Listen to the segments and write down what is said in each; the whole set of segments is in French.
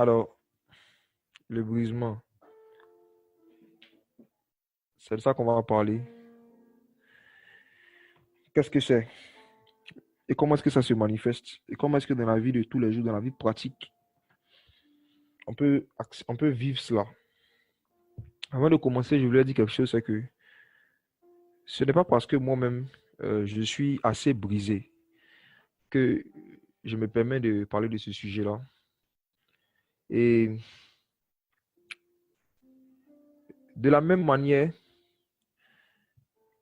Alors, le brisement, c'est de ça qu'on va parler. Qu'est-ce que c'est? Et comment est-ce que ça se manifeste? Et comment est-ce que dans la vie de tous les jours, dans la vie pratique, on peut vivre cela? Avant de commencer, je voulais dire quelque chose, c'est que ce n'est pas parce que moi-même, je suis assez brisé que je me permets de parler de ce sujet-là. Et de la même manière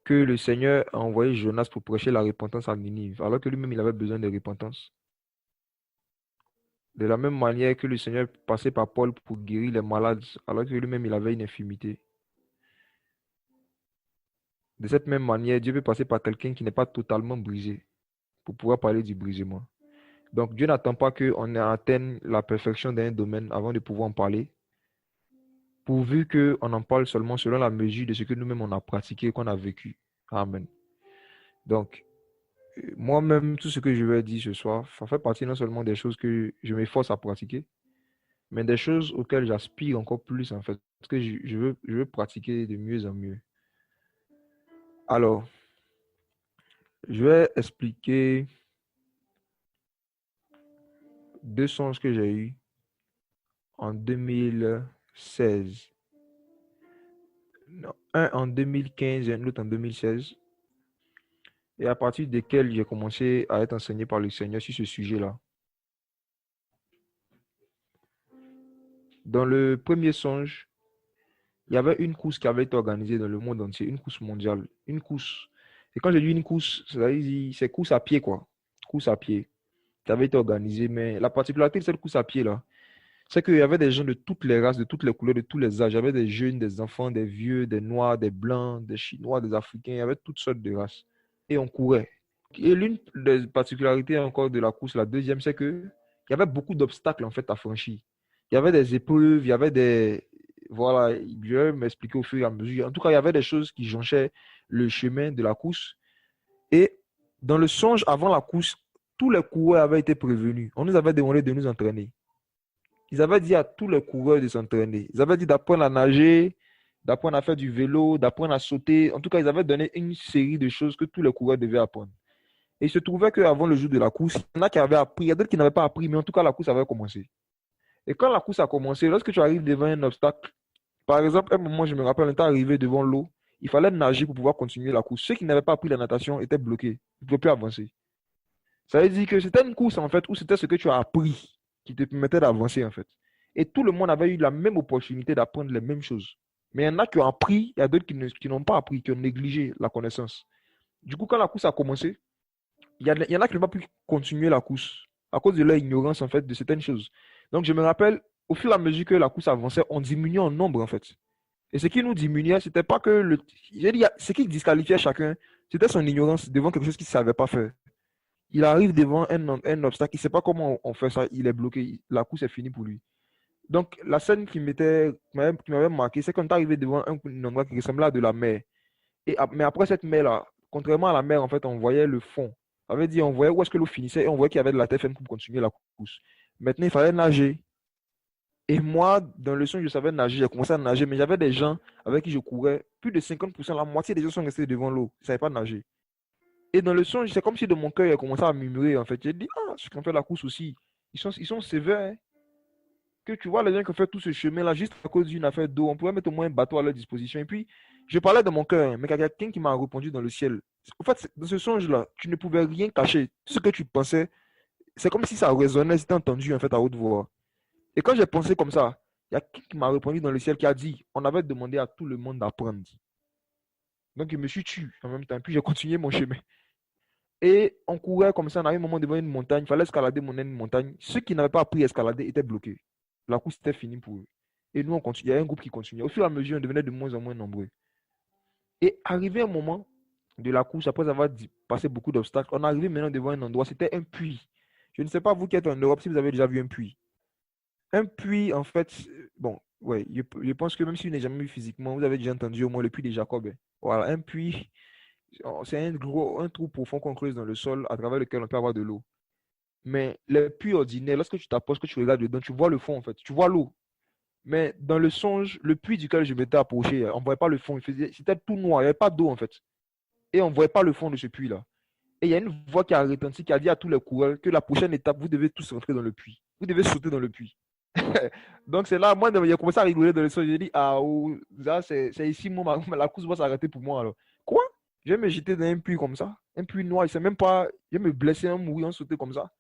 que le Seigneur a envoyé Jonas pour prêcher la repentance à Ninive, alors que lui-même, il avait besoin de repentance. De la même manière que le Seigneur passait par Paul pour guérir les malades, alors que lui-même, il avait une infirmité. De cette même manière, Dieu peut passer par quelqu'un qui n'est pas totalement brisé pour pouvoir parler du brisement. Donc, Dieu n'attend pas qu'on atteigne la perfection d'un domaine avant de pouvoir en parler, pourvu qu'on en parle seulement selon la mesure de ce que nous-mêmes on a pratiqué, qu'on a vécu. Amen. Donc, moi-même, tout ce que je vais dire ce soir, ça fait partie non seulement des choses que je m'efforce à pratiquer, mais des choses auxquelles j'aspire encore plus, en fait, parce que je veux pratiquer de mieux en mieux. Alors, je vais expliquer deux songes que j'ai eus en 2016. Non, un en 2015 et un autre en 2016. Et à partir desquels j'ai commencé à être enseigné par le Seigneur sur ce sujet-là. Dans le premier songe, il y avait une course qui avait été organisée dans le monde entier, une course mondiale, une course. Et quand j'ai dit une course, c'est course à pied, quoi. Course à pied, qui avait été organisée. Mais la particularité de cette course à pied-là, c'est qu'il y avait des gens de toutes les races, de toutes les couleurs, de tous les âges. Il y avait des jeunes, des enfants, des vieux, des noirs, des blancs, des chinois, des africains. Il y avait toutes sortes de races. Et on courait. Et l'une des particularités encore de la course, la deuxième, c'est que il y avait beaucoup d'obstacles en fait à franchir. Il y avait des épreuves, il y avait des... Voilà, je vais m'expliquer au fur et à mesure. En tout cas, il y avait des choses qui jonchaient le chemin de la course. Et dans le songe avant la course, tous les coureurs avaient été prévenus. On nous avait demandé de nous entraîner. Ils avaient dit à tous les coureurs de s'entraîner. Ils avaient dit d'apprendre à nager, d'apprendre à faire du vélo, d'apprendre à sauter. En tout cas, ils avaient donné une série de choses que tous les coureurs devaient apprendre. Et il se trouvait qu'avant le jour de la course, il y en a qui avaient appris, il y a d'autres qui n'avaient pas appris, mais en tout cas, la course avait commencé. Et quand la course a commencé, lorsque tu arrives devant un obstacle, par exemple, à un moment, je me rappelle, on était arrivé devant l'eau, il fallait nager pour pouvoir continuer la course. Ceux qui n'avaient pas appris la natation étaient bloqués, ils ne pouvaient plus avancer. Ça veut dire que c'était une course, en fait, où c'était ce que tu as appris qui te permettait d'avancer, en fait. Et tout le monde avait eu la même opportunité d'apprendre les mêmes choses. Mais il y en a qui ont appris, il y a d'autres qui n'ont pas appris, qui ont négligé la connaissance. Du coup, quand la course a commencé, il y en a qui n'ont pas pu continuer la course à cause de leur ignorance, en fait, de certaines choses. Donc, je me rappelle, au fur et à mesure que la course avançait, on diminuait en nombre, en fait. Et ce qui nous diminuait, c'était pas que le. J'ai dit, ce qui disqualifiait chacun, c'était son ignorance devant quelque chose qu'il ne savait pas faire. Il arrive devant un obstacle, il ne sait pas comment on fait ça, il est bloqué, la course est finie pour lui. Donc, la scène qui m'avait marqué, c'est quand on est arrivé devant un endroit qui ressemblait à de la mer. Mais après cette mer-là, contrairement à la mer, en fait, on voyait le fond. Ça veut dire, on voyait où est-ce que l'eau finissait et on voyait qu'il y avait de la terre ferme pour continuer la course. Maintenant, il fallait nager. Et moi, dans le son, je savais nager, j'ai commencé à nager, mais j'avais des gens avec qui je courais. Plus de 50%, la moitié des gens sont restés devant l'eau. Ils ne savaient pas nager. Et dans le son, c'est comme si de mon cœur, il a commencé à murmurer, en fait. J'ai dit, ah, ceux qui ont fait la course aussi, ils sont sévères, hein. Que tu vois les gens qui ont fait tout ce chemin-là juste à cause d'une affaire d'eau, on pourrait mettre au moins un bateau à leur disposition. Et puis, je parlais de mon cœur, hein, mais il y a quelqu'un qui m'a répondu dans le ciel. En fait, dans ce songe-là, tu ne pouvais rien cacher. Ce que tu pensais, c'est comme si ça résonnait, c'était entendu en fait à haute voix. Et quand j'ai pensé comme ça, il y a quelqu'un qui m'a répondu dans le ciel qui a dit, on avait demandé à tout le monde d'apprendre. Donc, je me suis tué en même temps. Puis, j'ai continué mon chemin. Et on courait comme ça, on arrive un moment devant une montagne, il fallait escalader une montagne. Ceux qui n'avaient pas appris à escalader étaient bloqués. La course était finie pour eux. Et nous, on continue. Il y a un groupe qui continuait. Au fur et à mesure, on devenait de moins en moins nombreux. Et arrivé un moment de la course, après avoir passé beaucoup d'obstacles, on est arrivé maintenant devant un endroit, c'était un puits. Je ne sais pas, vous qui êtes en Europe, si vous avez déjà vu un puits. Un puits, en fait, bon, ouais, je pense que même si vous n'avez jamais vu physiquement, vous avez déjà entendu au moins le puits de Jacob, hein. Voilà, un puits, c'est un trou profond qu'on creuse dans le sol à travers lequel on peut avoir de l'eau. Mais les puits ordinaires, lorsque tu t'approches, que tu regardes dedans, tu vois le fond en fait. Tu vois l'eau. Mais dans le songe, le puits duquel je m'étais approché, on ne voyait pas le fond. C'était tout noir. Il n'y avait pas d'eau en fait. Et on ne voyait pas le fond de ce puits-là. Et il y a une voix qui a retenti, qui a dit à tous les coureurs que la prochaine étape, vous devez tous rentrer dans le puits. Vous devez sauter dans le puits. Donc c'est là, moi, j'ai commencé à rigoler dans le son. J'ai dit, ah, oh, ça, c'est ici, moi, la course va s'arrêter pour moi alors. Quoi? Je vais me jeter dans un puits comme ça, un puits noir, je sais même pas, je vais me blesser, en mourir, en sauter comme ça.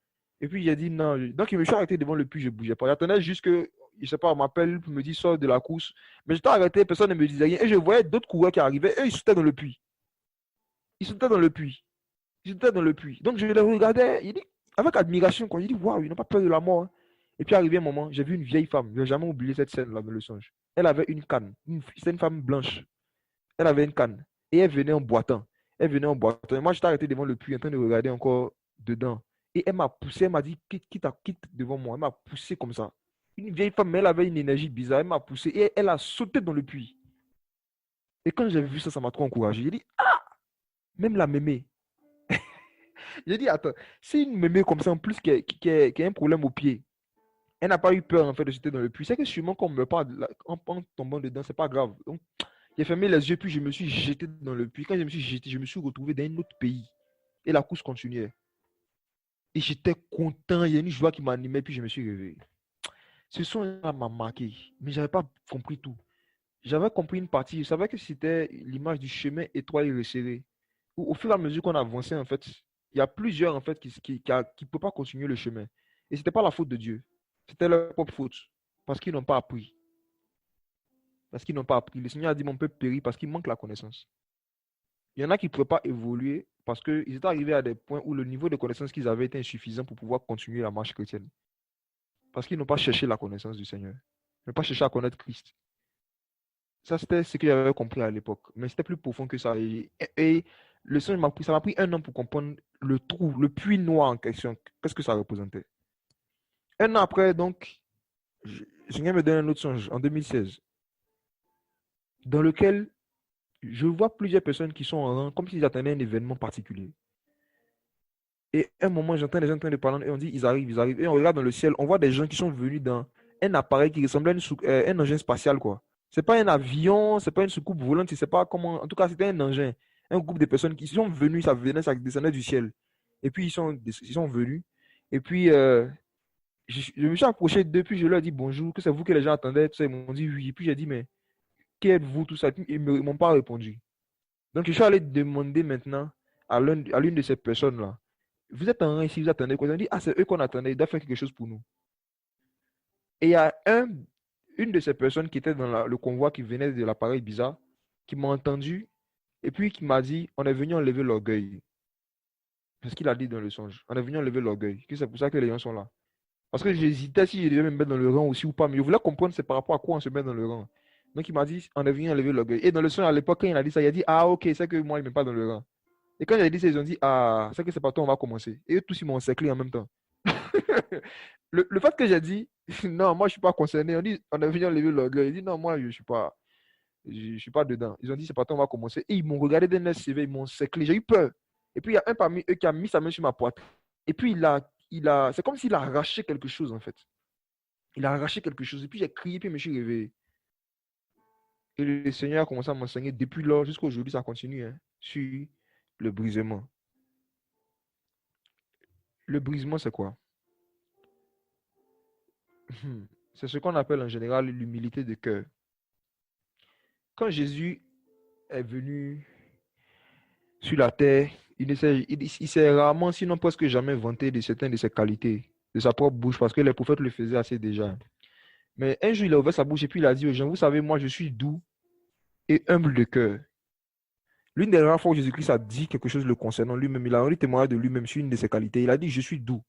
Et puis j'ai dit non. Donc je me suis arrêté devant le puits, je bougeais pas. J'attendais juste que, je sais pas, on m'appelle pour me dire sors de la course. Mais j'étais arrêté, personne ne me disait rien. Et je voyais d'autres coureurs qui arrivaient, et ils sautaient dans le puits. Ils sautaient dans le puits. J'étais dans le puits. Donc je les regardais, il dit, avec admiration, quoi. Il dit, waouh, ils n'ont pas peur de la mort, hein. Et puis arrivé un moment, j'ai vu une vieille femme. Je n'ai jamais oublié cette scène-là dans le songe. Elle avait une canne. C'était une femme blanche. Elle avait une canne. Et elle venait en boitant. Elle venait en boitant. Et moi, j'étais arrêté devant le puits en train de regarder encore dedans. Et elle m'a poussé, elle m'a dit, quitte devant moi. Elle m'a poussé comme ça. Une vieille femme, mais elle avait une énergie bizarre. Elle m'a poussé et elle a sauté dans le puits. Et quand j'ai vu ça, ça m'a trop encouragé. J'ai dit, même la mémé. J'ai dit, attends, c'est une mémé comme ça, en plus, qui a un problème au pied. Elle n'a pas eu peur, en fait, de jeter dans le puits. C'est que sûrement, qu'on me parle en tombant dedans, c'est pas grave. Donc, j'ai fermé les yeux, puis je me suis jeté dans le puits. Quand je me suis jeté, je me suis retrouvé dans un autre pays. Et la course continuait. Et j'étais content, il y a une joie qui m'animait, puis je me suis réveillé. Ce son-là m'a marqué, mais je n'avais pas compris tout. J'avais compris une partie, je savais que c'était l'image du chemin étroit et resserré. Où, au fur et à mesure qu'on avançait, en fait, il y a plusieurs, en fait, qui ne peuvent pas continuer le chemin. Et ce n'était pas la faute de Dieu. C'était leur propre faute. Parce qu'ils n'ont pas appris. Parce qu'ils n'ont pas appris. Le Seigneur a dit, mon peuple périt parce qu'il manque la connaissance. Il y en a qui ne pouvaient pas évoluer parce qu'ils étaient arrivés à des points où le niveau de connaissance qu'ils avaient était insuffisant pour pouvoir continuer la marche chrétienne. Parce qu'ils n'ont pas cherché la connaissance du Seigneur. Ils n'ont pas cherché à connaître Christ. Ça, c'était ce que j'avais compris à l'époque. Mais c'était plus profond que ça. Et le Seigneur ça m'a pris un an pour comprendre le trou, le puits noir en question. Qu'est-ce que ça représentait? Un an après, donc, le Seigneur me donne un autre songe en 2016, dans lequel je vois plusieurs personnes qui sont en rang, comme s'ils attendaient un événement particulier. Et à un moment, j'entends les gens en train de parler et on dit, ils arrivent, ils arrivent. Et on regarde dans le ciel, on voit des gens qui sont venus dans un appareil qui ressemblait à un engin spatial, quoi. C'est pas un avion, c'est pas une soucoupe volante, c'est pas comment. En tout cas, c'était un engin. Un groupe de personnes qui sont venues, ça venait, ça descendait du ciel. Et puis, ils sont venus. Et puis, je me suis approché d'eux, puis je leur ai dit bonjour, que c'est vous que les gens attendaient. Tout ça, ils m'ont dit oui. Et puis, j'ai dit, mais qui êtes-vous, tout ça? Ils ne m'ont pas répondu. Donc, je suis allé demander maintenant à l'une de ces personnes-là. Vous êtes en rang ici, vous attendez quoi? Ils ont dit, ah, c'est eux qu'on attendait, ils doivent faire quelque chose pour nous. Et il y a une de ces personnes qui était dans le convoi qui venait de l'appareil bizarre, qui m'a entendu, et puis qui m'a dit, on est venu enlever l'orgueil. C'est ce qu'il a dit dans le songe. On est venu enlever l'orgueil. Que c'est pour ça que les gens sont là. Parce que j'hésitais si je devais me mettre dans le rang aussi ou pas, mais je voulais comprendre c'est par rapport à quoi on se met dans le rang. Donc il m'a dit, on est venu enlever l'orgueil. Et dans le songe, à l'époque, quand il a dit ça, il a dit, ah ok, c'est que moi, il ne me met pas dans le rang. Et quand j'ai dit ça, ils ont dit, ah, c'est que c'est pas toi, on va commencer. Et eux tous, ils m'ont encerclé en même temps. Le fait que j'ai dit, non, moi, je ne suis pas concerné, on dit, on est venu enlever l'orgueil. Il dit, non, moi, je suis pas dedans. Ils ont dit, c'est pas toi, on va commencer. Et ils m'ont regardé d'un œil sévère, ils m'ont encerclé. J'ai eu peur. Et puis, il y a un parmi eux qui a mis sa main sur ma poitrine. Et puis, c'est comme s'il a arraché quelque chose, en fait. Il a arraché quelque chose. Et puis, j'ai crié, puis je me suis réveillé. Et le Seigneur a commencé à m'enseigner depuis lors jusqu'à aujourd'hui, ça continue, hein, sur le brisement. Le brisement, c'est quoi? C'est ce qu'on appelle en général l'humilité de cœur. Quand Jésus est venu sur la terre, il s'est rarement, sinon presque jamais vanté de certaines de ses qualités, de sa propre bouche, parce que les prophètes le faisaient assez déjà. Mais un jour, il a ouvert sa bouche et puis il a dit aux gens, vous savez, moi, je suis doux et humble de cœur. L'une des rares fois où Jésus-Christ a dit quelque chose le concernant lui-même, il a rendu témoignage de lui-même sur une de ses qualités. Il a dit, je suis doux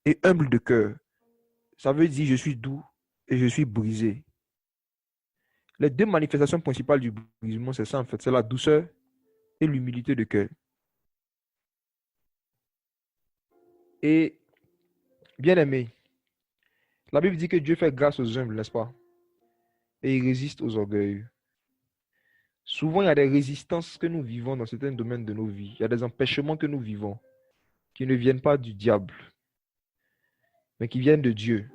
et humble de cœur. Ça veut dire, je suis doux et je suis brisé. Les deux manifestations principales du brisement, c'est ça en fait, c'est la douceur et l'humilité de cœur. Et bien aimé, la Bible dit que Dieu fait grâce aux humbles, n'est-ce pas? Et il résiste aux orgueilleux. Souvent, il y a des résistances que nous vivons dans certains domaines de nos vies. Il y a des empêchements que nous vivons qui ne viennent pas du diable. mais qui viennent de Dieu.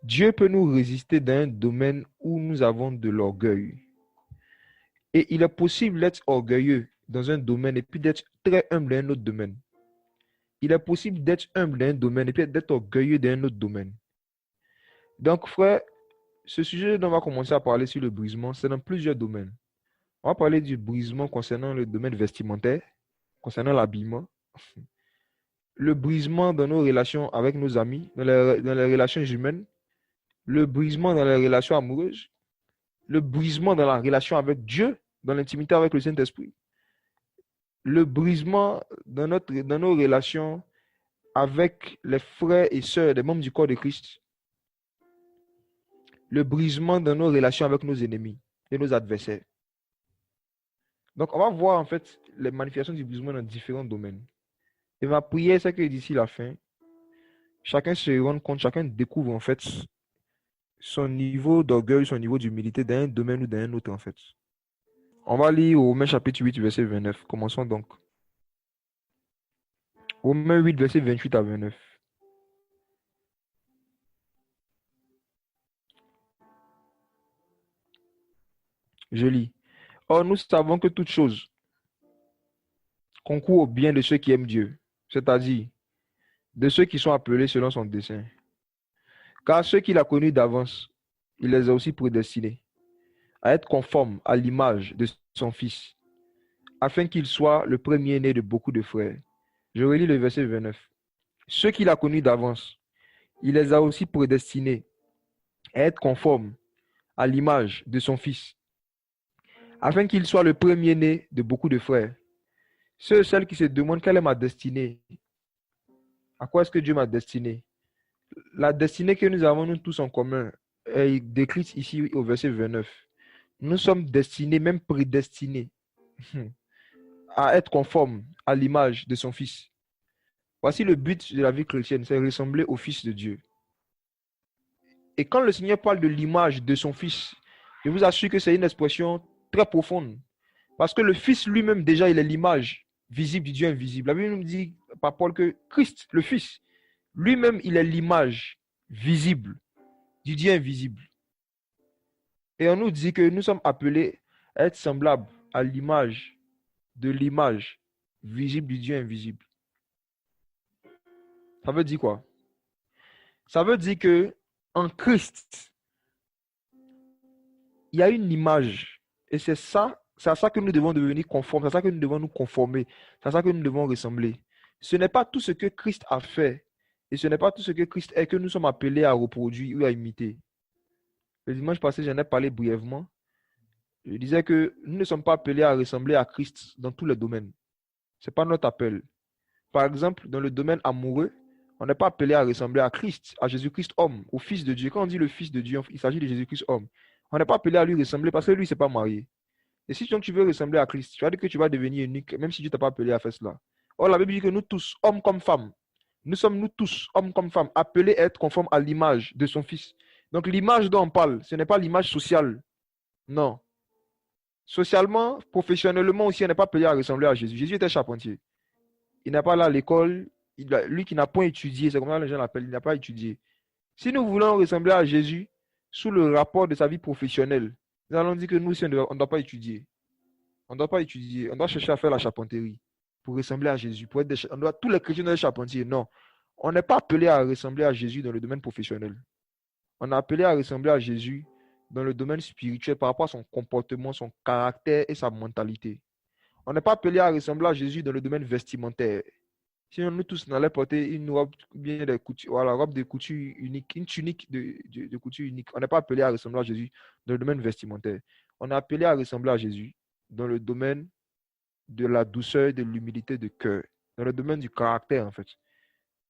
Dieu peut nous résister dans un domaine où nous avons de l'orgueil. Et il est possible d'être orgueilleux dans un domaine et puis d'être très humble dans un autre domaine. Il est possible d'être humble dans un domaine et puis d'être orgueilleux dans un autre domaine. Donc, frère, ce sujet dont on va commencer à parler sur le brisement, c'est dans plusieurs domaines. On va parler du brisement concernant le domaine vestimentaire, concernant l'habillement, le brisement dans nos relations avec nos amis, dans les relations humaines, le brisement dans les relations amoureuses, le brisement dans la relation avec Dieu, dans l'intimité avec le Saint-Esprit, le brisement dans nos relations avec les frères et sœurs des membres du corps de Christ, le brisement dans nos relations avec nos ennemis et nos adversaires. Donc, on va voir en fait les manifestations du brisement dans différents domaines. Et ma prière, c'est que d'ici la fin, chacun se rende compte, chacun découvre en fait son niveau d'orgueil, son niveau d'humilité dans un domaine ou dans un autre en fait. On va lire Romains chapitre 8, verset 29. Commençons donc. Romains 8, verset 28 à 29. Je lis. Or, nous savons que toute chose concourt au bien de ceux qui aiment Dieu, c'est-à-dire de ceux qui sont appelés selon son dessein. Car ceux qu'il a connus d'avance, il les a aussi prédestinés à être conformes à l'image de son Fils, afin qu'il soit le premier-né de beaucoup de frères. Je relis le verset 29. Ceux qu'il a connus d'avance, il les a aussi prédestinés à être conformes à l'image de son Fils, afin qu'il soit le premier-né de beaucoup de frères. Ceux et celles qui se demandent quelle est ma destinée, à quoi est-ce que Dieu m'a destiné? La destinée que nous avons nous tous en commun est décrite ici au verset 29. Nous sommes destinés, même prédestinés, à être conformes à l'image de son Fils. Voici le but de la vie chrétienne, c'est ressembler au Fils de Dieu. Et quand le Seigneur parle de l'image de son Fils, je vous assure que c'est une expression très profonde. Parce que le Fils lui-même, déjà, il est l'image visible du Dieu invisible. La Bible nous dit par Paul que Christ, le Fils, lui-même, il est l'image visible du Dieu invisible. Et on nous dit que nous sommes appelés à être semblables à l'image de l'image visible du Dieu invisible. Ça veut dire quoi? Ça veut dire que en Christ, il y a une image. Et c'est à ça que nous devons devenir conformes, c'est à ça que nous devons nous conformer, c'est à ça que nous devons ressembler. Ce n'est pas tout ce que Christ a fait et ce n'est pas tout ce que Christ est que nous sommes appelés à reproduire ou à imiter. Le dimanche passé, j'en ai parlé brièvement. Je disais que nous ne sommes pas appelés à ressembler à Christ dans tous les domaines. Ce n'est pas notre appel. Par exemple, dans le domaine amoureux, on n'est pas appelé à ressembler à Christ, à Jésus-Christ homme, au Fils de Dieu. Quand on dit le Fils de Dieu, il s'agit de Jésus-Christ homme. On n'est pas appelé à lui ressembler parce que lui, il ne s'est pas marié. Et si donc tu veux ressembler à Christ, tu vas dire que tu vas devenir unique, même si Dieu ne t'a pas appelé à faire cela. Or, la Bible dit que nous tous, hommes comme femmes, nous tous, hommes comme femmes, appelés à être conformes à l'image de son Fils. Donc l'image dont on parle, ce n'est pas l'image sociale. Non. Socialement, professionnellement aussi, on n'est pas appelé à ressembler à Jésus. Jésus était charpentier. Il n'est pas là à l'école. Lui qui n'a pas étudié, c'est comme ça que les gens l'appellent, il n'a pas étudié. Si nous voulons ressembler à Jésus sous le rapport de sa vie professionnelle, nous allons dire que nous aussi, on ne doit pas étudier. On ne doit pas étudier. On doit chercher à faire la charpenterie pour ressembler à Jésus. Tous les chrétiens doivent être charpentiers. Non. On n'est pas appelé à ressembler à Jésus dans le domaine professionnel. On est appelé à ressembler à Jésus dans le domaine spirituel par rapport à son comportement, son caractère et sa mentalité. On n'est pas appelé à ressembler à Jésus dans le domaine vestimentaire. Sinon, nous tous, on allait porter une robe, bien des couture, voilà, robe de couture unique, une tunique de couture unique. On n'est pas appelé à ressembler à Jésus dans le domaine vestimentaire. On est appelé à ressembler à Jésus dans le domaine de la douceur, de l'humilité de cœur, dans le domaine du caractère, en fait.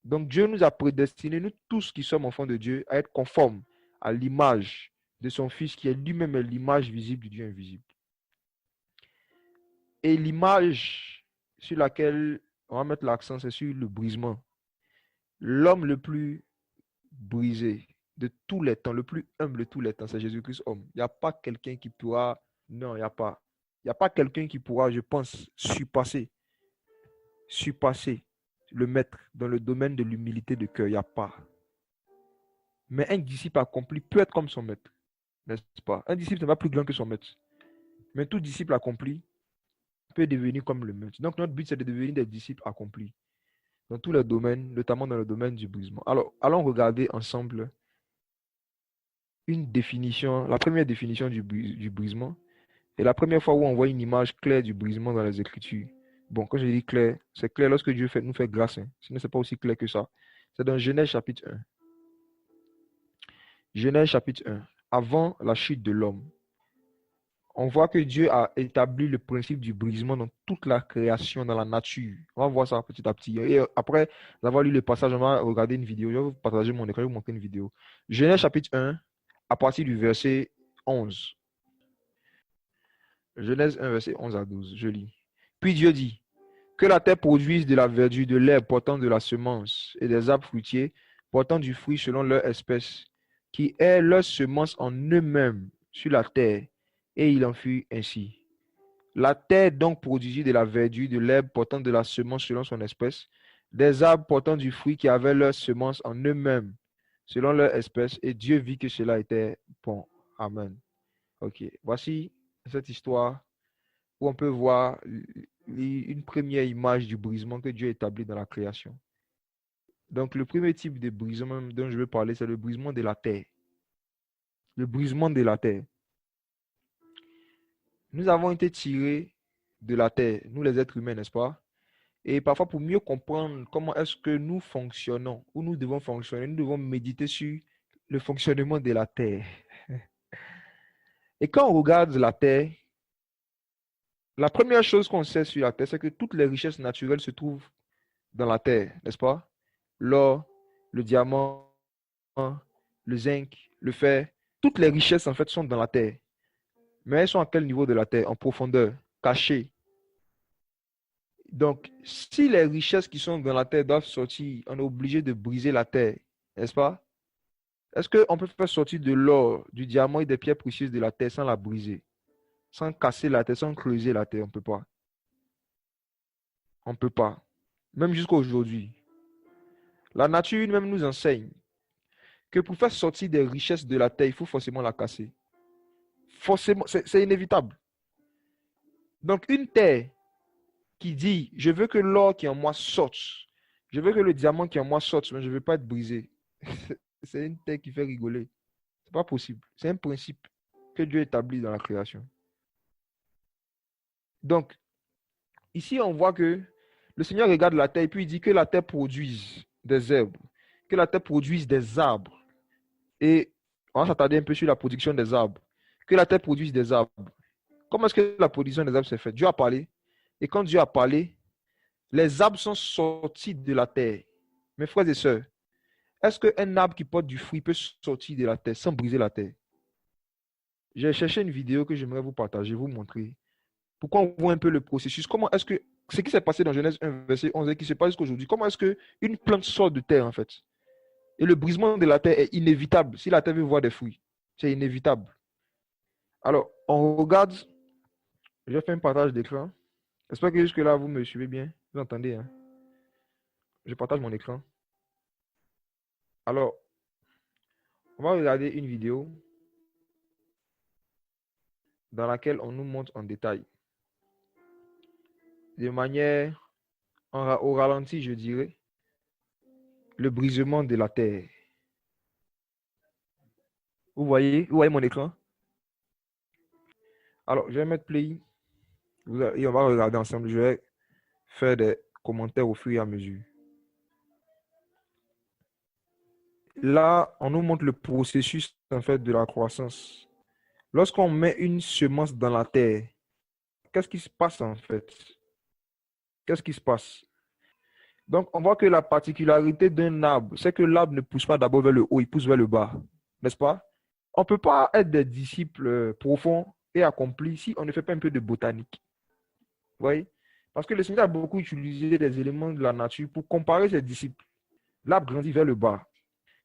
Donc, Dieu nous a prédestinés, nous tous qui sommes enfants de Dieu, à être conformes à l'image de son Fils, qui est lui-même l'image visible du Dieu invisible. Et l'image sur laquelle on va mettre l'accent, c'est sur le brisement. L'homme le plus brisé de tous les temps, le plus humble de tous les temps, c'est Jésus-Christ homme. Il n'y a pas quelqu'un qui pourra, non, il n'y a pas. Il n'y a pas quelqu'un qui pourra, je pense, surpasser le maître dans le domaine de l'humilité de cœur, il n'y a pas. Mais un disciple accompli peut être comme son maître, n'est-ce pas? Un disciple n'est pas plus grand que son maître. Mais tout disciple accompli peut devenir comme le maître. Donc notre but, c'est de devenir des disciples accomplis dans tous les domaines, notamment dans le domaine du brisement. Alors, allons regarder ensemble une définition, la première définition du brisement. Et la première fois où on voit une image claire du brisement dans les Écritures. Bon, quand je dis clair, c'est clair lorsque Dieu nous fait grâce. Hein. Sinon, ce n'est pas aussi clair que ça. C'est dans Genèse chapitre 1. Genèse chapitre 1. Avant la chute de l'homme, on voit que Dieu a établi le principe du brisement dans toute la création, dans la nature. On va voir ça petit à petit. Et après avoir lu le passage, on va regarder une vidéo. Je vais vous partager mon écran, je vais vous montrer une vidéo. Genèse chapitre 1, à partir du verset 11. Genèse 1, verset 11 à 12. Je lis. Puis Dieu dit, que la terre produise de la verdure, de l'herbe portant de la semence, et des arbres fruitiers portant du fruit selon leur espèce, qui aient leur semence en eux-mêmes sur la terre. Et il en fut ainsi. La terre donc produisit de la verdure, de l'herbe portant de la semence selon son espèce, des arbres portant du fruit qui avaient leur semence en eux-mêmes selon leur espèce, et Dieu vit que cela était bon. Amen. Ok, voici cette histoire où on peut voir une première image du brisement que Dieu établit dans la création. Donc, le premier type de brisement dont je veux parler, c'est le brisement de la terre. Le brisement de la terre. Nous avons été tirés de la terre, nous les êtres humains, n'est-ce pas? Et parfois, pour mieux comprendre comment est-ce que nous fonctionnons, où nous devons fonctionner, nous devons méditer sur le fonctionnement de la terre. Et quand on regarde la terre, la première chose qu'on sait sur la terre, c'est que toutes les richesses naturelles se trouvent dans la terre, n'est-ce pas? L'or, le diamant, le zinc, le fer, toutes les richesses en fait sont dans la terre. Mais elles sont à quel niveau de la terre? En profondeur, cachées. Donc, si les richesses qui sont dans la terre doivent sortir, on est obligé de briser la terre, n'est-ce pas? Est-ce qu'on peut faire sortir de l'or, du diamant et des pierres précieuses de la terre sans la briser? Sans casser la terre, sans creuser la terre, on ne peut pas. On ne peut pas. Même jusqu'à aujourd'hui. La nature même nous enseigne que pour faire sortir des richesses de la terre, il faut forcément la casser. Forcément, c'est inévitable. Donc, une terre qui dit, je veux que l'or qui est en moi sorte, je veux que le diamant qui est en moi sorte, mais je ne veux pas être brisé. C'est une terre qui fait rigoler. Ce n'est pas possible. C'est un principe que Dieu établit dans la création. Donc, ici, on voit que le Seigneur regarde la terre et puis il dit que la terre produise des herbes, que la terre produise des arbres. Et on va s'attarder un peu sur la production des arbres. Que la terre produise des arbres. Comment est-ce que la production des arbres s'est faite? Dieu a parlé. Et quand Dieu a parlé, les arbres sont sortis de la terre. Mes frères et sœurs, est-ce qu'un arbre qui porte du fruit peut sortir de la terre sans briser la terre? J'ai cherché une vidéo que j'aimerais vous partager, vous montrer. Pourquoi on voit un peu le processus? Comment est-ce que ce qui s'est passé dans Genèse 1, verset 11 et qui se passe jusqu'aujourd'hui, comment est-ce qu'une plante sort de terre en fait? Et le brisement de la terre est inévitable. Si la terre veut voir des fruits, c'est inévitable. Alors, on regarde. Je fais un partage d'écran. J'espère que jusque-là, vous me suivez bien. Vous entendez, hein? Je partage mon écran. Alors, on va regarder une vidéo dans laquelle on nous montre en détail, de manière au ralenti, je dirais, le brisement de la terre. Vous voyez mon écran? Alors, je vais mettre play et on va regarder ensemble. Je vais faire des commentaires au fur et à mesure. Là, on nous montre le processus en fait de la croissance. Lorsqu'on met une semence dans la terre, qu'est-ce qui se passe en fait? Qu'est-ce qui se passe? Donc, on voit que la particularité d'un arbre, c'est que l'arbre ne pousse pas d'abord vers le haut, il pousse vers le bas. N'est-ce pas? On ne peut pas être des disciples profonds et accomplis si on ne fait pas un peu de botanique. Vous voyez? Parce que le Seigneur a beaucoup utilisé des éléments de la nature pour comparer ses disciples. L'arbre grandit vers le bas.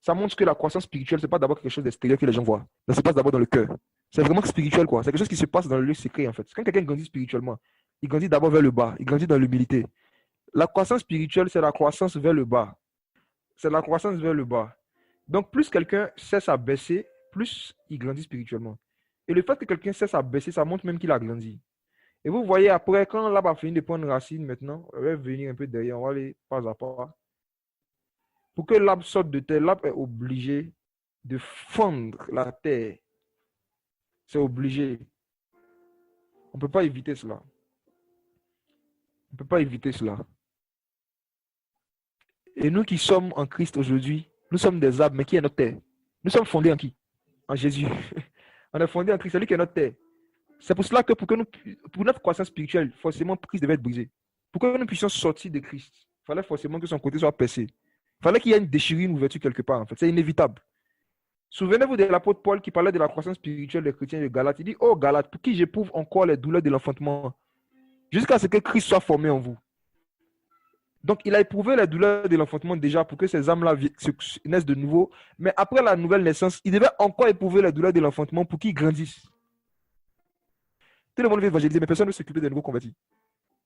Ça montre que la croissance spirituelle, ce n'est pas d'abord quelque chose d'extérieur que les gens voient. Ça se passe d'abord dans le cœur. C'est vraiment spirituel, quoi. C'est quelque chose qui se passe dans le lieu secret, en fait. Quand quelqu'un grandit spirituellement, il grandit d'abord vers le bas. Il grandit dans l'humilité. La croissance spirituelle, c'est la croissance vers le bas. C'est la croissance vers le bas. Donc, plus quelqu'un cesse à baisser, plus il grandit spirituellement. Et le fait que quelqu'un cesse à baisser, ça montre même qu'il a grandi. Et vous voyez, après, quand l'arbre a fini de prendre racine, maintenant, on va venir un peu derrière, on va aller pas à pas. Pour que l'arbre sorte de terre, l'arbre est obligé de fendre la terre. C'est obligé. On ne peut pas éviter cela. On ne peut pas éviter cela. Et nous qui sommes en Christ aujourd'hui, nous sommes des arbres, mais qui est notre terre? Nous sommes fondés en qui? En Jésus. On est fondé en Christ, c'est lui qui est notre terre. C'est pour cela que pour notre croissance spirituelle, forcément, Christ devait être brisé. Pour que nous puissions sortir de Christ, il fallait forcément que son côté soit percé. Il fallait qu'il y ait une déchirure, une ouverture quelque part, en fait. C'est inévitable. Souvenez-vous de l'apôtre Paul qui parlait de la croissance spirituelle des chrétiens de Galates. Il dit, oh Galates, pour qui j'éprouve encore les douleurs de l'enfantement, jusqu'à ce que Christ soit formé en vous. Donc, il a éprouvé les douleurs de l'enfantement déjà pour que ces âmes-là naissent de nouveau. Mais après la nouvelle naissance, il devait encore éprouver les douleurs de l'enfantement pour qu'ils grandissent. Tout le monde veut évangéliser, mais personne ne veut s'occuper des nouveaux convertis.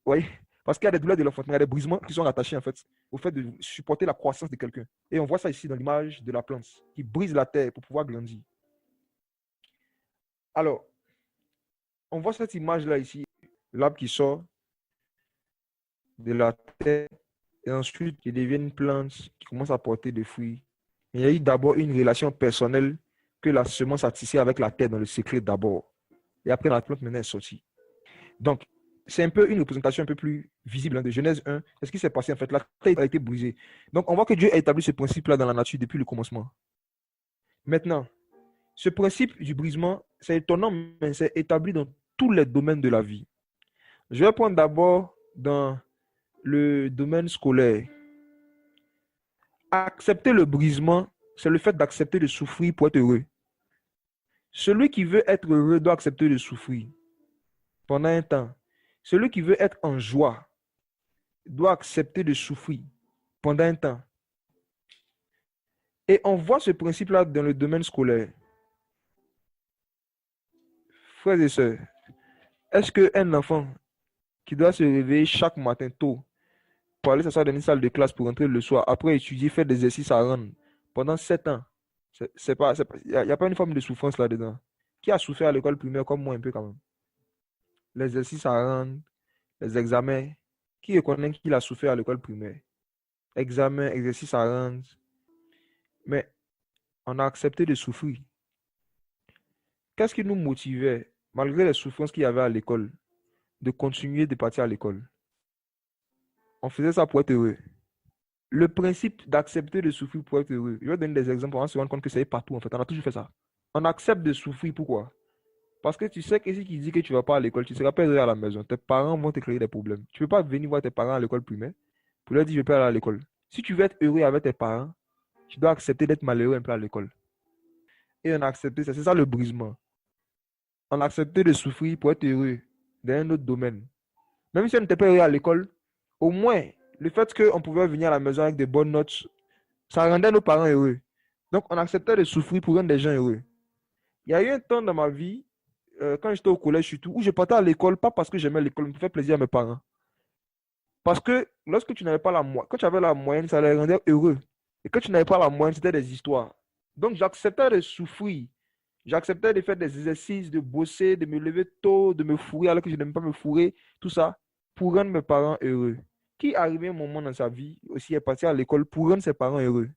Oui, parce qu'il y a des douleurs de l'enfantement, il y a des brisements qui sont attachés en fait au fait de supporter la croissance de quelqu'un. Et on voit ça ici dans l'image de la plante qui brise la terre pour pouvoir grandir. Alors, on voit cette image-là ici, l'arbre qui sort de la terre et ensuite il devient une plante qui commence à porter des fruits. Il y a eu d'abord une relation personnelle que la semence a tissée avec la terre dans le secret d'abord. Et après, la plante maintenant est sortie. Donc, c'est un peu une représentation un peu plus visible de Genèse 1. C'est ce qui s'est passé en fait. La terre a été brisée. Donc, on voit que Dieu a établi ce principe-là dans la nature depuis le commencement. Maintenant, ce principe du brisement, c'est étonnant, mais c'est établi dans tous les domaines de la vie. Je vais prendre d'abord dans le domaine scolaire. Accepter le brisement, c'est le fait d'accepter de souffrir pour être heureux. Celui qui veut être heureux doit accepter de souffrir pendant un temps. Celui qui veut être en joie doit accepter de souffrir pendant un temps. Et on voit ce principe-là dans le domaine scolaire. Frères et sœurs, est-ce qu'un enfant qui doit se réveiller chaque matin tôt pour aller s'asseoir dans une salle de classe pour rentrer le soir, après étudier, faire des exercices à rendre pendant 7 ans, il n'y a pas une forme de souffrance là-dedans? Qui a souffert à l'école primaire comme moi un peu quand même? Les exercices à rendre, les examens. Qui reconnaît qu'il a souffert à l'école primaire? Examen, exercice à rendre. Mais on a accepté de souffrir. Qu'est-ce qui nous motivait, malgré les souffrances qu'il y avait à l'école, de continuer de partir à l'école? On faisait ça pour être heureux. Le principe d'accepter de souffrir pour être heureux. Je vais donner des exemples, on va se rendre compte que c'est partout en fait. On a toujours fait ça. On accepte de souffrir, pourquoi? Parce que tu sais que si tu dis que tu ne vas pas à l'école, tu ne seras pas heureux à la maison. Tes parents vont te créer des problèmes. Tu ne peux pas venir voir tes parents à l'école primaire pour leur dire je ne vais pas aller à l'école. Si tu veux être heureux avec tes parents, tu dois accepter d'être malheureux un peu à l'école. Et on a accepté ça. C'est ça le brisement. On a accepté de souffrir pour être heureux dans un autre domaine. Même si on n'était pas heureux à l'école, au moins, le fait qu'on pouvait venir à la maison avec des bonnes notes, ça rendait nos parents heureux. Donc, on acceptait de souffrir pour rendre des gens heureux. Il y a eu un temps dans ma vie, quand j'étais au collège surtout, où je partais à l'école, pas parce que j'aimais l'école, mais pour faire plaisir à mes parents. Parce que lorsque tu n'avais pas la moyenne, quand tu avais la moyenne, ça les rendait heureux. Et quand tu n'avais pas la moyenne, c'était des histoires. Donc, j'acceptais de souffrir. J'acceptais de faire des exercices, de bosser, de me lever tôt, de me fourrer alors que je n'aime pas me fourrer, tout ça, pour rendre mes parents heureux. Qui arrivé un moment dans sa vie aussi est parti à l'école pour rendre ses parents heureux,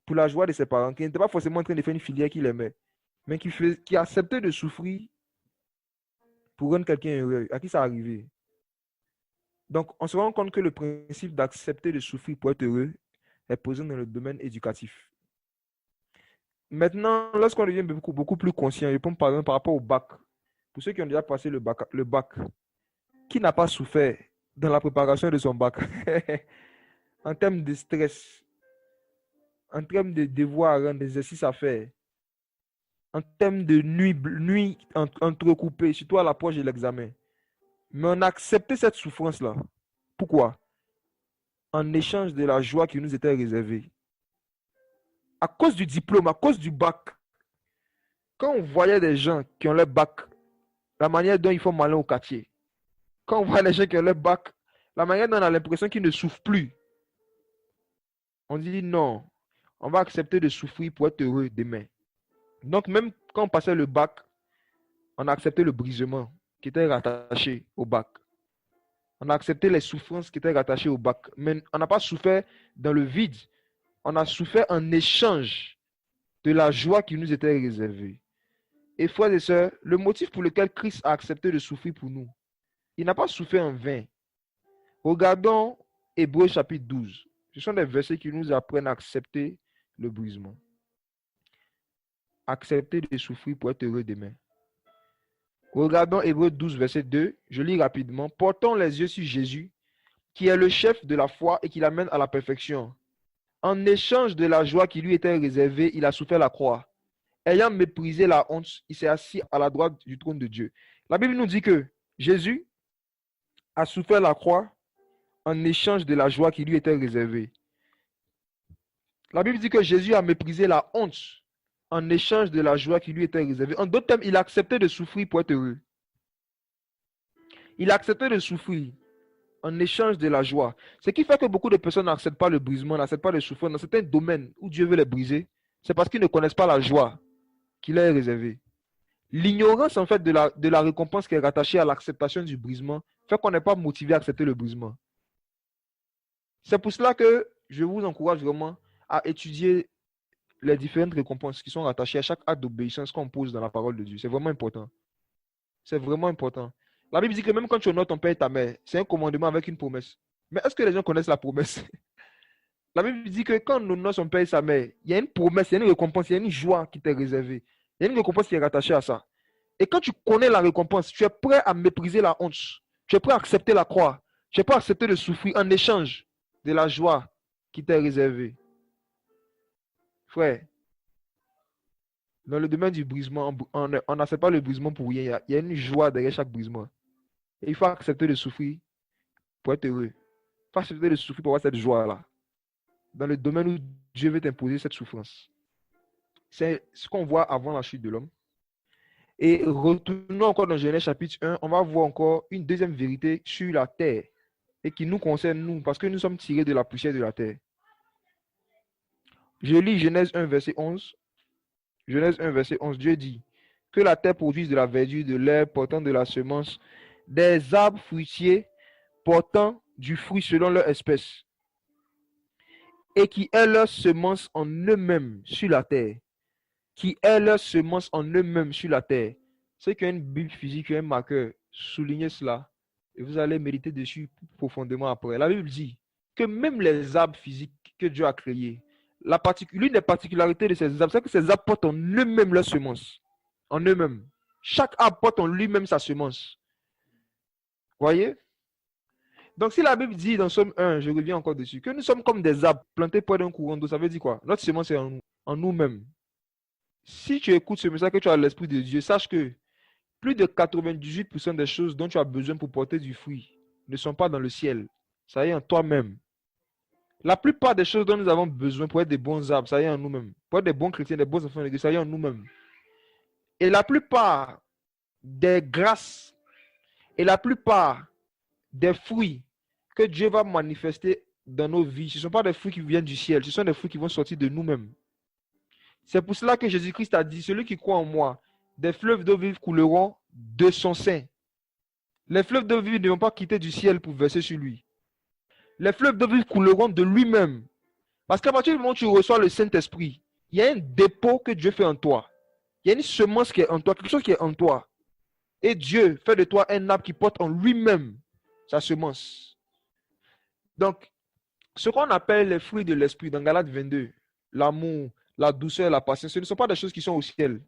pour la joie de ses parents, qui n'était pas forcément en train de faire une filière qu'il aimait, mais qui acceptait de souffrir pour rendre quelqu'un heureux. À qui ça arrivé? Donc, on se rend compte que le principe d'accepter de souffrir pour être heureux est posé dans le domaine éducatif. Maintenant, lorsqu'on devient beaucoup plus conscient, je pense par exemple par rapport au bac, pour ceux qui ont déjà passé le bac, qui n'a pas souffert dans la préparation de son bac en termes de stress, en termes de devoirs, d'exercices à faire, en termes de nuit entrecoupées, surtout à l'approche de l'examen. Mais on a accepté cette souffrance-là. Pourquoi? En échange de la joie qui nous était réservée. À cause du diplôme, à cause du bac, quand on voyait des gens qui ont leur bac, la manière dont ils font malin au quartier, quand on voit les gens qui ont leur bac, la manière dont on a l'impression qu'il ne souffre plus. On dit non, on va accepter de souffrir pour être heureux demain. Donc même quand on passait le bac, on a accepté le brisement qui était rattaché au bac. On a accepté les souffrances qui étaient rattachées au bac. Mais on n'a pas souffert dans le vide. On a souffert en échange de la joie qui nous était réservée. Et frères et sœurs, le motif pour lequel Christ a accepté de souffrir pour nous, il n'a pas souffert en vain. Regardons Hébreux chapitre 12. Ce sont des versets qui nous apprennent à accepter le brisement. Accepter de souffrir pour être heureux demain. Regardons Hébreux 12, verset 2. Je lis rapidement. Portons les yeux sur Jésus, qui est le chef de la foi et qui l'amène à la perfection. En échange de la joie qui lui était réservée, il a souffert la croix. Ayant méprisé la honte, il s'est assis à la droite du trône de Dieu. La Bible nous dit que Jésus a souffert la croix en échange de la joie qui lui était réservée. La Bible dit que Jésus a méprisé la honte en échange de la joie qui lui était réservée. En d'autres termes, il a accepté de souffrir pour être heureux. Il a accepté de souffrir en échange de la joie. Ce qui fait que beaucoup de personnes n'acceptent pas le brisement, n'acceptent pas le souffrance dans certains domaines où Dieu veut les briser. C'est parce qu'ils ne connaissent pas la joie qui leur est réservée. L'ignorance en fait de la récompense qui est rattachée à l'acceptation du brisement fait qu'on n'est pas motivé à accepter le brisement. C'est pour cela que je vous encourage vraiment à étudier les différentes récompenses qui sont rattachées à chaque acte d'obéissance qu'on pose dans la parole de Dieu. C'est vraiment important. C'est vraiment important. La Bible dit que même quand tu honores ton père et ta mère, c'est un commandement avec une promesse. Mais est-ce que les gens connaissent la promesse? La Bible dit que quand on honore son père et sa mère, il y a une promesse, il y a une récompense, il y a une joie qui t'est réservée. Il y a une récompense qui est rattachée à ça. Et quand tu connais la récompense, tu es prêt à mépriser la honte. Tu es prêt à accepter la croix. Tu es prêt à accepter de souffrir en échange de la joie qui t'est réservée. Frère, dans le domaine du brisement, on n'accepte pas le brisement pour rien. Il y a une joie derrière chaque brisement. Et il faut accepter de souffrir pour être heureux. Il faut accepter de souffrir pour avoir cette joie-là. Dans le domaine où Dieu veut t'imposer cette souffrance. C'est ce qu'on voit avant la chute de l'homme. Et retournons encore dans Genèse chapitre 1, on va voir encore une deuxième vérité sur la terre et qui nous concerne nous, parce que nous sommes tirés de la poussière de la terre. Je lis Genèse 1, verset 11. Genèse 1, verset 11, Dieu dit que la terre produise de la verdure, de l'herbe portant de la semence, des arbres fruitiers portant du fruit selon leur espèce, et qui est leur semence en eux-mêmes sur la terre. Qui est leur semence en eux-mêmes sur la terre. Ceux qui ont une Bible physique, un marqueur, soulignez cela, et vous allez méditer dessus profondément après. La Bible dit que même les arbres physiques que Dieu a créés, l'une des particularités de ces arbres, c'est que ces arbres portent en eux-mêmes leur semence. En eux-mêmes. Chaque arbre porte en lui-même sa semence. Voyez? Donc si la Bible dit dans Somme 1, je reviens encore dessus, que nous sommes comme des arbres plantés près d'un courant d'eau, ça veut dire quoi? Notre semence est en nous-mêmes. Si tu écoutes ce message, que tu as l'Esprit de Dieu, sache que plus de 98% des choses dont tu as besoin pour porter du fruit ne sont pas dans le ciel. Ça y est en toi-même. La plupart des choses dont nous avons besoin pour être des bons arbres, ça y est en nous-mêmes. Pour être des bons chrétiens, des bons enfants de Dieu, ça y est en nous-mêmes. Et la plupart des grâces et la plupart des fruits que Dieu va manifester dans nos vies, ce ne sont pas des fruits qui viennent du ciel, ce sont des fruits qui vont sortir de nous-mêmes. C'est pour cela que Jésus-Christ a dit, celui qui croit en moi, des fleuves d'eau vive couleront de son sein. Les fleuves d'eau vive ne vont pas quitter du ciel pour verser sur lui. Les fleuves d'eau vive couleront de lui-même. Parce qu'à partir du moment où tu reçois le Saint-Esprit, il y a un dépôt que Dieu fait en toi. Il y a une semence qui est en toi, quelque chose qui est en toi. Et Dieu fait de toi un arbre qui porte en lui-même sa semence. Donc, ce qu'on appelle les fruits de l'esprit dans Galates 22, l'amour, la douceur, la patience, ce ne sont pas des choses qui sont au ciel.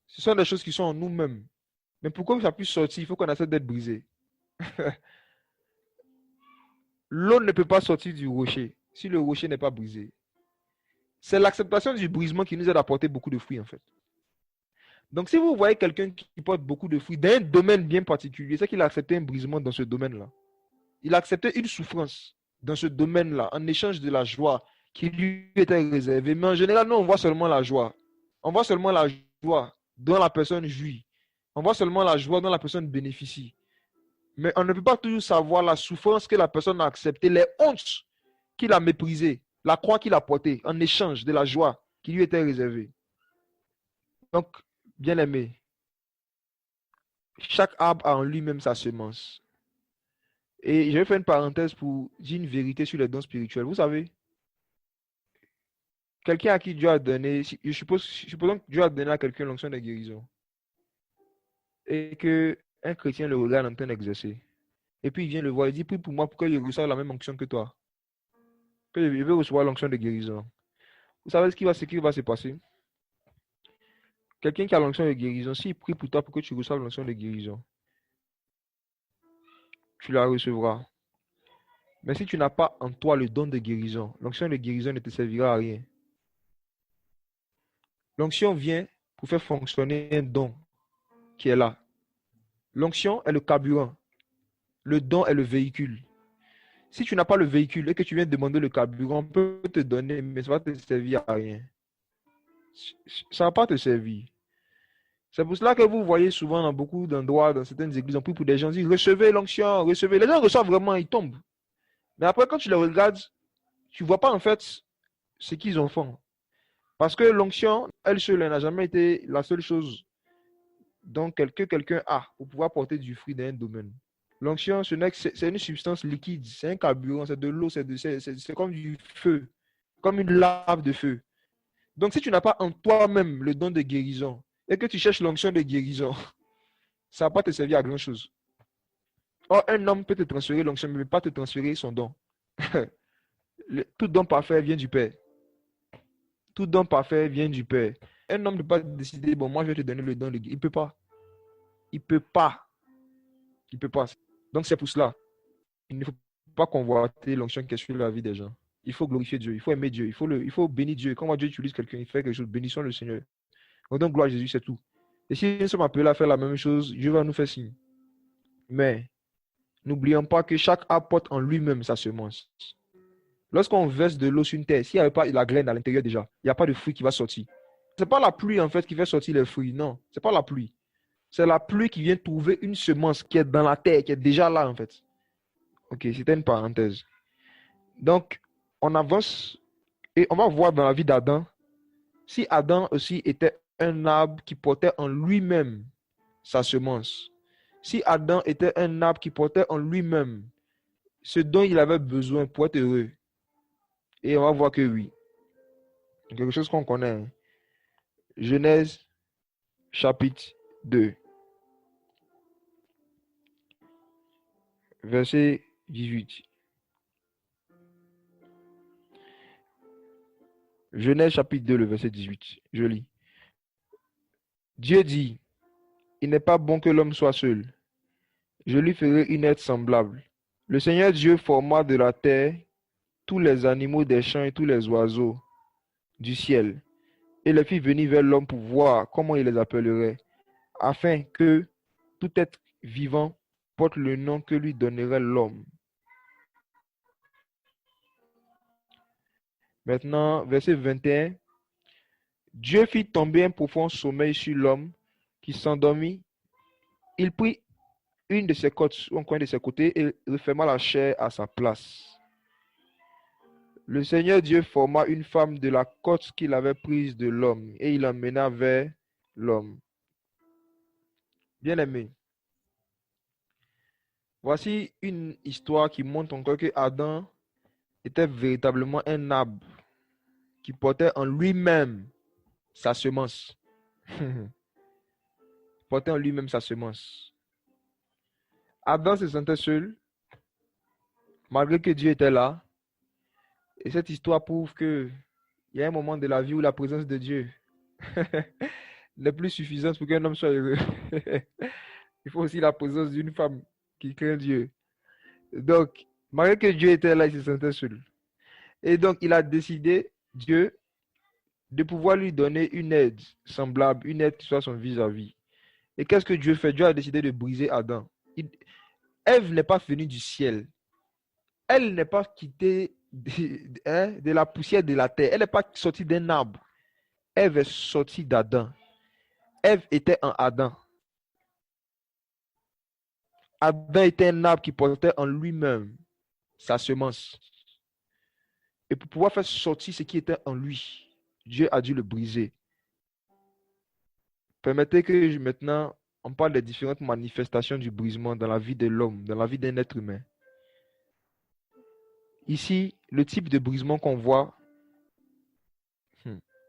Ce sont des choses qui sont en nous-mêmes. Mais pour que ça puisse sortir, il faut qu'on accepte d'être brisé. L'eau ne peut pas sortir du rocher si le rocher n'est pas brisé. C'est l'acceptation du brisement qui nous aide à porter beaucoup de fruits en fait. Donc si vous voyez quelqu'un qui porte beaucoup de fruits dans un domaine bien particulier, c'est qu'il a accepté un brisement dans ce domaine-là. Il a accepté une souffrance dans ce domaine-là en échange de la joie qui lui était réservée. Mais en général, nous, on voit seulement la joie. On voit seulement la joie dont la personne jouit. On voit seulement la joie dont la personne bénéficie. Mais on ne peut pas toujours savoir la souffrance que la personne a acceptée, les hontes qu'il a méprisées, la croix qu'il a portée en échange de la joie qui lui était réservée. Donc, bien aimé, chaque arbre a en lui-même sa semence. Et je vais faire une parenthèse pour dire une vérité sur les dons spirituels. Vous savez, quelqu'un à qui Dieu a donné, supposons que Dieu a donné à quelqu'un l'onction de guérison et que un chrétien le regarde en train d'exercer. Et puis il vient le voir, il dit, prie pour moi pour que je reçoive la même onction que toi, que je veux recevoir l'onction de guérison. Vous savez ce qui va se passer? Quelqu'un qui a l'onction de guérison, s'il prie pour toi pour que tu reçoives l'onction de guérison, tu la recevras. Mais si tu n'as pas en toi le don de guérison, l'onction de guérison ne te servira à rien. L'onction vient pour faire fonctionner un don qui est là. L'onction est le carburant. Le don est le véhicule. Si tu n'as pas le véhicule et que tu viens demander le carburant, on peut te donner, mais ça va te servir à rien. Ça ne va pas te servir. C'est pour cela que vous voyez souvent dans beaucoup d'endroits, dans certaines églises, on prie pour des gens, disent recevez l'onction, recevez. Les gens reçoivent vraiment, ils tombent. Mais après, quand tu les regardes, tu ne vois pas en fait ce qu'ils en font. Parce que l'onction, elle seule, n'a jamais été la seule chose que quelqu'un a pour pouvoir porter du fruit dans un domaine. L'onction, c'est une substance liquide, c'est un carburant, c'est de l'eau, c'est comme du feu, comme une lave de feu. Donc, si tu n'as pas en toi-même le don de guérison et que tu cherches l'onction de guérison, ça ne va pas te servir à grand-chose. Or, un homme peut te transférer l'onction, mais ne peut pas te transférer son don. Tout don parfait vient du Père. Tout don parfait vient du Père. Un homme ne peut pas décider, bon, moi je vais te donner le don de guérison. Il ne peut pas. Il ne peut pas. Il ne peut pas. Donc, c'est pour cela. Il ne faut pas convoiter l'onction qui est sur la vie des gens. Il faut glorifier Dieu, il faut aimer Dieu, il faut bénir Dieu. Quand Dieu utilise quelqu'un, il fait quelque chose, bénissons le Seigneur. Donc, gloire à Jésus, c'est tout. Et si nous sommes appelés à faire la même chose, Dieu va nous faire signe. Mais, n'oublions pas que chaque arbre porte en lui-même sa semence. Lorsqu'on verse de l'eau sur une terre, s'il n'y avait pas la graine à l'intérieur déjà, il n'y a pas de fruit qui va sortir. Ce n'est pas la pluie en fait qui fait sortir les fruits, non. Ce n'est pas la pluie. C'est la pluie qui vient trouver une semence qui est dans la terre, qui est déjà là en fait. Ok, c'était une parenthèse. Donc, on avance et on va voir dans la vie d'Adam, si Adam aussi était un arbre qui portait en lui-même sa semence. Si Adam était un arbre qui portait en lui-même ce dont il avait besoin pour être heureux. Et on va voir que oui. Quelque chose qu'on connaît. Hein. Genèse chapitre 2. Verset 18. Genèse chapitre 2, le verset 18. Je lis. Dieu dit, il n'est pas bon que l'homme soit seul. Je lui ferai une aide semblable. Le Seigneur Dieu forma de la terre tous les animaux des champs et tous les oiseaux du ciel, et les fit venir vers l'homme pour voir comment il les appellerait, afin que tout être vivant porte le nom que lui donnerait l'homme. Maintenant, verset 21. Dieu fit tomber un profond sommeil sur l'homme qui s'endormit. Il prit une de ses côtes ou un coin de ses côtés et referma la chair à sa place. Le Seigneur Dieu forma une femme de la côte qu'il avait prise de l'homme et il l'emmena vers l'homme. Bien-aimé, voici une histoire qui montre encore que Adam était véritablement un arbre qui portait en lui-même sa semence. Portait en lui-même sa semence. Adam se sentait seul, malgré que Dieu était là. Et cette histoire prouve qu'il y a un moment de la vie où la présence de Dieu n'est plus suffisante pour qu'un homme soit heureux. Il faut aussi la présence d'une femme qui craint Dieu. Donc, malgré que Dieu était là, il se sentait seul. Et donc, il a décidé, Dieu, de pouvoir lui donner une aide semblable, une aide qui soit son vis-à-vis. Et qu'est-ce que Dieu fait? Dieu a décidé de briser Adam. Ève n'est pas venue du ciel. Elle n'est pas quittée de la poussière de la terre. Elle n'est pas sortie d'un arbre. Ève est sortie d'Adam. Ève était en Adam. Adam était un arbre qui portait en lui-même sa semence. Et pour pouvoir faire sortir ce qui était en lui, Dieu a dû le briser. Permettez que maintenant, on parle des différentes manifestations du brisement dans la vie de l'homme, dans la vie d'un être humain. Ici, le type de brisement qu'on voit,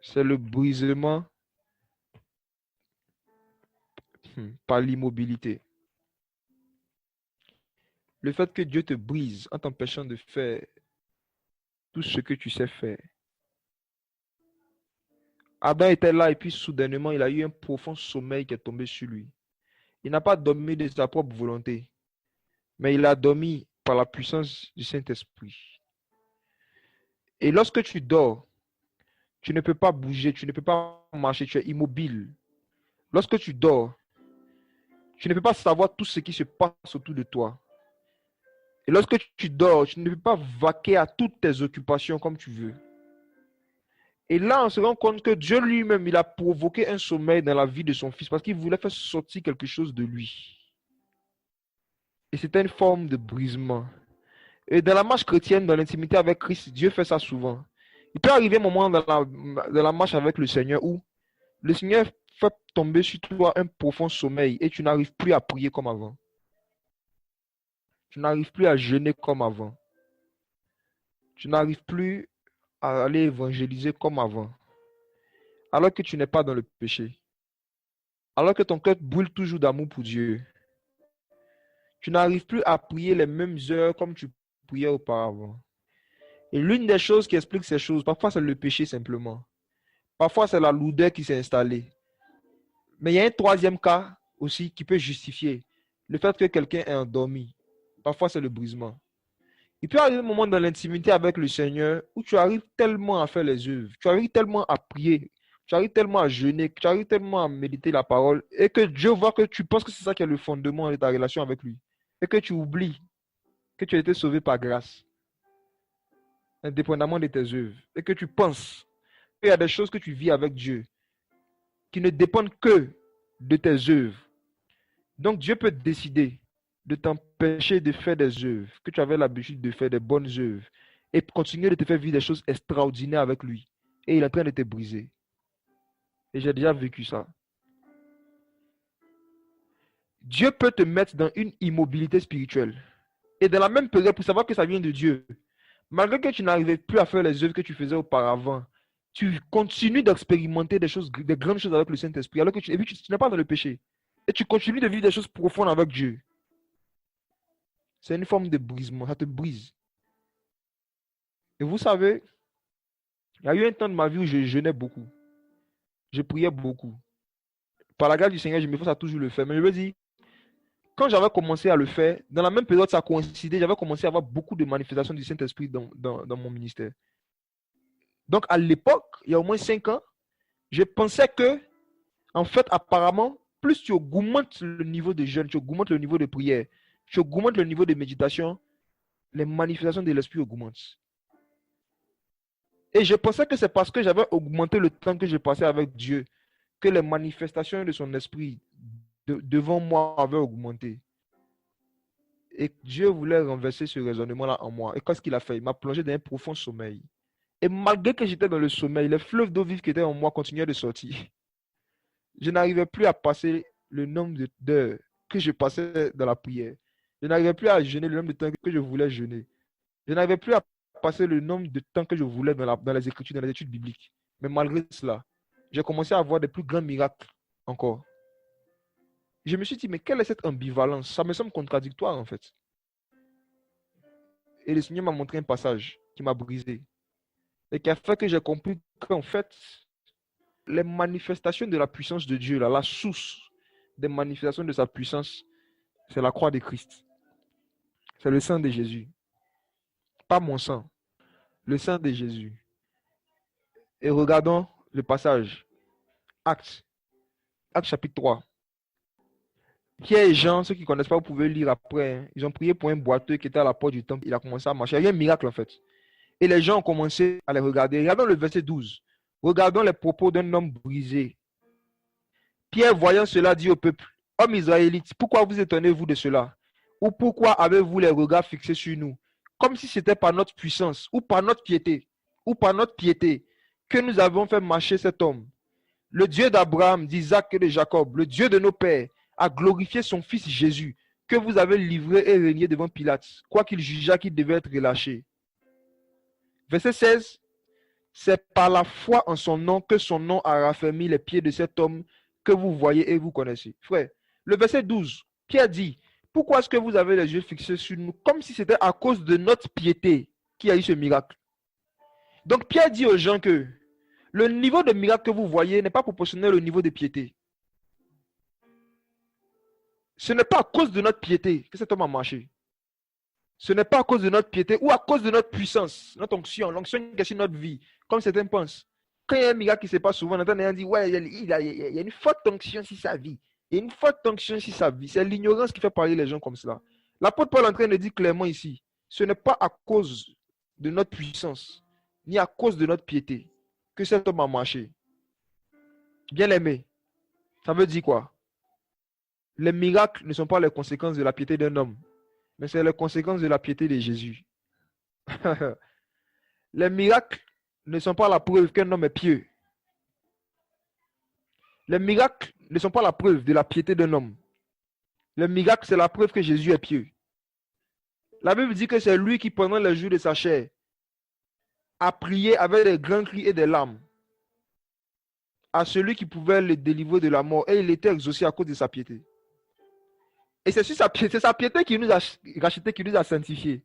c'est le brisement par l'immobilité. Le fait que Dieu te brise en t'empêchant de faire tout ce que tu sais faire. Adam était là et puis soudainement, il a eu un profond sommeil qui est tombé sur lui. Il n'a pas dormi de sa propre volonté, mais il a dormi par la puissance du Saint-Esprit. Et lorsque tu dors, tu ne peux pas bouger, tu ne peux pas marcher, tu es immobile. Lorsque tu dors, tu ne peux pas savoir tout ce qui se passe autour de toi. Et lorsque tu dors, tu ne peux pas vaquer à toutes tes occupations comme tu veux. Et là, on se rend compte que Dieu lui-même, il a provoqué un sommeil dans la vie de son fils parce qu'il voulait faire sortir quelque chose de lui. Et c'était une forme de brisement. Et dans la marche chrétienne, dans l'intimité avec Christ, Dieu fait ça souvent. Il peut arriver un moment dans la marche avec le Seigneur où le Seigneur fait tomber sur toi un profond sommeil et tu n'arrives plus à prier comme avant. Tu n'arrives plus à jeûner comme avant. Tu n'arrives plus à aller évangéliser comme avant. Alors que tu n'es pas dans le péché. Alors que ton cœur brûle toujours d'amour pour Dieu. Tu n'arrives plus à prier les mêmes heures comme tu priais auparavant. Et l'une des choses qui explique ces choses, parfois c'est le péché simplement. Parfois c'est la lourdeur qui s'est installée. Mais il y a un troisième cas aussi qui peut justifier le fait que quelqu'un est endormi. Parfois c'est le brisement. Il peut arriver un moment dans l'intimité avec le Seigneur où tu arrives tellement à faire les œuvres, tu arrives tellement à prier, tu arrives tellement à jeûner, tu arrives tellement à méditer la parole et que Dieu voit que tu penses que c'est ça qui est le fondement de ta relation avec lui. Et que tu oublies que tu as été sauvé par grâce, indépendamment de tes œuvres. Et que tu penses qu'il y a des choses que tu vis avec Dieu qui ne dépendent que de tes œuvres. Donc Dieu peut décider de t'empêcher de faire des œuvres, que tu avais l'habitude de faire des bonnes œuvres, et continuer de te faire vivre des choses extraordinaires avec lui. Et il est en train de te briser. Et j'ai déjà vécu ça. Dieu peut te mettre dans une immobilité spirituelle. Et dans la même période, pour savoir que ça vient de Dieu, malgré que tu n'arrivais plus à faire les œuvres que tu faisais auparavant, tu continues d'expérimenter des choses, des grandes choses avec le Saint-Esprit, alors que tu n'es pas dans le péché. Et tu continues de vivre des choses profondes avec Dieu. C'est une forme de brisement, ça te brise. Et vous savez, il y a eu un temps de ma vie où je jeûnais beaucoup. Je priais beaucoup. Par la grâce du Seigneur, je me force à toujours le faire. Mais je veux dire, quand j'avais commencé à le faire, dans la même période, ça coïncidait, j'avais commencé à avoir beaucoup de manifestations du Saint-Esprit dans mon ministère. Donc, à l'époque, il y a au moins 5 ans, je pensais que, en fait, apparemment, plus tu augmentes le niveau de jeûne, tu augmentes le niveau de prière, tu augmentes le niveau de méditation, les manifestations de l'Esprit augmentent. Et je pensais que c'est parce que j'avais augmenté le temps que je passais avec Dieu que les manifestations de son esprit devant moi avaient augmenté. Et Dieu voulait renverser ce raisonnement-là en moi. Et qu'est-ce qu'il a fait? Il m'a plongé dans un profond sommeil. Et malgré que j'étais dans le sommeil, les fleuves d'eau vive qui étaient en moi continuaient de sortir. Je n'arrivais plus à passer le nombre d'heures que je passais dans la prière. Je n'arrivais plus à jeûner le nombre de temps que je voulais jeûner. Je n'arrivais plus à passer le nombre de temps que je voulais dans les écritures, dans les études bibliques. Mais malgré cela, j'ai commencé à voir des plus grands miracles encore. Je me suis dit, mais quelle est cette ambivalence? Ça me semble contradictoire en fait. Et le Seigneur m'a montré un passage qui m'a brisé. Et qui a fait que j'ai compris qu'en fait, les manifestations de la puissance de Dieu, là, la source des manifestations de sa puissance, c'est la croix de Christ. C'est le sang de Jésus. Pas mon sang, le sang de Jésus. Et regardons le passage. Actes chapitre 3. Pierre et Jean, ceux qui ne connaissent pas, vous pouvez lire après. Hein. Ils ont prié pour un boiteux qui était à la porte du temple. Il a commencé à marcher. Il y a eu un miracle en fait. Et les gens ont commencé à les regarder. Regardons le verset 12. Regardons les propos d'un homme brisé. Pierre, voyant cela, dit au peuple, hommes israélites, pourquoi vous étonnez-vous de cela? Ou pourquoi avez-vous les regards fixés sur nous, comme si c'était par notre puissance, ou par notre piété, que nous avons fait marcher cet homme? Le Dieu d'Abraham, d'Isaac et de Jacob, le Dieu de nos pères, a glorifié son fils Jésus, que vous avez livré et régné devant Pilate, quoiqu'il jugeât qu'il devait être relâché. Verset 16. C'est par la foi en son nom que son nom a raffermi les pieds de cet homme que vous voyez et vous connaissez. Frère, le verset 12, Pierre dit, pourquoi est-ce que vous avez les yeux fixés sur nous, comme si c'était à cause de notre piété qu'il y a eu ce miracle? Donc Pierre dit aux gens que le niveau de miracle que vous voyez n'est pas proportionnel au niveau de piété. Ce n'est pas à cause de notre piété que cet homme a marché. Ce n'est pas à cause de notre piété ou à cause de notre puissance, notre onction, l'onction qui est sur notre vie, comme certains pensent. Quand il y a un miracle qui se passe souvent, on entend des gens dire, ouais, il y a une forte onction sur sa vie. Il y a une forte onction sur sa vie. C'est l'ignorance qui fait parler les gens comme cela. L'apôtre Paul est en train de dire clairement ici, ce n'est pas à cause de notre puissance, ni à cause de notre piété, que cet homme a marché. Bien aimé, ça veut dire quoi? Les miracles ne sont pas les conséquences de la piété d'un homme, mais c'est les conséquences de la piété de Jésus. Les miracles ne sont pas la preuve qu'un homme est pieux. Les miracles ne sont pas la preuve de la piété d'un homme. Le miracle, c'est la preuve que Jésus est pieux. La Bible dit que c'est lui qui, pendant les jours de sa chair, a prié avec des grands cris et des larmes à celui qui pouvait le délivrer de la mort, et il était exaucé à cause de sa piété. Et c'est sa piété qui nous a racheté, qui nous a sanctifiés.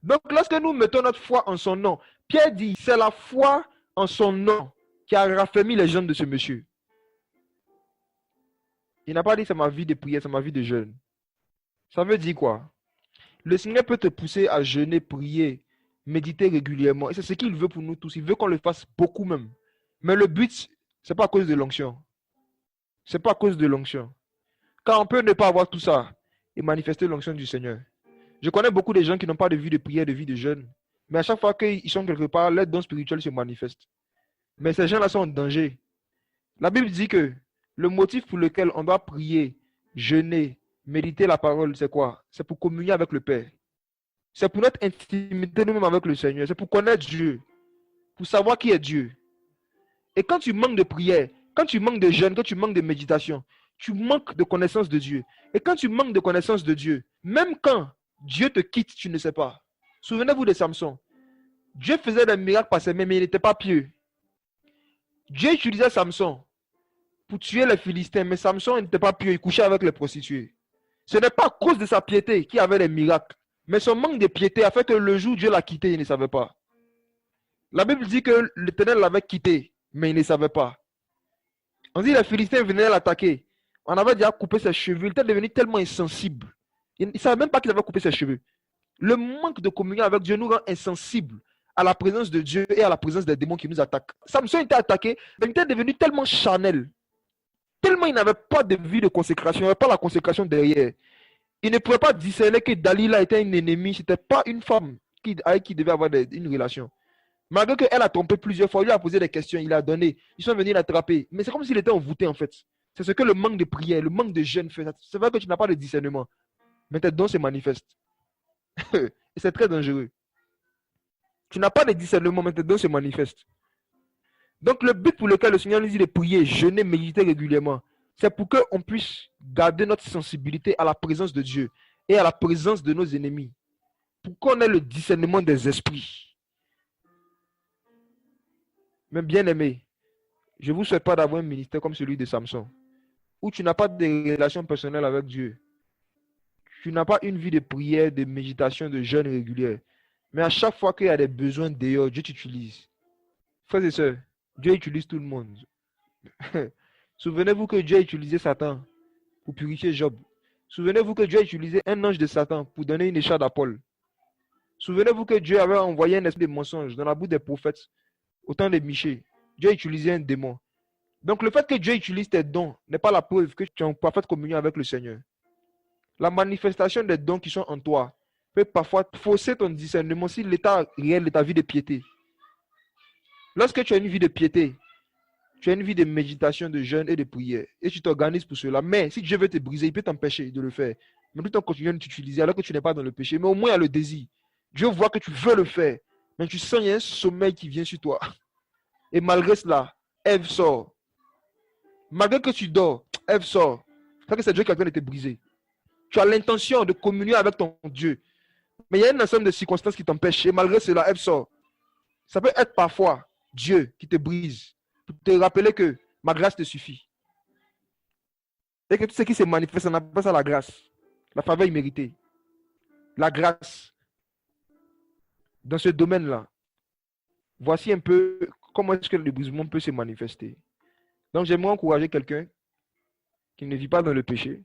Donc, lorsque nous mettons notre foi en son nom, Pierre dit, c'est la foi en son nom qui a raffermi les jambes de ce monsieur. Il n'a pas dit c'est ma vie de prière, c'est ma vie de jeûne. Ça veut dire quoi? Le Seigneur peut te pousser à jeûner, prier, méditer régulièrement. Et c'est ce qu'il veut pour nous tous. Il veut qu'on le fasse beaucoup même. Mais le but, c'est pas à cause de l'onction. C'est pas à cause de l'onction. Car on peut ne pas avoir tout ça et manifester l'onction du Seigneur. Je connais beaucoup de gens qui n'ont pas de vie de prière, de vie de jeûne. Mais à chaque fois qu'ils sont quelque part, leur don spirituel se manifeste. Mais ces gens-là sont en danger. La Bible dit que le motif pour lequel on doit prier, jeûner, méditer la parole, c'est quoi? C'est pour communier avec le Père. C'est pour notre intimité nous-mêmes avec le Seigneur. C'est pour connaître Dieu. Pour savoir qui est Dieu. Et quand tu manques de prière, quand tu manques de jeûne, quand tu manques de méditation, tu manques de connaissance de Dieu. Et quand tu manques de connaissance de Dieu, même quand Dieu te quitte, tu ne sais pas. Souvenez-vous de Samson. Dieu faisait des miracles par ses mains, mais il n'était pas pieux. Dieu utilisait Samson pour tuer les Philistins, mais Samson n'était pas pieux, il couchait avec les prostituées. Ce n'est pas à cause de sa piété qu'il avait des miracles, mais son manque de piété a fait que le jour où Dieu l'a quitté, il ne savait pas. La Bible dit que l'Éternel l'avait quitté, mais il ne savait pas. On dit que les Philistins venaient l'attaquer. On avait déjà coupé ses cheveux, il était devenu tellement insensible. Il ne savait même pas qu'il avait coupé ses cheveux. Le manque de communion avec Dieu nous rend insensibles à la présence de Dieu et à la présence des démons qui nous attaquent. Samson était attaqué, mais il était devenu tellement charnel. Tellement il n'avait pas de vie de consécration, il n'avait pas la consécration derrière. Il ne pouvait pas discerner que Dalila était une ennemie, ce n'était pas une femme avec qui il devait avoir une relation. Malgré qu'elle a trompé plusieurs fois, il lui a posé des questions, il a donné, ils sont venus l'attraper. Mais c'est comme s'il était envoûté en fait. C'est ce que le manque de prière, le manque de jeûne fait. C'est vrai que tu n'as pas de discernement, mais tes dons se manifestent. Et c'est très dangereux. Tu n'as pas de discernement, mais tes dons se manifestent. Donc le but pour lequel le Seigneur nous dit de prier, jeûner, méditer régulièrement, c'est pour qu'on puisse garder notre sensibilité à la présence de Dieu et à la présence de nos ennemis. Pour qu'on ait le discernement des esprits. Mais bien aimé, je ne vous souhaite pas d'avoir un ministère comme celui de Samson, où tu n'as pas de relation personnelle avec Dieu. Tu n'as pas une vie de prière, de méditation, de jeûne régulière. Mais à chaque fois qu'il y a des besoins dehors, Dieu t'utilise. Frères et sœurs, Dieu utilise tout le monde. Souvenez-vous que Dieu a utilisé Satan pour purifier Job. Souvenez-vous que Dieu a utilisé un ange de Satan pour donner une écharpe à Paul. Souvenez-vous que Dieu avait envoyé un esprit de mensonge dans la bouche des prophètes au temps de Michée. Dieu a utilisé un démon. Donc le fait que Dieu utilise tes dons n'est pas la preuve que tu es en parfaite communion avec le Seigneur. La manifestation des dons qui sont en toi peut parfois fausser ton discernement si l'état réel de ta vie de piété. Lorsque tu as une vie de piété, Tu as une vie de méditation, de jeûne et de prière. Et tu t'organises pour cela. Mais si Dieu veut te briser, il peut t'empêcher de le faire. Mais tout en continuant de t'utiliser alors que tu n'es pas dans le péché. Mais au moins, il y a le désir. Dieu voit que tu veux le faire. Mais tu sens qu'il y a un sommeil qui vient sur toi. Et malgré cela, Ève sort. Malgré que tu dors, Ève sort. C'est que c'est Dieu qui est en train de te briser. Tu as l'intention de communier avec ton Dieu. Mais il y a un ensemble de circonstances qui t'empêchent. Et malgré cela, Ève sort. Ça peut être parfois Dieu qui te brise. Pour te rappeler que ma grâce te suffit. Et que tout ce qui se manifeste, on appelle ça la grâce. La faveur imméritée. La grâce. Dans ce domaine-là. Voici un peu comment est-ce que le brisement peut se manifester. Donc j'aimerais encourager quelqu'un qui ne vit pas dans le péché,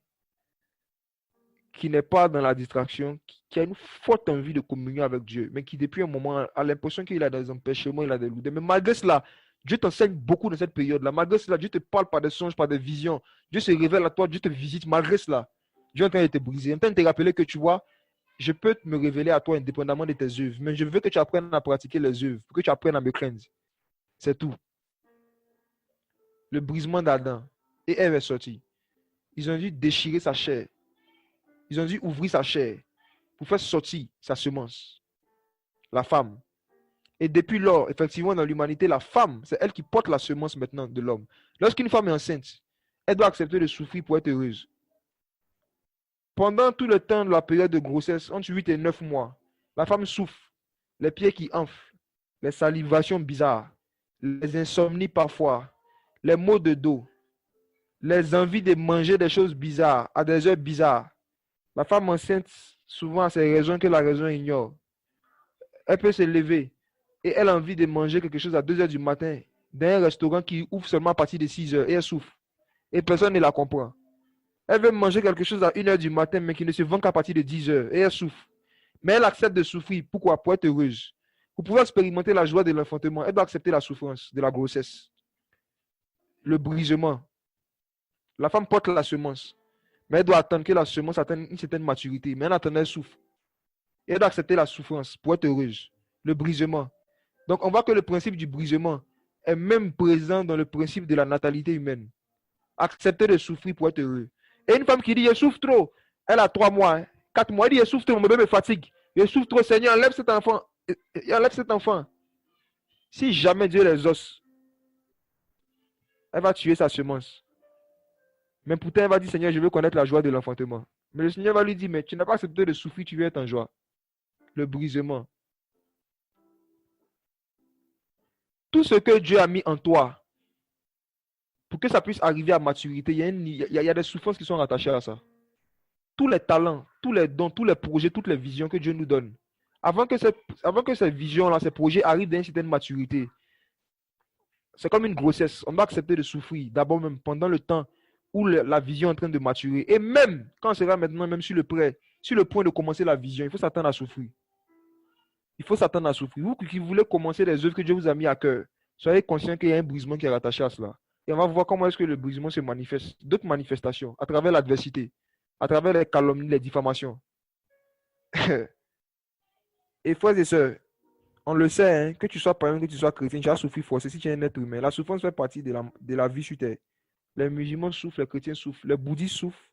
qui n'est pas dans la distraction, qui a une forte envie de communion avec Dieu, mais qui depuis un moment a l'impression qu'il a des empêchements, il a des lourdeurs. Mais malgré cela, Dieu t'enseigne beaucoup dans cette période-là. Malgré cela, Dieu te parle par des songes, par des visions. Dieu se révèle à toi, Dieu te visite. Malgré cela, Dieu est en train de te briser, en train de te rappeler que tu vois, je peux me révéler à toi indépendamment de tes œuvres, mais je veux que tu apprennes à pratiquer les œuvres, que tu apprennes à me craindre. C'est tout. Le brisement d'Adam et Ève est sorti. Ils ont dû déchirer sa chair. Ils ont dû ouvrir sa chair pour faire sortir sa semence, la femme. Et depuis lors, effectivement, dans l'humanité, la femme, c'est elle qui porte la semence maintenant de l'homme. Lorsqu'une femme est enceinte, elle doit accepter de souffrir pour être heureuse. Pendant tout le temps de la période de grossesse, entre 8 et 9 mois, la femme souffre, les pieds qui enflent, les salivations bizarres, les insomnies parfois, les maux de dos, les envies de manger des choses bizarres à des heures bizarres. La femme enceinte, souvent, a ses raisons que la raison ignore. Elle peut se lever et elle a envie de manger quelque chose à 2 heures du matin dans un restaurant qui ouvre seulement à partir de 6 heures et elle souffre. Et personne ne la comprend. Elle veut manger quelque chose à 1 heure du matin mais qui ne se vend qu'à partir de 10 heures et elle souffre. Mais elle accepte de souffrir. Pourquoi? Pour être heureuse. Pour pouvoir expérimenter la joie de l'enfantement, elle doit accepter la souffrance de la grossesse. Le brisement. La femme porte la semence. Mais elle doit attendre que la semence atteigne une certaine maturité. Mais en attendant, elle souffre. Et elle doit accepter la souffrance pour être heureuse. Le brisement. Donc, on voit que le principe du brisement est même présent dans le principe de la natalité humaine. Accepter de souffrir pour être heureux. Et une femme qui dit, je souffre trop, elle a 3 mois, 4 mois, elle dit, je souffre trop, mon bébé me fatigue. Je souffre trop, Seigneur, enlève cet enfant. Enlève cet enfant. Si jamais Dieu les os, elle va tuer sa semence. Mais pourtant, elle va dire, Seigneur, je veux connaître la joie de l'enfantement. Mais le Seigneur va lui dire, mais tu n'as pas accepté de souffrir, tu veux être en joie. Le brisement. Tout ce que Dieu a mis en toi, pour que ça puisse arriver à maturité, il y a des souffrances qui sont rattachées à ça. Tous les talents, tous les dons, tous les projets, toutes les visions que Dieu nous donne, avant que ces visions-là, ces projets arrivent à une certaine maturité, c'est comme une grossesse. On doit accepter de souffrir, d'abord même pendant le temps où la vision est en train de maturer. Et même quand on sera maintenant même sur le point de commencer la vision, il faut s'attendre à souffrir. Il faut s'attendre à souffrir. Vous qui voulez commencer les œuvres que Dieu vous a mis à cœur, soyez conscient qu'il y a un brisement qui est rattaché à cela. Et on va voir comment est-ce que le brisement se manifeste. D'autres manifestations, à travers l'adversité, à travers les calomnies, les diffamations. Et frères et sœurs, on le sait, hein, que tu sois païen, que tu sois chrétien, tu as souffert forcément si tu es un être humain. La souffrance fait partie de la vie sur terre. Les musulmans souffrent, les chrétiens souffrent, les bouddhistes souffrent,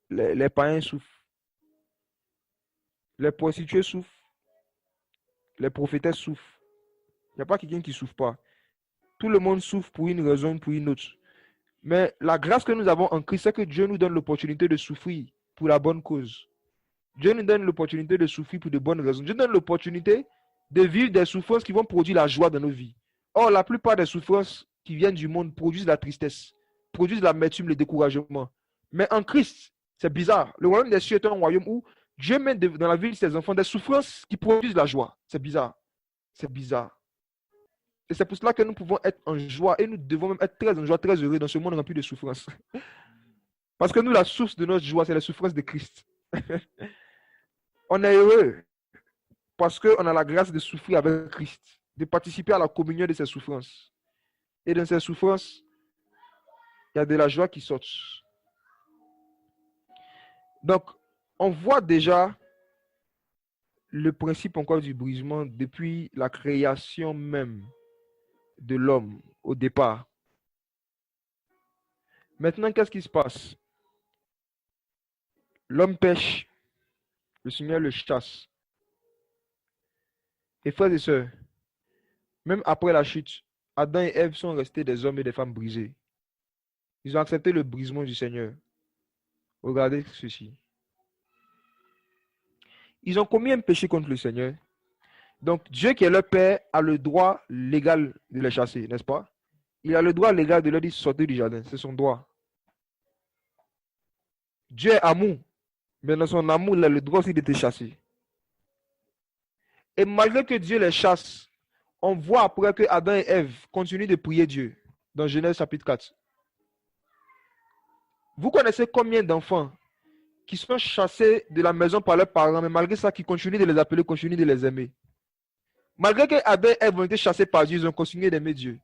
les païens souffrent, les prostituées souffrent, les prophétesses souffrent. Il n'y a pas quelqu'un qui ne souffre pas. Tout le monde souffre pour une raison, pour une autre. Mais la grâce que nous avons en Christ, c'est que Dieu nous donne l'opportunité de souffrir pour la bonne cause. Dieu nous donne l'opportunité de souffrir pour de bonnes raisons. Dieu nous donne l'opportunité de vivre des souffrances qui vont produire la joie dans nos vies. Or, la plupart des souffrances qui viennent du monde produisent la tristesse, produisent l'amertume, le découragement. Mais en Christ, c'est bizarre. Le royaume des cieux est un royaume où Dieu met dans la vie de ses enfants des souffrances qui produisent la joie. C'est bizarre. C'est bizarre. Et c'est pour cela que nous pouvons être en joie et nous devons même être très en joie, très heureux dans ce monde rempli de souffrances. Parce que nous, la source de notre joie, c'est la souffrance de Christ. On est heureux parce qu'on a la grâce de souffrir avec Christ, de participer à la communion de ses souffrances. Et dans ces souffrances, il y a de la joie qui sort. Donc, on voit déjà le principe encore du brisement depuis la création même de l'homme au départ. Maintenant, qu'est-ce qui se passe? L'homme pêche, le Seigneur le chasse. Et frères et sœurs, même après la chute, Adam et Ève sont restés des hommes et des femmes brisés. Ils ont accepté le brisement du Seigneur. Regardez ceci. Ils ont commis un péché contre le Seigneur. Donc, Dieu qui est leur Père a le droit légal de les chasser, n'est-ce pas? Il a le droit légal de leur dire sortez du jardin. C'est son droit. Dieu est amour. Mais dans son amour, il a le droit aussi de te chasser. Et malgré que Dieu les chasse, on voit après que Adam et Ève continuent de prier Dieu. Dans Genèse chapitre 4. Vous connaissez combien d'enfants qui sont chassés de la maison par leurs parents, mais malgré ça, qui continuent de les appeler, continuent de les aimer. Malgré que Adam et Ève ont été chassés par Dieu, ils ont continué d'aimer Dieu.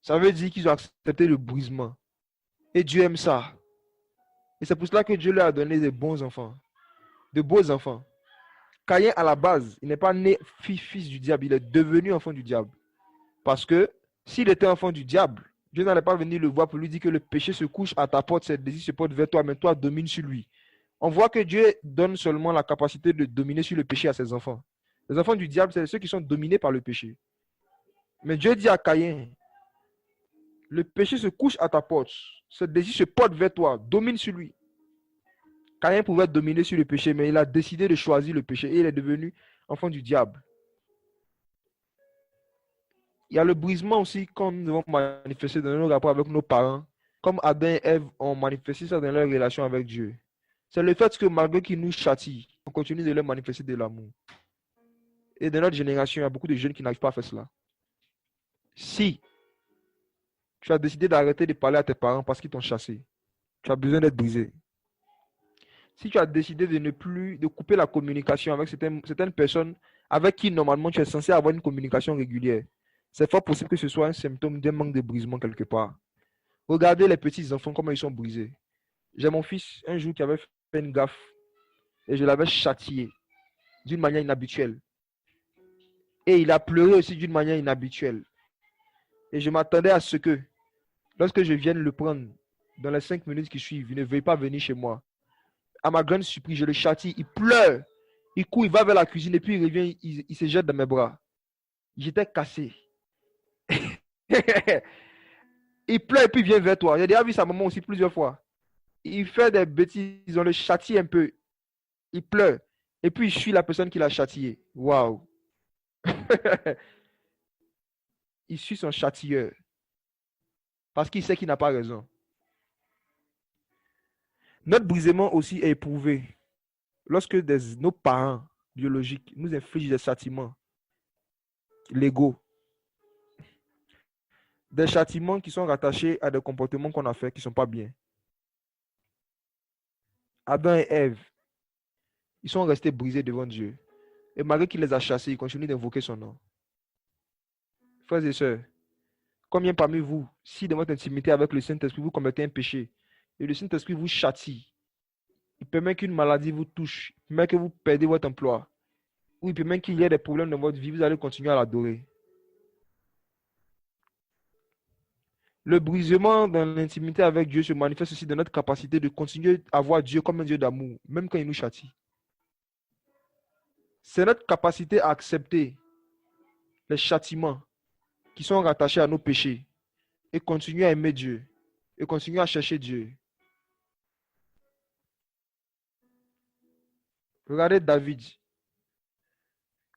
Ça veut dire qu'ils ont accepté le brisement. Et Dieu aime ça. Et c'est pour cela que Dieu leur a donné des bons enfants, de beaux enfants. Caïn, à la base, il n'est pas né fils du diable, il est devenu enfant du diable. Parce que s'il était enfant du diable, Dieu n'allait pas venir le voir pour lui dire que le péché se couche à ta porte, ses désirs se portent vers toi, mais toi domine sur lui. On voit que Dieu donne seulement la capacité de dominer sur le péché à ses enfants. Les enfants du diable, c'est ceux qui sont dominés par le péché. Mais Dieu dit à Caïn, le péché se couche à ta porte, ses désirs se portent vers toi, domine sur lui. Caïn pouvait dominer sur le péché, mais il a décidé de choisir le péché et il est devenu enfant du diable. Il y a le brisement aussi, comme nous devons manifester dans nos rapports avec nos parents, comme Adam et Ève ont manifesté ça dans leur relation avec Dieu. C'est le fait que malgré qu'ils nous châtient, on continue de leur manifester de l'amour. Et dans notre génération, il y a beaucoup de jeunes qui n'arrivent pas à faire cela. Si tu as décidé d'arrêter de parler à tes parents parce qu'ils t'ont chassé, tu as besoin d'être brisé. Si tu as décidé de couper la communication avec certaines personnes avec qui normalement tu es censé avoir une communication régulière, c'est fort possible que ce soit un symptôme d'un manque de brisement quelque part. Regardez les petits enfants, comment ils sont brisés. J'ai mon fils, un jour, qui avait fait une gaffe et je l'avais châtié d'une manière inhabituelle. Et il a pleuré aussi d'une manière inhabituelle. Et je m'attendais à ce que, lorsque je vienne le prendre dans les 5 minutes qui suivent, il ne veuille pas venir chez moi. À ma grande surprise, je le châtie, il pleure, il court, il va vers la cuisine et puis il revient, il se jette dans mes bras. J'étais cassé. Il pleure et puis il vient vers toi. J'ai déjà vu sa maman aussi plusieurs fois. Il fait des bêtises, on le châtie un peu. Il pleure. Et puis il suit la personne qui l'a châtié. Waouh. Il suit son châtilleur. Parce qu'il sait qu'il n'a pas raison. Notre brisement aussi est éprouvé lorsque nos parents biologiques nous infligent des châtiments légaux. Des châtiments qui sont rattachés à des comportements qu'on a fait qui ne sont pas bien. Adam et Ève, ils sont restés brisés devant Dieu. Et malgré qu'il les a chassés, ils continuent d'invoquer son nom. Frères et sœurs, combien parmi vous, si dans votre intimité avec le Saint-Esprit, vous commettez un péché, et le Saint-Esprit vous châtie, il permet qu'une maladie vous touche, il permet que vous perdez votre emploi, ou il permet qu'il y ait des problèmes dans votre vie, vous allez continuer à l'adorer. Le brisement dans l'intimité avec Dieu se manifeste aussi dans notre capacité de continuer à voir Dieu comme un Dieu d'amour, même quand il nous châtie. C'est notre capacité à accepter les châtiments qui sont rattachés à nos péchés et continuer à aimer Dieu et continuer à chercher Dieu. Regardez David.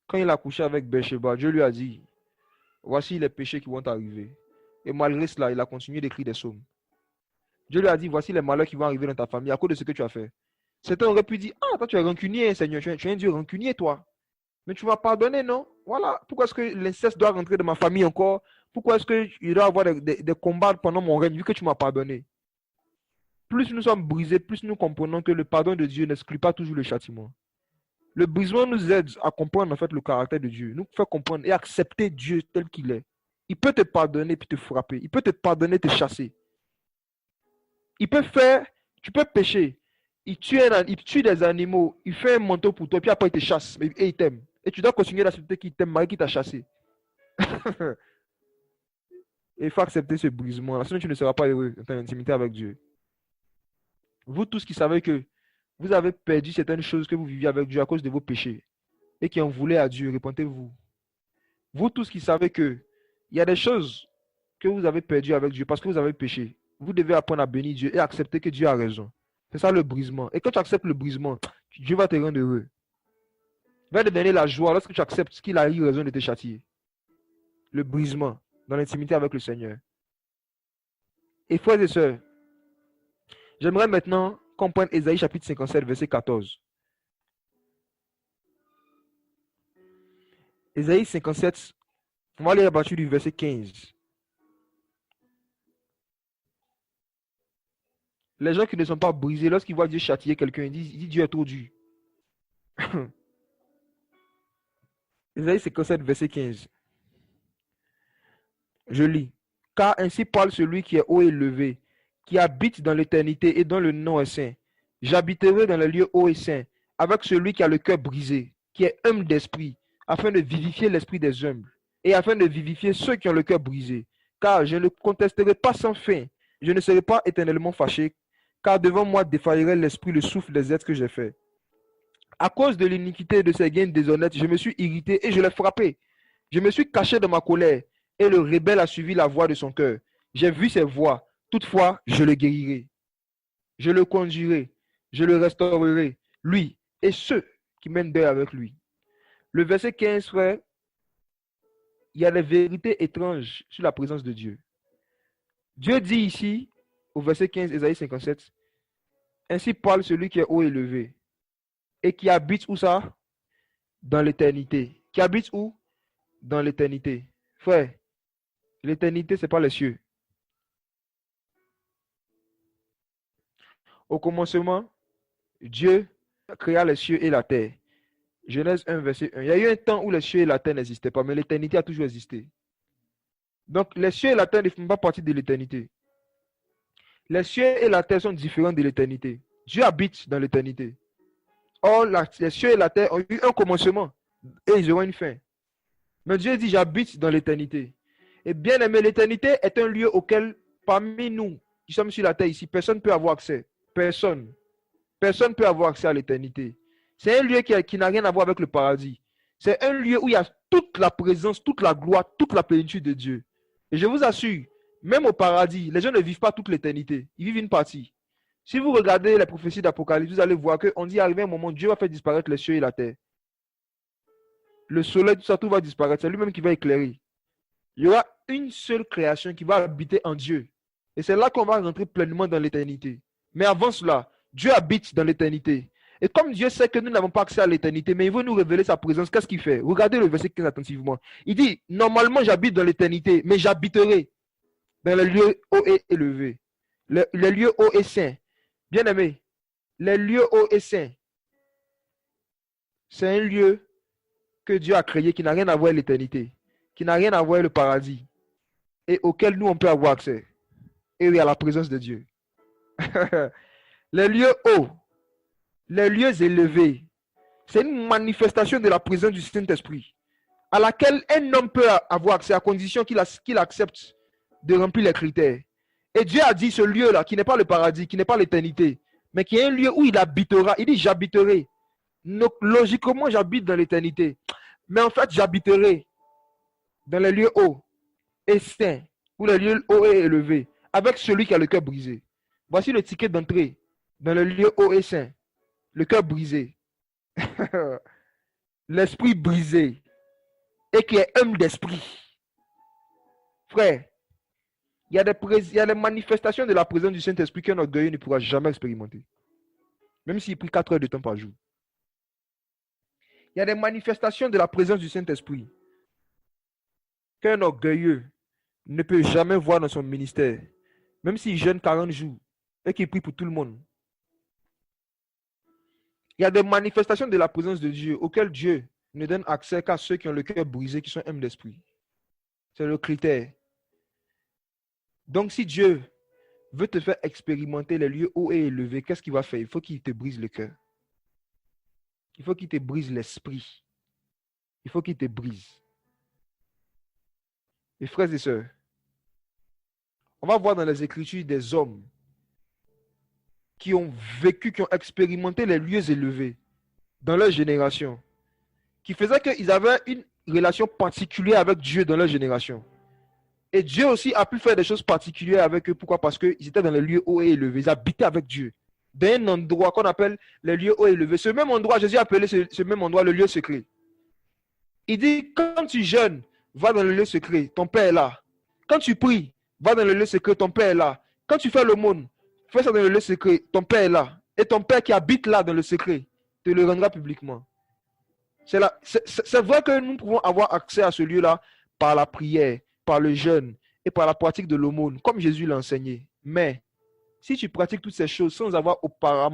Quand il a couché avec Bathsheba, Dieu lui a dit, voici les péchés qui vont arriver. Et malgré cela, il a continué d'écrire des psaumes. Dieu lui a dit, voici les malheurs qui vont arriver dans ta famille à cause de ce que tu as fait. Certains auraient pu dire, ah, toi tu es rancunier, Seigneur, tu es un Dieu rancunier, toi. Mais tu m'as pardonné, non? Voilà. Pourquoi est-ce que l'inceste doit rentrer dans ma famille encore? Pourquoi est-ce qu'il doit y avoir des combats pendant mon règne, vu que tu m'as pardonné? Plus nous sommes brisés, plus nous comprenons que le pardon de Dieu n'exclut pas toujours le châtiment. Le brisement nous aide à comprendre en fait le caractère de Dieu, nous fait comprendre et accepter Dieu tel qu'il est. Il peut te pardonner puis te frapper. Il peut te pardonner, te chasser. Il peut faire, tu peux pécher. Il tue des animaux, il fait un manteau pour toi, puis après il te chasse et il t'aime. Et tu dois continuer d'accepter qu'il t'aime malgré qu'il t'a chassé. Et il faut accepter ce brisement. Sinon, tu ne seras pas heureux dans ton intimité avec Dieu. Vous tous qui savez que vous avez perdu certaines choses que vous viviez avec Dieu à cause de vos péchés et qui en voulez à Dieu, repentez-vous. Vous tous qui savez que il y a des choses que vous avez perdues avec Dieu parce que vous avez péché. Vous devez apprendre à bénir Dieu et accepter que Dieu a raison. C'est ça le brisement. Et quand tu acceptes le brisement, Dieu va te rendre heureux. Il va te donner la joie lorsque tu acceptes qu'il a eu raison de te châtier. Le brisement dans l'intimité avec le Seigneur. Et frères et sœurs, j'aimerais maintenant qu'on prenne Ésaïe chapitre 57, verset 14. Ésaïe 57, on va lire à partir du verset 15. Les gens qui ne sont pas brisés, lorsqu'ils voient Dieu châtier quelqu'un, ils disent Dieu est trop dur. Ésaïe 57, verset 15. Je lis. Car ainsi parle celui qui est haut et élevé, qui habite dans l'éternité et dont le nom est saint. J'habiterai dans le lieu haut et saint, avec celui qui a le cœur brisé, qui est humble d'esprit, afin de vivifier l'esprit des humbles, et afin de vivifier ceux qui ont le cœur brisé. Car je ne contesterai pas sans fin, je ne serai pas éternellement fâché, car devant moi défaillerait l'esprit, le souffle des êtres que j'ai faits. À cause de l'iniquité de ces gains déshonnêtes, je me suis irrité et je l'ai frappé. Je me suis caché dans ma colère, et le rebelle a suivi la voix de son cœur. J'ai vu ses voix, toutefois je le guérirai. Je le conduirai, je le restaurerai, lui et ceux qui mènent deuil avec lui. Le verset 15, frère, il y a des vérités étranges sur la présence de Dieu. Dieu dit ici, au verset 15, Ésaïe 57, ainsi parle celui qui est haut et élevé, et qui habite où ça? Dans l'éternité. Qui habite où? Dans l'éternité. Frère, l'éternité, ce n'est pas les cieux. Au commencement, Dieu créa les cieux et la terre. Genèse 1, verset 1. Il y a eu un temps où les cieux et la terre n'existaient pas, mais l'éternité a toujours existé. Donc, les cieux et la terre ne font pas partie de l'éternité. Les cieux et la terre sont différents de l'éternité. Dieu habite dans l'éternité. Or, les cieux et la terre ont eu un commencement et ils auront une fin. Mais Dieu dit, j'habite dans l'éternité. Et bien aimé, l'éternité est un lieu auquel, parmi nous, qui sommes sur la terre ici, personne ne peut avoir accès. Personne. Personne ne peut avoir accès à l'éternité. C'est un lieu qui n'a rien à voir avec le paradis. C'est un lieu où il y a toute la présence, toute la gloire, toute la plénitude de Dieu. Et je vous assure, même au paradis, les gens ne vivent pas toute l'éternité. Ils vivent une partie. Si vous regardez les prophéties d'Apocalypse, vous allez voir qu'on dit arrivé un moment, Dieu va faire disparaître les cieux et la terre. Le soleil, tout ça, tout va disparaître. C'est lui-même qui va éclairer. Il y aura une seule création qui va habiter en Dieu. Et c'est là qu'on va rentrer pleinement dans l'éternité. Mais avant cela, Dieu habite dans l'éternité. Et comme Dieu sait que nous n'avons pas accès à l'éternité, mais il veut nous révéler sa présence, qu'est-ce qu'il fait? Regardez le verset 15 attentivement. Il dit, normalement j'habite dans l'éternité, mais j'habiterai dans les lieux hauts et élevés. Les lieux hauts et saints. Bien aimé, les lieux hauts et saints, c'est un lieu que Dieu a créé qui n'a rien à voir avec l'éternité, qui n'a rien à voir avec le paradis, et auquel nous on peut avoir accès. Et à la présence de Dieu. Les lieux hauts, les lieux élevés, c'est une manifestation de la présence du Saint-Esprit, à laquelle un homme peut avoir accès à condition qu'il accepte de remplir les critères. Et Dieu a dit ce lieu-là, qui n'est pas le paradis, qui n'est pas l'éternité, mais qui est un lieu où il habitera. Il dit j'habiterai. Donc, logiquement, j'habite dans l'éternité. Mais en fait, j'habiterai dans les lieux hauts et saints, ou les lieux hauts et élevés, avec celui qui a le cœur brisé. Voici le ticket d'entrée dans le lieu haut et saint. Le cœur brisé. L'esprit brisé. Et qui est humble d'esprit. Frère, il y a des manifestations de la présence du Saint-Esprit qu'un orgueilleux ne pourra jamais expérimenter. Même s'il prie 4 heures de temps par jour. Il y a des manifestations de la présence du Saint-Esprit qu'un orgueilleux ne peut jamais voir dans son ministère. Même s'il jeûne 40 jours et qu'il prie pour tout le monde. Il y a des manifestations de la présence de Dieu auxquelles Dieu ne donne accès qu'à ceux qui ont le cœur brisé, qui sont humbles d'esprit. C'est le critère. Donc si Dieu veut te faire expérimenter les lieux hauts et élevés, qu'est-ce qu'il va faire? Il faut qu'il te brise le cœur. Il faut qu'il te brise l'esprit. Il faut qu'il te brise. Et frères et sœurs, On va voir dans les Écritures des hommes qui ont vécu, qui ont expérimenté les lieux élevés dans leur génération, qui faisaient qu'ils avaient une relation particulière avec Dieu dans leur génération. Et Dieu aussi a pu faire des choses particulières avec eux. Pourquoi? Parce qu'ils étaient dans les lieux hauts et élevés. Ils habitaient avec Dieu. Dans un endroit qu'on appelle les lieux hauts et élevés. Ce même endroit, Jésus a appelé ce même endroit le lieu secret. Il dit, quand tu jeûnes, va dans le lieu secret, ton Père est là. Quand tu pries, va dans le lieu secret, ton Père est là. Quand tu fais l'aumône, fais ça dans le lieu secret, ton Père est là. Et ton Père qui habite là dans le secret, te le rendra publiquement. C'est vrai que nous pouvons avoir accès à ce lieu-là par la prière, par le jeûne et par la pratique de l'aumône, comme Jésus l'a enseigné. Mais si tu pratiques toutes ces choses sans avoir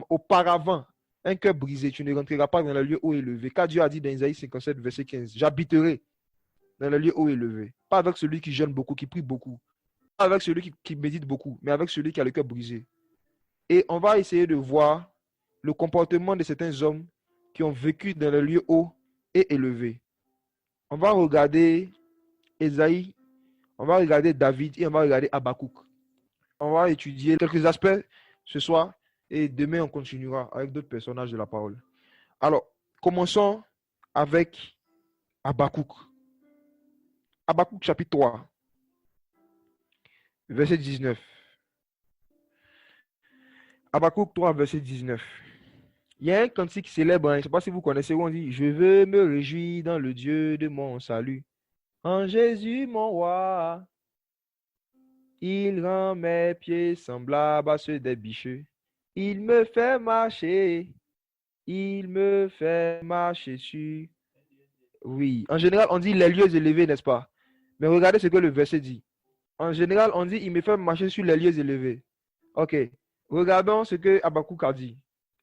auparavant un cœur brisé, tu ne rentreras pas dans le lieu haut et élevé. Car Dieu a dit dans Isaïe 57, verset 15, j'habiterai dans le lieu haut et élevé. Pas avec celui qui jeûne beaucoup, qui prie beaucoup. Pas avec celui qui médite beaucoup, mais avec celui qui a le cœur brisé. Et on va essayer de voir le comportement de certains hommes qui ont vécu dans le lieu haut et élevé. On va regarder Ésaïe, on va regarder David et on va regarder Habakkuk. On va étudier quelques aspects ce soir et demain on continuera avec d'autres personnages de la parole. Alors, commençons avec Habakkuk. Habakkuk chapitre 3, verset 19. Habakkuk 3, verset 19. Il y a un cantique célèbre, je ne sais pas si vous connaissez, où on dit « Je veux me réjouir dans le Dieu de mon salut, en Jésus mon roi. Il rend mes pieds semblables à ceux des bicheux. Il me fait marcher sur... » Oui, en général, on dit les lieux élevés, n'est-ce pas? Mais regardez ce que le verset dit. En général, on dit « Il me fait marcher sur les lieux élevés. » Ok, regardons ce que Habakkuk a dit.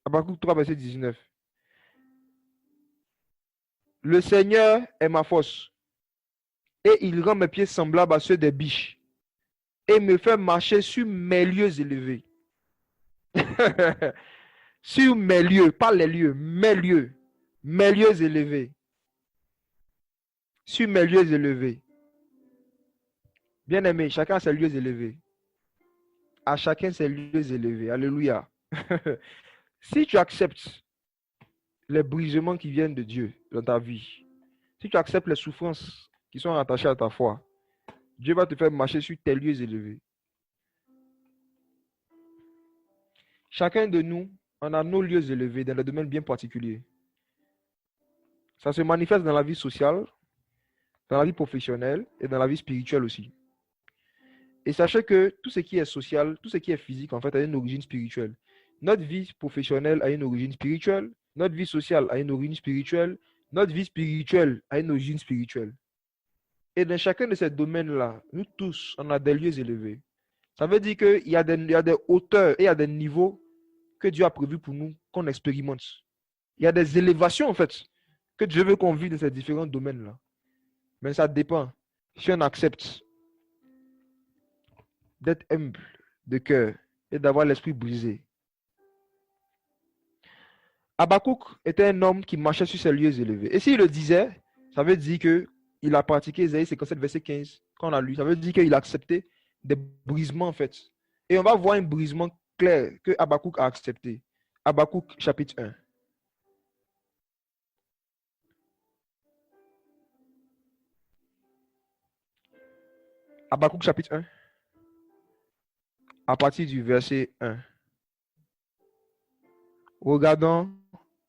Habakkuk 3, verset 19. Le Seigneur est ma force, et il rend mes pieds semblables à ceux des biches, et me fait marcher sur mes lieux élevés. Sur mes lieux, pas les lieux, mes lieux élevés. Sur mes lieux élevés. Bien aimé, chacun a ses lieux élevés. À chacun ses lieux élevés. Alléluia. Si tu acceptes les brisements qui viennent de Dieu dans ta vie, si tu acceptes les souffrances qui sont attachées à ta foi, Dieu va te faire marcher sur tes lieux élevés. Chacun de nous, on a nos lieux élevés dans des domaines bien particuliers. Ça se manifeste dans la vie sociale, dans la vie professionnelle et dans la vie spirituelle aussi. Et sachez que tout ce qui est social, tout ce qui est physique, en fait, a une origine spirituelle. Notre vie professionnelle a une origine spirituelle, notre vie sociale a une origine spirituelle, notre vie spirituelle a une origine spirituelle. Et dans chacun de ces domaines-là, nous tous, on a des lieux élevés. Ça veut dire qu'il y a des hauteurs et il y a des niveaux que Dieu a prévus pour nous, qu'on expérimente. Il y a des élévations, en fait, que Dieu veut qu'on vive dans ces différents domaines-là. Mais ça dépend. Si on accepte d'être humble de cœur et d'avoir l'esprit brisé. Habakkuk était un homme qui marchait sur ses lieux élevés. Et s'il le disait, ça veut dire qu'il a pratiqué Isaïe 57, verset 15, quand on l'a lu. Ça veut dire qu'il a accepté des brisements, en fait. Et on va voir un brisement clair que Habakkuk a accepté. Habakkuk chapitre 1. Habakkuk chapitre 1. À partir du verset 1. Regardons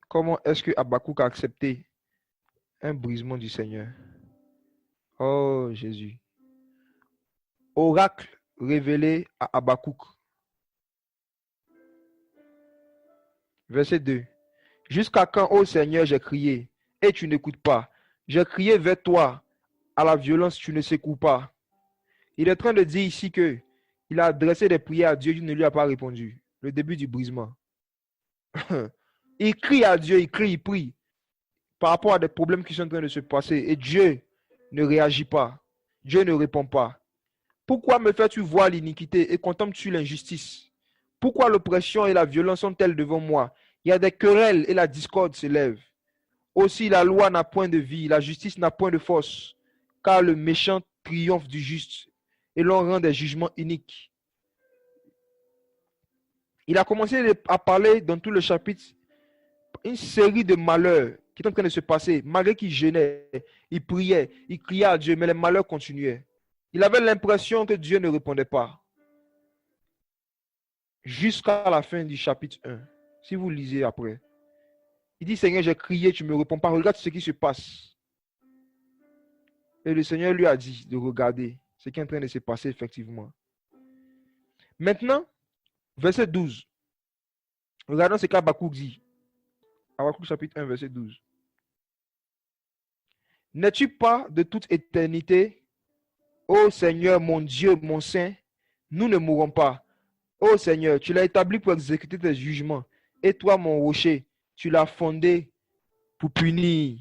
comment est-ce que Habakkuk a accepté un brisement du Seigneur. Oh Jésus. Oracle révélé à Habakkuk. Verset 2. Jusqu'à quand, ô Seigneur, j'ai crié, et tu n'écoutes pas. J'ai crié vers toi, à la violence, tu ne secoues pas. Il est en train de dire ici que il a adressé des prières à Dieu, Dieu ne lui a pas répondu. Le début du brisement. Il crie à Dieu, il crie, il prie par rapport à des problèmes qui sont en train de se passer. Et Dieu ne réagit pas. Dieu ne répond pas. Pourquoi me fais-tu voir l'iniquité et contemples-tu l'injustice? Pourquoi l'oppression et la violence sont-elles devant moi? Il y a des querelles et la discorde s'élève. Aussi la loi n'a point de vie, la justice n'a point de force, car le méchant triomphe du juste et l'on rend des jugements iniques. Il a commencé à parler dans tout le chapitre une série de malheurs qui étaient en train de se passer. Malgré qu'il jeûnait, il priait, il criait à Dieu, mais les malheurs continuaient. Il avait l'impression que Dieu ne répondait pas. Jusqu'à la fin du chapitre 1. Si vous lisez après. Il dit, Seigneur, j'ai crié, tu ne me réponds pas. Regarde ce qui se passe. Et le Seigneur lui a dit de regarder ce qui est en train de se passer effectivement. Maintenant, verset 12. Regardons ce qu'Habakkuk dit. Habakkuk chapitre 1, verset 12. N'es-tu pas de toute éternité, ô Seigneur, mon Dieu, mon Saint, nous ne mourrons pas. Ô Seigneur, tu l'as établi pour exécuter tes jugements. Et toi, mon rocher, tu l'as fondé pour punir.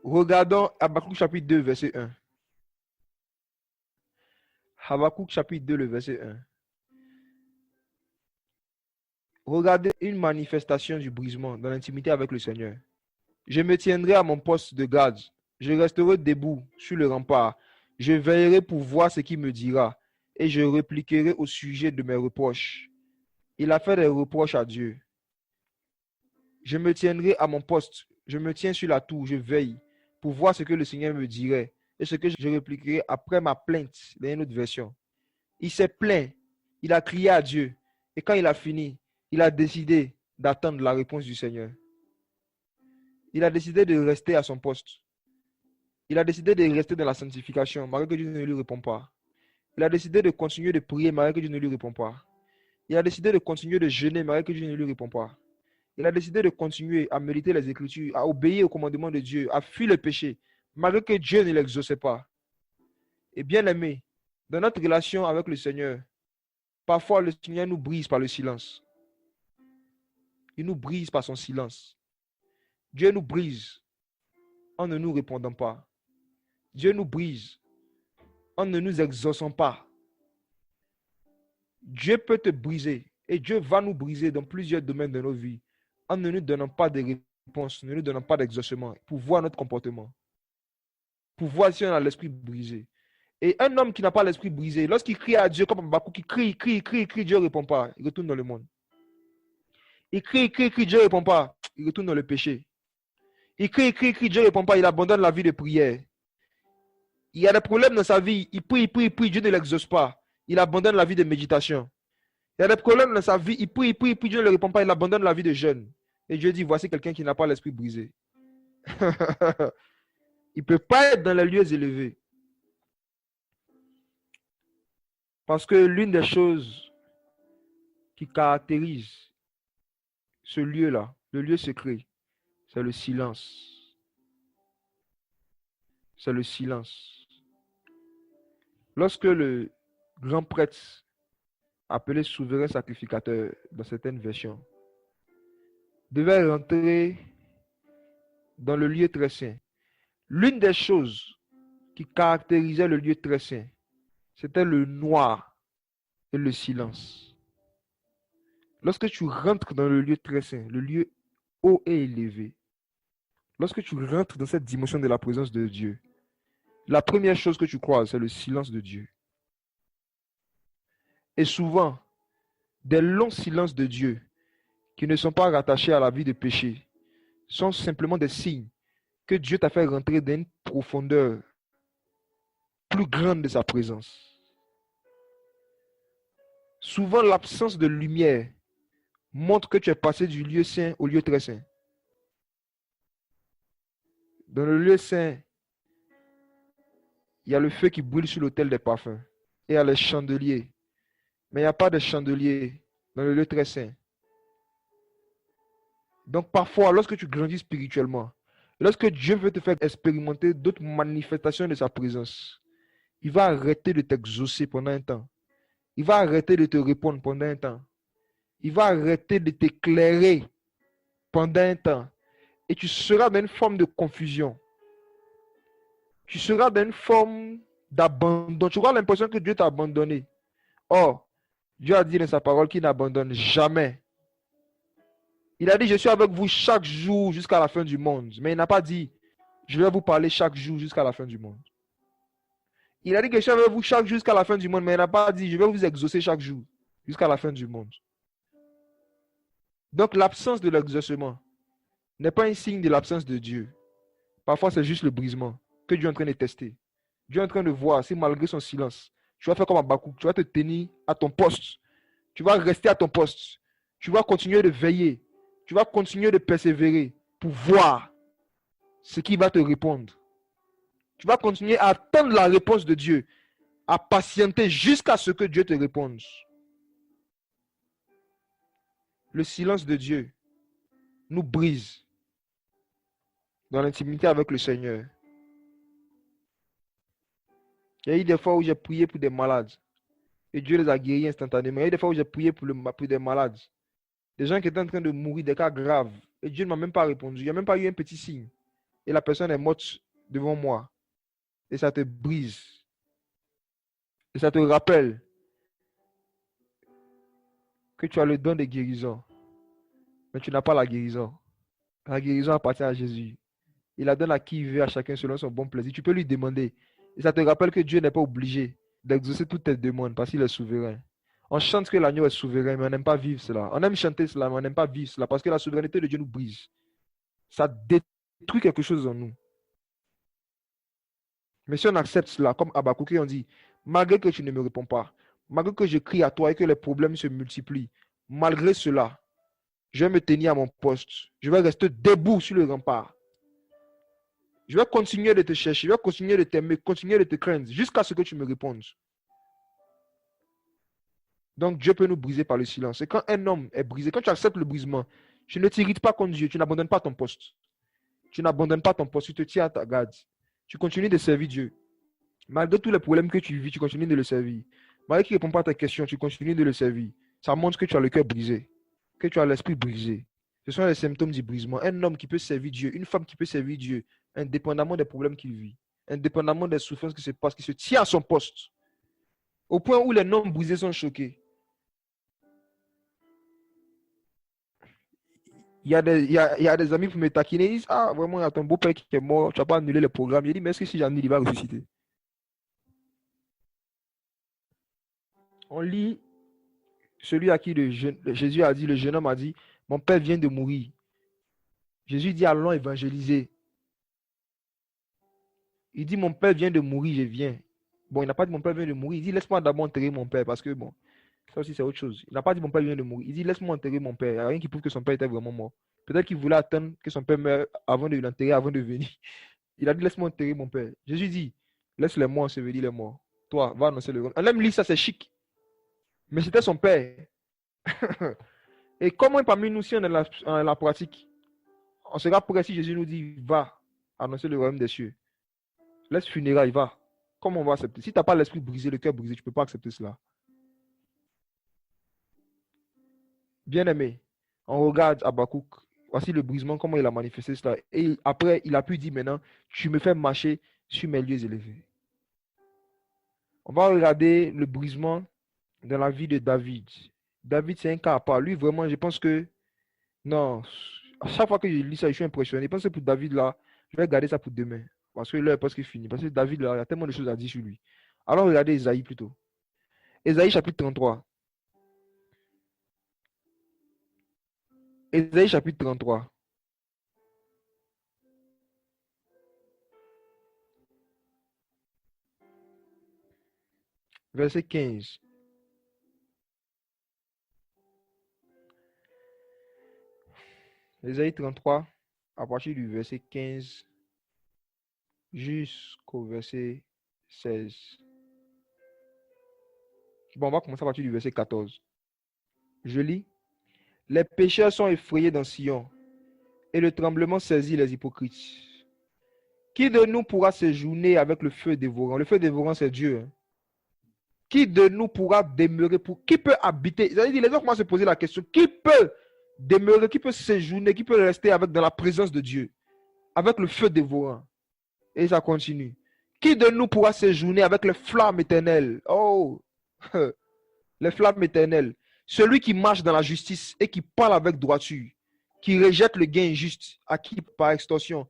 Regardons Habakkuk chapitre 2, verset 1. Habakkuk chapitre 2, le verset 1. Regardez une manifestation du brisement dans l'intimité avec le Seigneur. Je me tiendrai à mon poste de garde. Je resterai debout sur le rempart. Je veillerai pour voir ce qu'il me dira et je répliquerai au sujet de mes reproches. Il a fait des reproches à Dieu. Je me tiendrai à mon poste. Je me tiens sur la tour. Je veille pour voir ce que le Seigneur me dirait et ce que je répliquerai après ma plainte. Dans une autre version. Il s'est plaint. Il a crié à Dieu. Et quand il a fini, il a décidé d'attendre la réponse du Seigneur. Il a décidé de rester à son poste. Il a décidé de rester dans la sanctification, malgré que Dieu ne lui répond pas. Il a décidé de continuer de prier, malgré que Dieu ne lui répond pas. Il a décidé de continuer de jeûner, malgré que Dieu ne lui répond pas. Il a décidé de continuer à méditer les Écritures, à obéir au commandement de Dieu, à fuir le péché, malgré que Dieu ne l'exauçait pas. Et bien aimé, dans notre relation avec le Seigneur, parfois le Seigneur nous brise par le silence. Il nous brise par son silence. Dieu nous brise en ne nous répondant pas. Dieu nous brise en ne nous exauçant pas. Dieu peut te briser et Dieu va nous briser dans plusieurs domaines de nos vies en ne nous donnant pas de réponse, ne nous donnant pas d'exaucement pour voir notre comportement, pour voir si on a l'esprit brisé. Et un homme qui n'a pas l'esprit brisé, lorsqu'il crie à Dieu comme Habakkuk, qui crie, Dieu ne répond pas, il retourne dans le monde. Il crie, Dieu ne répond pas, il retourne dans le péché. Il crie, Dieu ne répond pas, il abandonne la vie de prière. Il y a des problèmes dans sa vie, il prie, Dieu ne l'exauce pas. Il abandonne la vie de méditation. Il y a des problèmes dans sa vie, il prie, Dieu ne le répond pas, il abandonne la vie de jeûne. Et Dieu dit, voici quelqu'un qui n'a pas l'esprit brisé. Il ne peut pas être dans les lieux élevés. Parce que l'une des choses qui caractérise ce lieu-là, le lieu secret, c'est le silence. C'est le silence. Lorsque le grand prêtre, appelé souverain sacrificateur dans certaines versions, devait rentrer dans le lieu très saint, l'une des choses qui caractérisait le lieu très saint, c'était le noir et le silence. Lorsque tu rentres dans le lieu très saint, le lieu haut et élevé, lorsque tu rentres dans cette dimension de la présence de Dieu, la première chose que tu croises, c'est le silence de Dieu. Et souvent, des longs silences de Dieu qui ne sont pas rattachés à la vie de péché sont simplement des signes que Dieu t'a fait rentrer dans une profondeur plus grande de sa présence. Souvent, l'absence de lumière montre que tu es passé du lieu saint au lieu très saint. Dans le lieu saint, il y a le feu qui brûle sur l'autel des parfums et il y a les chandeliers. Mais il n'y a pas de chandelier dans le lieu très saint. Donc parfois, lorsque tu grandis spirituellement, lorsque Dieu veut te faire expérimenter d'autres manifestations de sa présence, il va arrêter de t'exaucer pendant un temps. Il va arrêter de te répondre pendant un temps. Il va arrêter de t'éclairer pendant un temps. Et tu seras dans une forme de confusion. Tu seras dans une forme d'abandon. Tu auras l'impression que Dieu t'a abandonné. Or, Dieu a dit dans sa parole qu'il n'abandonne jamais. Il a dit, je suis avec vous chaque jour jusqu'à la fin du monde. Mais il n'a pas dit, je vais vous parler chaque jour jusqu'à la fin du monde. Il a dit que je suis avec vous chaque jour jusqu'à la fin du monde, mais il n'a pas dit je vais vous exaucer chaque jour jusqu'à la fin du monde. Donc l'absence de l'exaucement n'est pas un signe de l'absence de Dieu. Parfois, c'est juste le brisement que Dieu est en train de tester. Dieu est en train de voir si malgré son silence, tu vas faire comme Habakkuk, tu vas te tenir à ton poste. Tu vas rester à ton poste. Tu vas continuer de veiller. Tu vas continuer de persévérer pour voir ce qui va te répondre. Tu vas continuer à attendre la réponse de Dieu, à patienter jusqu'à ce que Dieu te réponde. Le silence de Dieu nous brise dans l'intimité avec le Seigneur. Il y a eu des fois où j'ai prié pour des malades et Dieu les a guéris instantanément. Il y a eu des fois où j'ai prié pour des malades, des gens qui étaient en train de mourir, des cas graves, et Dieu ne m'a même pas répondu. Il n'y a même pas eu un petit signe. Et la personne est morte devant moi. Et ça te brise. Et ça te rappelle que tu as le don de guérison, mais tu n'as pas la guérison. La guérison appartient à Jésus. Il la donne à qui il veut, à chacun selon son bon plaisir. Tu peux lui demander. Et ça te rappelle que Dieu n'est pas obligé d'exaucer toutes tes demandes parce qu'il est souverain. On chante que l'agneau est souverain, mais on n'aime pas vivre cela. On aime chanter cela, mais on n'aime pas vivre cela parce que la souveraineté de Dieu nous brise. Ça détruit quelque chose en nous. Mais si on accepte cela, comme Habakkuk, on dit, malgré que tu ne me réponds pas, malgré que je crie à toi et que les problèmes se multiplient, malgré cela, je vais me tenir à mon poste. Je vais rester debout sur le rempart. Je vais continuer de te chercher, je vais continuer de t'aimer, continuer de te craindre, jusqu'à ce que tu me répondes. Donc Dieu peut nous briser par le silence. Et quand un homme est brisé, quand tu acceptes le brisement, tu ne t'irrites pas contre Dieu, tu n'abandonnes pas ton poste. Tu n'abandonnes pas ton poste, tu te tiens à ta garde. Tu continues de servir Dieu. Malgré tous les problèmes que tu vis, tu continues de le servir. Malgré qu'il ne répond pas à ta question, tu continues de le servir. Ça montre que tu as le cœur brisé, que tu as l'esprit brisé. Ce sont les symptômes du brisement. Un homme qui peut servir Dieu, une femme qui peut servir Dieu, indépendamment des problèmes qu'il vit, indépendamment des souffrances qui se passent, qui se tient à son poste, au point où les hommes brisés sont choqués. Il y a des amis pour me taquiner, ils disent, ah, vraiment, il y a ton beau-père qui est mort, tu n'as pas annulé le programme. J'ai dit, mais est-ce que si j'annule, il va ressusciter? On lit celui à qui Jésus a dit, le jeune homme a dit, mon père vient de mourir. Jésus dit, allons évangéliser. Il dit, mon père vient de mourir, je viens. Bon, il n'a pas dit, mon père vient de mourir. Il dit, laisse-moi d'abord enterrer mon père, parce que, bon, ça aussi, c'est autre chose. Il n'a pas dit, mon père vient de mourir. Il dit, laisse-moi enterrer mon père. Il n'y a rien qui prouve que son père était vraiment mort. Peut-être qu'il voulait attendre que son père meure avant de l'enterrer, avant de venir. Il a dit, laisse-moi enterrer mon père. Jésus dit, laisse-les morts ensevelir les morts. Toi, va annoncer le royaume. On aime lire ça, c'est chic. Mais c'était son père. Et comment parmi nous, si on est la pratique, on sera prêt si Jésus nous dit, va annoncer le royaume des cieux. Laisse funérailles, va. Comment on va accepter? Si tu n'as pas l'esprit brisé, le cœur brisé, tu ne peux pas accepter cela. Bien-aimé, on regarde Habakkuk. Voici le brisement, comment il a manifesté cela. Et après, il a pu dire maintenant, tu me fais marcher sur mes lieux élevés. On va regarder le brisement dans la vie de David. David, c'est un cas à part. Lui, vraiment, je pense que, non, à chaque fois que je lis ça, je suis impressionné. Je pense que pour David, là, je vais garder ça pour demain. Parce que là, est presque fini. Parce que David, là, il y a tellement de choses à dire sur lui. Alors, regardez Ésaïe plutôt. Ésaïe chapitre 33. Ésaïe chapitre 33. Verset 15. Ésaïe 33, à partir du verset 15 jusqu'au verset 16. Bon, on va commencer à partir du verset 14. Je lis. Les pécheurs sont effrayés dans Sion, et le tremblement saisit les hypocrites. Qui de nous pourra séjourner avec le feu dévorant? Le feu dévorant, c'est Dieu. Hein? Qui de nous pourra demeurer qui peut habiter? Les gens commencent à se poser la question, qui peut demeurer, qui peut séjourner, qui peut rester dans la présence de Dieu, avec le feu dévorant? Et ça continue. Qui de nous pourra séjourner avec les flammes éternelles? Oh, les flammes éternelles. Celui qui marche dans la justice et qui parle avec droiture, qui rejette le gain injuste, acquis par extorsion,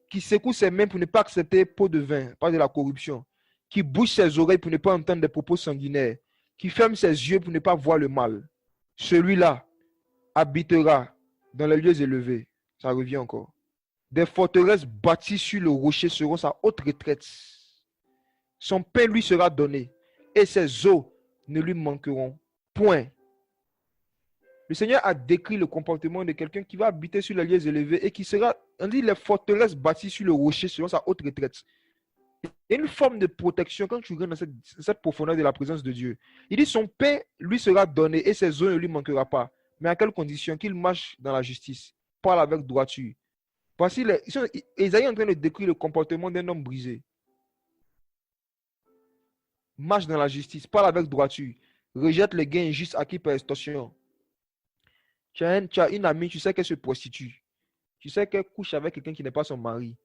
qui secoue ses mains pour ne pas accepter pot de vin, pas de la corruption, qui bouche ses oreilles pour ne pas entendre des propos sanguinaires, qui ferme ses yeux pour ne pas voir le mal, celui-là habitera dans les lieux élevés. Ça revient encore. Des forteresses bâties sur le rocher seront sa haute retraite. Son pain lui sera donné et ses eaux ne lui manqueront point. Le Seigneur a décrit le comportement de quelqu'un qui va habiter sur les lieux élevés et qui sera, on dit, les forteresses bâties sur le rocher seront sa haute retraite. Il y a une forme de protection quand tu rentres dans cette profondeur de la présence de Dieu. Il dit son pain lui sera donné et ses eaux ne lui manquera pas. Mais à quelle condition? Qu'il marche dans la justice, parle avec droiture. Voici, Isaïe est en train de décrire le comportement d'un homme brisé. Marche dans la justice, parle avec droiture, rejette les gains injustes acquis par extorsion. Tu as une amie, tu sais qu'elle se prostitue. Tu sais qu'elle couche avec quelqu'un qui n'est pas son mari.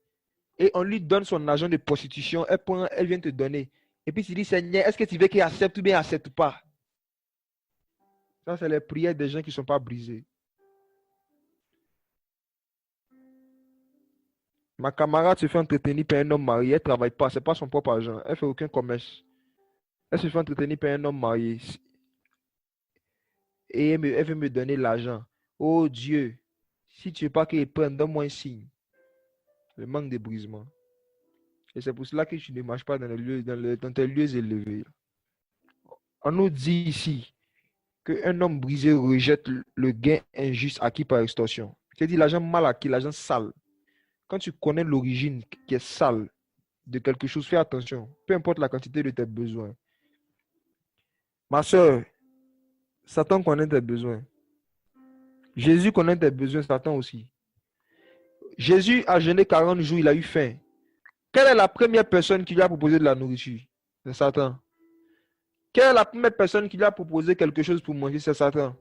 Et on lui donne son argent de prostitution, elle vient te donner. Et puis tu dis, Seigneur, est-ce que tu veux qu'il accepte ou bien accepte pas? Ça, c'est les prières des gens qui ne sont pas brisés. Ma camarade se fait entretenir par un homme marié, elle ne travaille pas, ce n'est pas son propre argent, elle ne fait aucun commerce. Elle se fait entretenir par un homme marié. Et elle veut me donner l'argent. Oh Dieu, si tu ne veux pas qu'il prenne, donne-moi un signe. Le manque de brisement. Et c'est pour cela que tu ne marches pas dans tes lieux élevés. On nous dit ici qu'un homme brisé rejette le gain injuste acquis par extorsion. C'est-à-dire l'argent mal acquis, l'argent sale. Quand tu connais l'origine qui est sale de quelque chose, fais attention. Peu importe la quantité de tes besoins. Ma soeur, Satan connaît tes besoins. Jésus connaît tes besoins, Satan aussi. Jésus a jeûné 40 jours, il a eu faim. Quelle est la première personne qui lui a proposé de la nourriture? C'est Satan. Quelle est la première personne qui lui a proposé quelque chose pour manger? C'est Satan.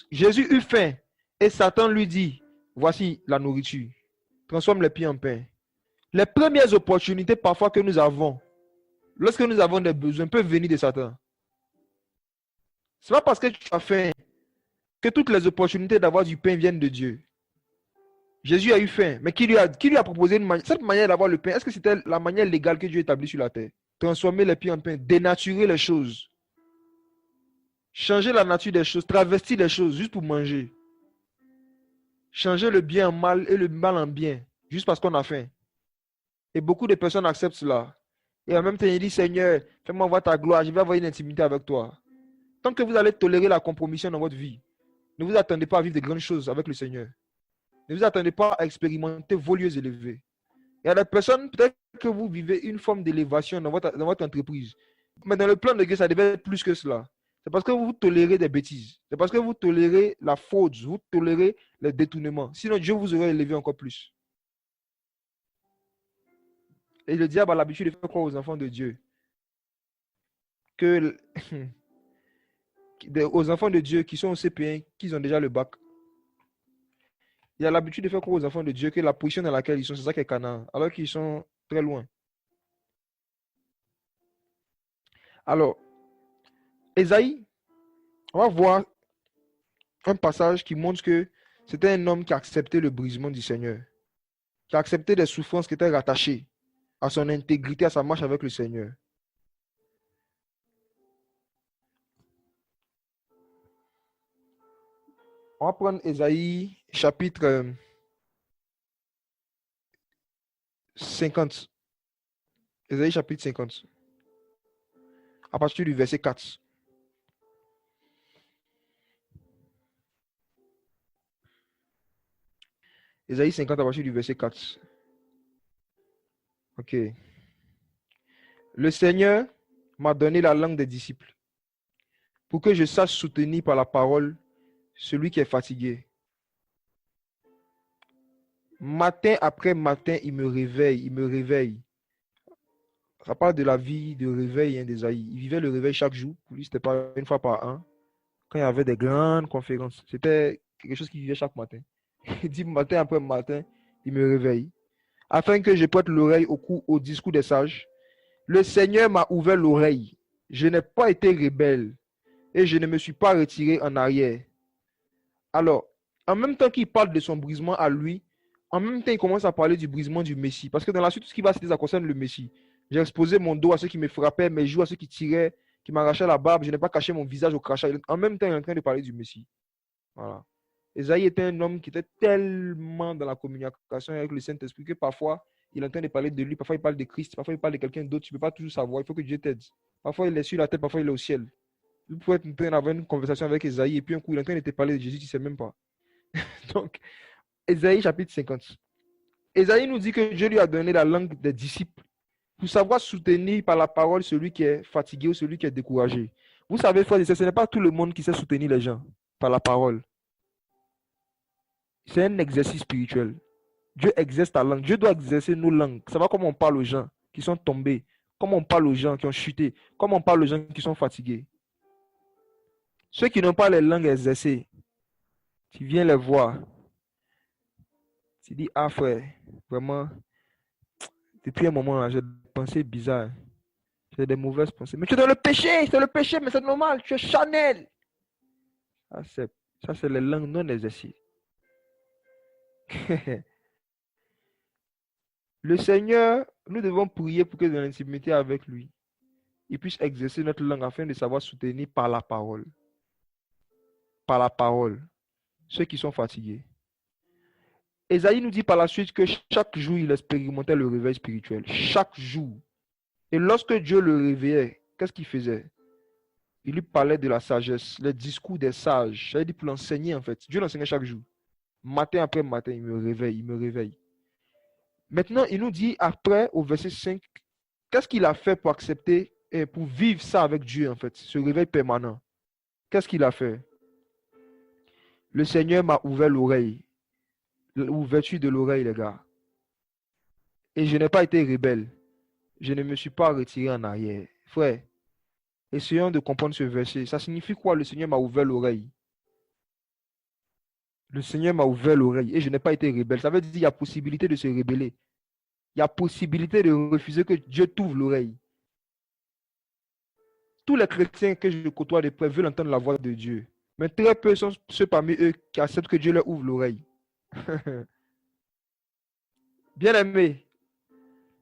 Jésus eut faim et Satan lui dit, voici la nourriture. Transforme les pieds en pain. Les premières opportunités parfois que nous avons, lorsque nous avons des besoins, peuvent venir de Satan. Ce n'est pas parce que tu as faim que toutes les opportunités d'avoir du pain viennent de Dieu. Jésus a eu faim, mais qui lui a proposé cette manière d'avoir le pain? Est-ce que c'était la manière légale que Dieu établit sur la terre? Transformer les pieds en pain, dénaturer les choses, changer la nature des choses, travestir les choses juste pour manger. Changer le bien en mal et le mal en bien, juste parce qu'on a faim. Et beaucoup de personnes acceptent cela. Et en même temps, ils disent, Seigneur, fais-moi voir ta gloire, je vais avoir une intimité avec toi. Tant que vous allez tolérer la compromission dans votre vie, ne vous attendez pas à vivre de grandes choses avec le Seigneur. Ne vous attendez pas à expérimenter vos lieux élevés. Il y a des personnes, peut-être que vous vivez une forme d'élévation dans votre entreprise. Mais dans le plan de Dieu, ça devait être plus que cela. C'est parce que vous tolérez des bêtises. C'est parce que vous tolérez la faute. Vous tolérez les détournements. Sinon, Dieu vous aurait élevé encore plus. Et le diable a l'habitude de faire croire aux enfants de Dieu que aux enfants de Dieu qui sont au CP1, qu'ils ont déjà le bac. Il a l'habitude de faire croire aux enfants de Dieu que la position dans laquelle ils sont, c'est ça qui est Canaan, alors qu'ils sont très loin. Alors, Ésaïe, on va voir un passage qui montre que c'était un homme qui a accepté le brisement du Seigneur, qui a accepté des souffrances qui étaient rattachées à son intégrité, à sa marche avec le Seigneur. On va prendre Ésaïe chapitre 50. Ésaïe chapitre 50. À partir du verset 4. Ésaïe 50 à partir du verset 4. Ok. Le Seigneur m'a donné la langue des disciples pour que je sache soutenir par la parole celui qui est fatigué. Matin après matin, il me réveille. Ça parle de la vie de réveil d'Ésaïe. Il vivait le réveil chaque jour. Pour lui, ce n'était pas une fois par an. Quand il y avait des grandes conférences, c'était quelque chose qu'il vivait chaque matin. Il dit matin après matin, il me réveille. Afin que je prête l'oreille au discours des sages. Le Seigneur m'a ouvert l'oreille. Je n'ai pas été rebelle et je ne me suis pas retiré en arrière. Alors, en même temps qu'il parle de son brisement à lui, en même temps il commence à parler du brisement du Messie. Parce que dans la suite, tout ce qui va se dire, ça concerne le Messie. J'ai exposé mon dos à ceux qui me frappaient, mes joues à ceux qui tiraient, qui m'arrachaient la barbe. Je n'ai pas caché mon visage au crachat. En même temps, il est en train de parler du Messie. Voilà. Esaïe était un homme qui était tellement dans la communication avec le Saint-Esprit que parfois, il est en train de parler de lui, parfois il parle de Christ, parfois il parle de quelqu'un d'autre. Tu ne peux pas toujours savoir, il faut que Dieu t'aide. Parfois il est sur la tête, parfois il est au ciel. Il pouvait être en train d'avoir une conversation avec Esaïe et puis un coup il est en train de te parler de Jésus, tu ne sais même pas. Donc, Esaïe chapitre 50. Esaïe nous dit que Dieu lui a donné la langue des disciples pour savoir soutenir par la parole celui qui est fatigué ou celui qui est découragé. Vous savez, frères et sœurs, ce n'est pas tout le monde qui sait soutenir les gens par la parole. C'est un exercice spirituel. Dieu exerce ta langue. Dieu doit exercer nos langues. Savoir comment on parle aux gens qui sont tombés, comment on parle aux gens qui ont chuté, comment on parle aux gens qui sont fatigués. Ceux qui n'ont pas les langues exercées, tu viens les voir. Tu dis, ah frère, vraiment, depuis un moment, là, j'ai des pensées bizarres. J'ai des mauvaises pensées. Mais tu es dans le péché, c'est le péché, mais c'est normal, tu es charnel. Ça, c'est les langues non exercées. Le Seigneur, nous devons prier pour que dans l'intimité avec lui, il puisse exercer notre langue afin de savoir soutenir par la parole. Par la parole. Ceux qui sont fatigués. Ésaïe nous dit par la suite que chaque jour, il expérimentait le réveil spirituel. Chaque jour. Et lorsque Dieu le réveillait, qu'est-ce qu'il faisait? Il lui parlait de la sagesse, les discours des sages. Ça veut dire pour l'enseigner en fait. Dieu l'enseignait chaque jour. Matin après matin, il me réveille, il me réveille. Maintenant, il nous dit après, au verset 5, qu'est-ce qu'il a fait pour accepter et pour vivre ça avec Dieu en fait, ce réveil permanent? Qu'est-ce qu'il a fait? Le Seigneur m'a ouvert l'oreille. L'ouverture de l'oreille, les gars. Et je n'ai pas été rebelle. Je ne me suis pas retiré en arrière. Frère, essayons de comprendre ce verset. Ça signifie quoi? Le Seigneur m'a ouvert l'oreille. Le Seigneur m'a ouvert l'oreille et je n'ai pas été rebelle. Ça veut dire qu'il y a possibilité de se rebeller. Il y a possibilité de refuser que Dieu t'ouvre l'oreille. Tous les chrétiens que je côtoie de près veulent entendre la voix de Dieu. Mais très peu sont ceux parmi eux qui acceptent que Dieu leur ouvre l'oreille. Bien-aimé,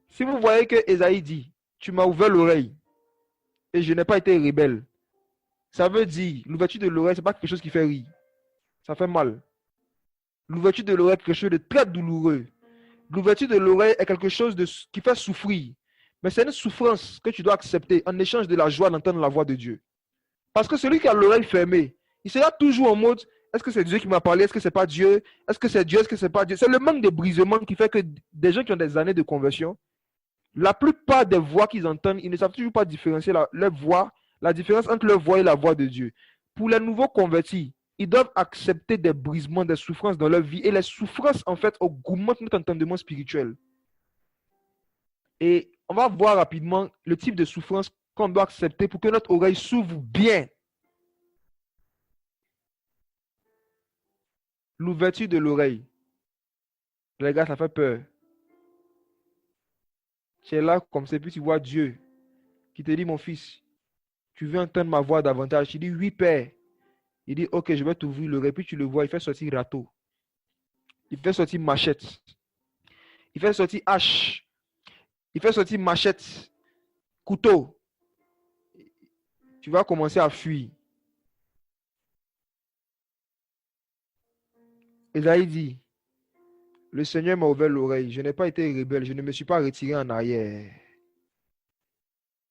si vous voyez que Ésaïe dit, tu m'as ouvert l'oreille et je n'ai pas été rebelle, ça veut dire, l'ouverture de l'oreille, ce n'est pas quelque chose qui fait rire. Ça fait mal. L'ouverture de l'oreille est quelque chose de très douloureux. L'ouverture de l'oreille est quelque chose qui fait souffrir. Mais c'est une souffrance que tu dois accepter en échange de la joie d'entendre la voix de Dieu. Parce que celui qui a l'oreille fermée, il sera toujours en mode, est-ce que c'est Dieu qui m'a parlé? Est-ce que c'est pas Dieu? Est-ce que c'est Dieu? Est-ce que c'est pas Dieu? C'est le manque de brisement qui fait que des gens qui ont des années de conversion, la plupart des voix qu'ils entendent, ils ne savent toujours pas différencier leur voix, la différence entre leur voix et la voix de Dieu. Pour les nouveaux convertis, ils doivent accepter des brisements, des souffrances dans leur vie. Et les souffrances, en fait, augmentent notre entendement spirituel. Et on va voir rapidement le type de souffrance qu'on doit accepter pour que notre oreille s'ouvre bien. L'ouverture de l'oreille. Les gars, ça fait peur. Tu es là comme ça, puis tu vois Dieu qui te dit, mon fils, tu veux entendre ma voix davantage. Tu dis, oui, Père. Il dit, ok, je vais t'ouvrir l'oreille. Puis tu le vois, il fait sortir râteau. Il fait sortir machette. Il fait sortir hache. Il fait sortir machette, couteau. Tu vas commencer à fuir. Esaïe dit, le Seigneur m'a ouvert l'oreille. Je n'ai pas été rebelle. Je ne me suis pas retiré en arrière.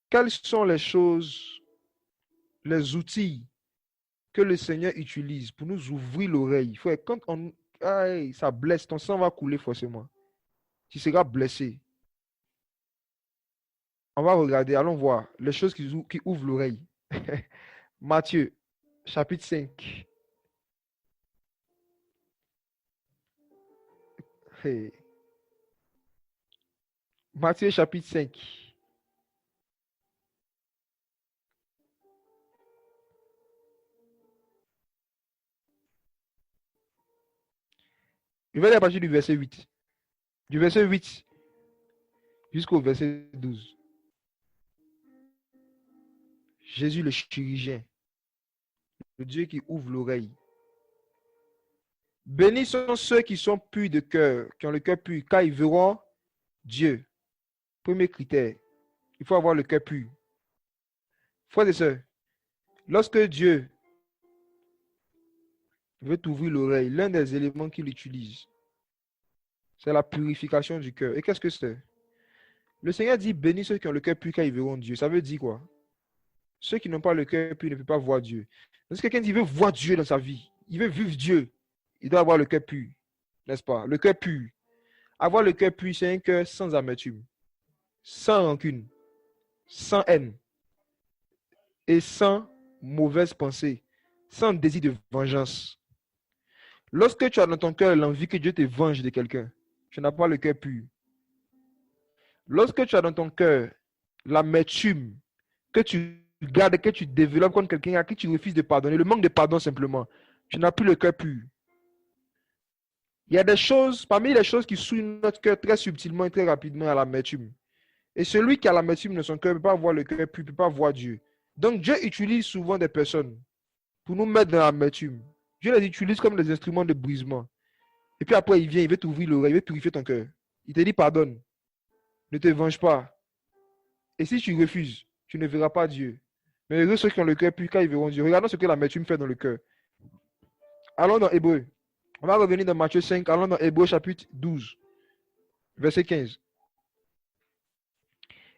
Quelles sont les choses, les outils que le Seigneur utilise pour nous ouvrir l'oreille? Frère, quand ça blesse, ton sang va couler forcément. Tu seras blessé. On va regarder, allons voir les choses qui ouvrent l'oreille. Matthieu, chapitre 5. Hey. Matthieu, chapitre 5. Je vais aller à partir du verset 8. Du verset 8 jusqu'au verset 12. Jésus le chirurgien, le Dieu qui ouvre l'oreille. Bénis sont ceux qui sont purs de cœur, qui ont le cœur pur, car ils verront Dieu. Premier critère. Il faut avoir le cœur pur. Frères et sœurs, lorsque Dieu veut t'ouvrir l'oreille, l'un des éléments qu'il utilise, c'est la purification du cœur. Et qu'est-ce que c'est? Le Seigneur dit, bénis ceux qui ont le cœur pur car ils verront Dieu. Ça veut dire quoi? Ceux qui n'ont pas le cœur pur ne peuvent pas voir Dieu. Donc, si quelqu'un dit, il veut voir Dieu dans sa vie, il veut vivre Dieu, il doit avoir le cœur pur. N'est-ce pas? Le cœur pur. Avoir le cœur pur, c'est un cœur sans amertume, sans rancune, sans haine et sans mauvaise pensée, sans désir de vengeance. Lorsque tu as dans ton cœur l'envie que Dieu te venge de quelqu'un, tu n'as pas le cœur pur. Lorsque tu as dans ton cœur l'amertume que tu gardes, que tu développes contre quelqu'un à qui tu refuses de pardonner, le manque de pardon simplement, tu n'as plus le cœur pur. Il y a des choses, parmi les choses qui souillent notre cœur très subtilement et très rapidement à l'amertume. Et celui qui a l'amertume dans son cœur ne peut pas voir le cœur pur, ne peut pas voir Dieu. Donc Dieu utilise souvent des personnes pour nous mettre dans l'amertume. Dieu les utilise comme des instruments de brisement. Et puis après, il vient, il veut t'ouvrir l'oreille, il veut purifier ton cœur. Il te dit pardonne, ne te venge pas. Et si tu refuses, tu ne verras pas Dieu. Mais heureux ceux qui ont le cœur pur, car ils verront Dieu. Regardons ce que l'amertume fait dans le cœur. Allons dans Hébreu. On va revenir dans Matthieu 5, allons dans Hébreu chapitre 12, verset 15.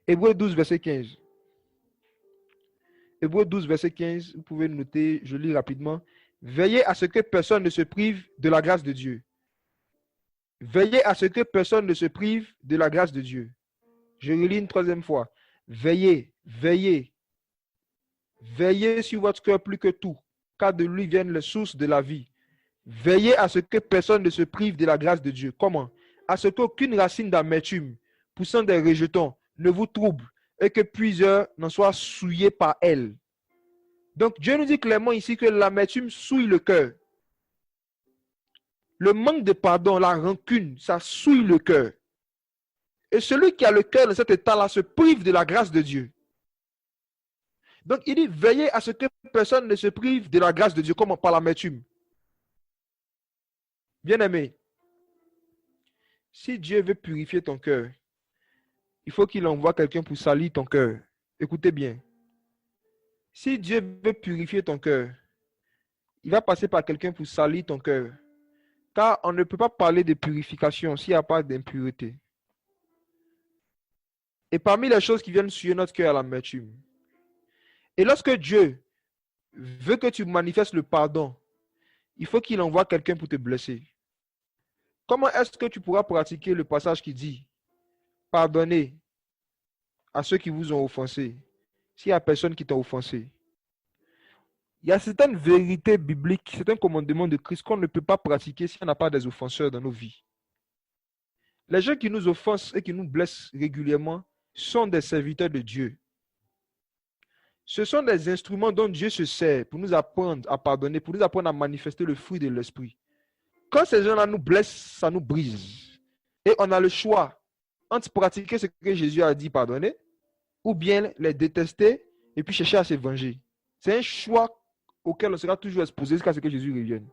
Hébreu 12, verset 15. Hébreu 12, verset 15, vous pouvez noter, je lis rapidement. Veillez à ce que personne ne se prive de la grâce de Dieu. Veillez à ce que personne ne se prive de la grâce de Dieu. Je relis une troisième fois. Veillez, veillez. Veillez sur votre cœur plus que tout, car de lui viennent les sources de la vie. Veillez à ce que personne ne se prive de la grâce de Dieu. Comment? À ce qu'aucune racine d'amertume poussant des rejetons ne vous trouble et que plusieurs n'en soient souillés par elle. Donc Dieu nous dit clairement ici que l'amertume souille le cœur. Le manque de pardon, la rancune, ça souille le cœur. Et celui qui a le cœur dans cet état-là se prive de la grâce de Dieu. Donc il dit, veillez à ce que personne ne se prive de la grâce de Dieu, comme par l'amertume. Bien-aimé, si Dieu veut purifier ton cœur, il faut qu'il envoie quelqu'un pour salir ton cœur. Écoutez bien. Si Dieu veut purifier ton cœur, il va passer par quelqu'un pour salir ton cœur. Car on ne peut pas parler de purification s'il n'y a pas d'impureté. Et parmi les choses qui viennent souiller notre cœur à l'amertume. Et lorsque Dieu veut que tu manifestes le pardon, il faut qu'il envoie quelqu'un pour te blesser. Comment est-ce que tu pourras pratiquer le passage qui dit « Pardonnez à ceux qui vous ont offensé » s'il n'y a personne qui t'a offensé? Il y a certaines vérités bibliques, certains commandements de Christ qu'on ne peut pas pratiquer si on n'a pas des offenseurs dans nos vies. Les gens qui nous offensent et qui nous blessent régulièrement sont des serviteurs de Dieu. Ce sont des instruments dont Dieu se sert pour nous apprendre à pardonner, pour nous apprendre à manifester le fruit de l'esprit. Quand ces gens-là nous blessent, ça nous brise. Et on a le choix entre pratiquer ce que Jésus a dit, pardonner, ou bien les détester et puis chercher à se venger. C'est un choix auquel on sera toujours exposé jusqu'à ce que Jésus revienne.